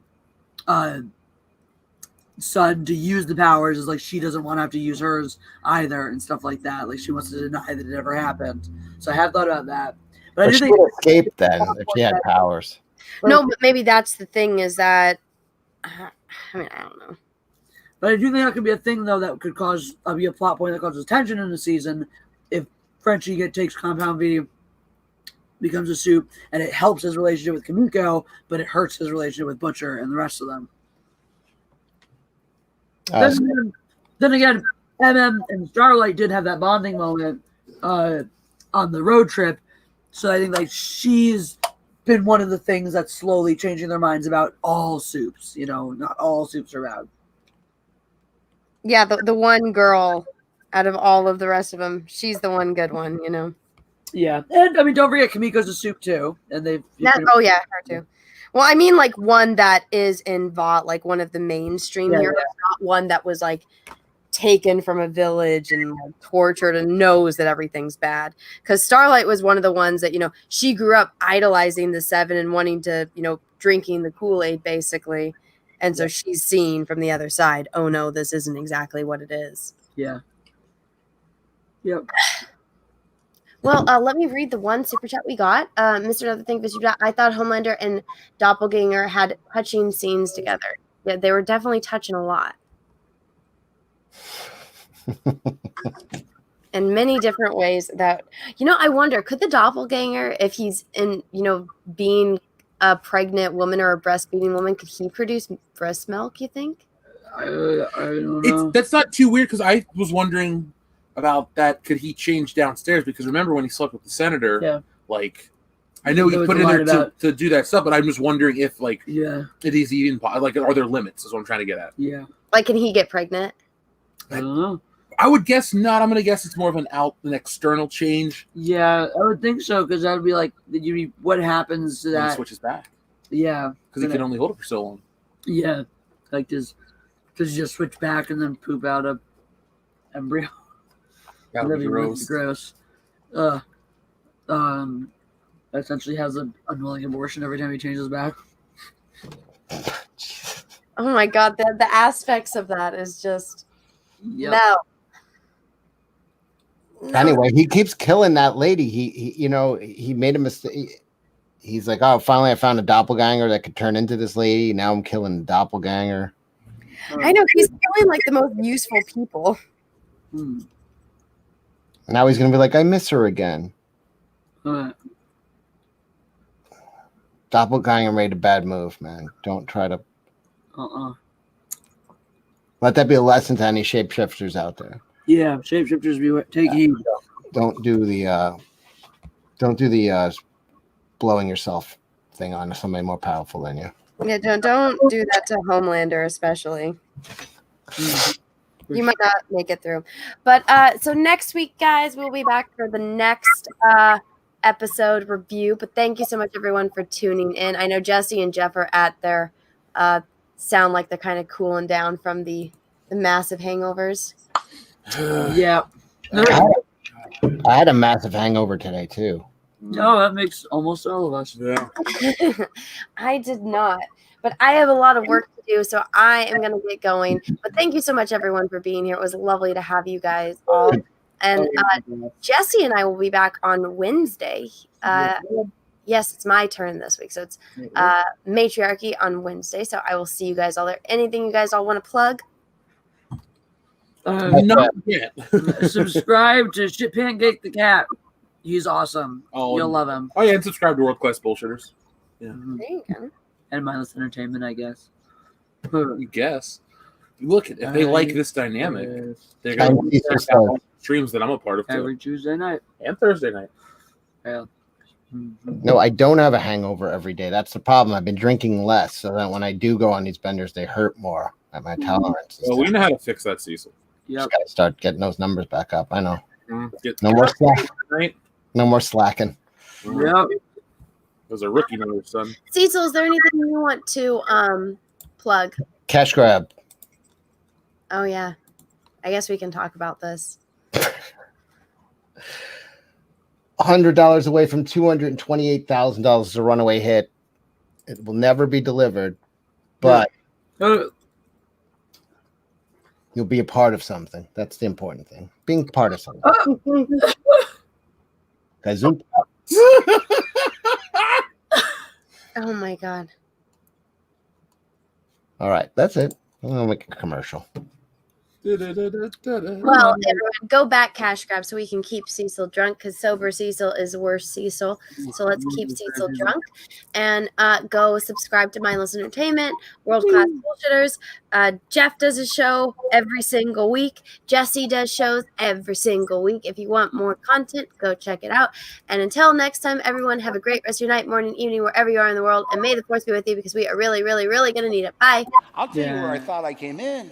son to use the powers is like she doesn't want to have to use hers either and stuff like that. Like she wants to deny that it ever happened. So I have thought about that. But I do she think would escape then if she had powers. No, but maybe that's the thing is that I mean I don't know. But I do think that could be a thing though that could cause be a plot point that causes tension in the season if Frenchie takes Compound V, becomes a soup, and it helps his relationship with Kimiko, but it hurts his relationship with Butcher and the rest of them. Then again, MM and Starlight did have that bonding moment on the road trip, so I think like she's been one of the things that's slowly changing their minds about all soups. You know, not all soups are bad. Yeah, the one girl out of all of the rest of them, she's the one good one, you know. Yeah, and I mean, don't forget Kimiko's a soup too, and they've. Oh yeah, her too. Well, I mean, like one that is in Vought, like one of the mainstream heroes, not one that was like taken from a village and like, tortured and knows that everything's bad. Because Starlight was one of the ones that, you know, she grew up idolizing the Seven and wanting to, you know, drinking the Kool-Aid basically. And so she's seen from the other side, oh no, this isn't exactly what it is. Yeah. Yep. Well, let me read the one super chat we got. Mr. Another Thing, I thought Homelander and Doppelganger had touching scenes together. Yeah, they were definitely touching a lot. In many different ways that, you know, I wonder, could the Doppelganger, if he's in, you know, being a pregnant woman or a breastfeeding woman, could he produce breast milk, you think? I don't know. That's not too weird because I was wondering about that. Could he change downstairs? Because remember when he slept with the senator, like, I know he put in there to do that stuff, but I'm just wondering if, like, it is even, like, are there limits is what I'm trying to get at. Yeah. Like, can he get pregnant? I don't know. I would guess not. I'm going to guess it's more of an external change. Yeah, I would think so, because that would be like, what happens to that? He switches back. Yeah. Because he can only hold it for so long. Yeah. Like, does he just switch back and then poop out a embryo? That would be gross. Essentially has an unwilling abortion every time he changes back. Oh my god, the aspects of that is just no. Anyway, he keeps killing that lady. He you know, he made a mistake. He's like, oh, finally I found a doppelganger that could turn into this lady. Now I'm killing the doppelganger. I know, he's killing like the most useful people. Now he's gonna be like, I miss her again. Doppelganger made a bad move, man. Don't try to. Let that be a lesson to any shapeshifters out there. Yeah, shapeshifters, take heed. Don't do the blowing yourself thing on somebody more powerful than you. Yeah, don't do that to Homelander, especially. You might not make it through. But so next week, guys, we'll be back for the next episode review. But thank you so much, everyone, for tuning in. I know Jesse and Jeff are at their sound like they're kind of cooling down from the massive hangovers. Yeah. I had a massive hangover today, too. No, that makes almost all of us. Yeah. I did not. But I have a lot of work to do, so I am going to get going. But thank you so much, everyone, for being here. It was lovely to have you guys all. And Jesse and I will be back on Wednesday. Yes, it's my turn this week. So it's Matriarchy on Wednesday. So I will see you guys all there. Anything you guys all want to plug? Not yet. Subscribe to Shit Pancake the Cat. He's awesome. You'll love him. Oh, yeah, and subscribe to World Class Bullshitters. Yeah. There you go. And mindless entertainment, I guess. You guess. Look, if they like this dynamic, they're going And to Cecil check out says, all the streams that I'm a part of too, Every Tuesday night. and Thursday night. Yeah. no, I don't have a hangover every day. That's the problem. I've been drinking less, so that when I do go on these benders, they hurt more at my tolerance. Well, we know how to fix that, Cecil. Yep. Just gotta start getting those numbers back up. I know. Get No more slack. right. No more slacking. Yep. Those are rookie numbers, son. Cecil, is there anything you want to plug? Cash grab. Oh yeah, I guess we can talk about this. $100 away from $228,000 is a runaway hit. It will never be delivered, but you'll be a part of something. That's the important thing. Being part of something. Gazoop. Oh my god. All right, that's it. I'm gonna make a commercial. Well, everyone, go back cash grab so we can keep Cecil drunk because sober Cecil is worse Cecil. So let's keep Cecil drunk and go subscribe to Mindless Entertainment, World Class Bullshitters. Jeff does a show every single week. Jesse does shows every single week. If you want more content, go check it out. And until next time, everyone, have a great rest of your night, morning, evening, wherever you are in the world. And may the force be with you because we are really, really, really going to need it. Bye. I'll tell you where I thought I came in.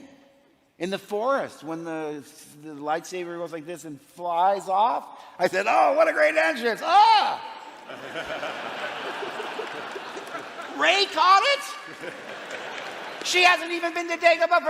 In the forest, when the lightsaber goes like this and flies off, I said, oh, what a great entrance. Ah! Ray caught it? She hasn't even been to Dagobah for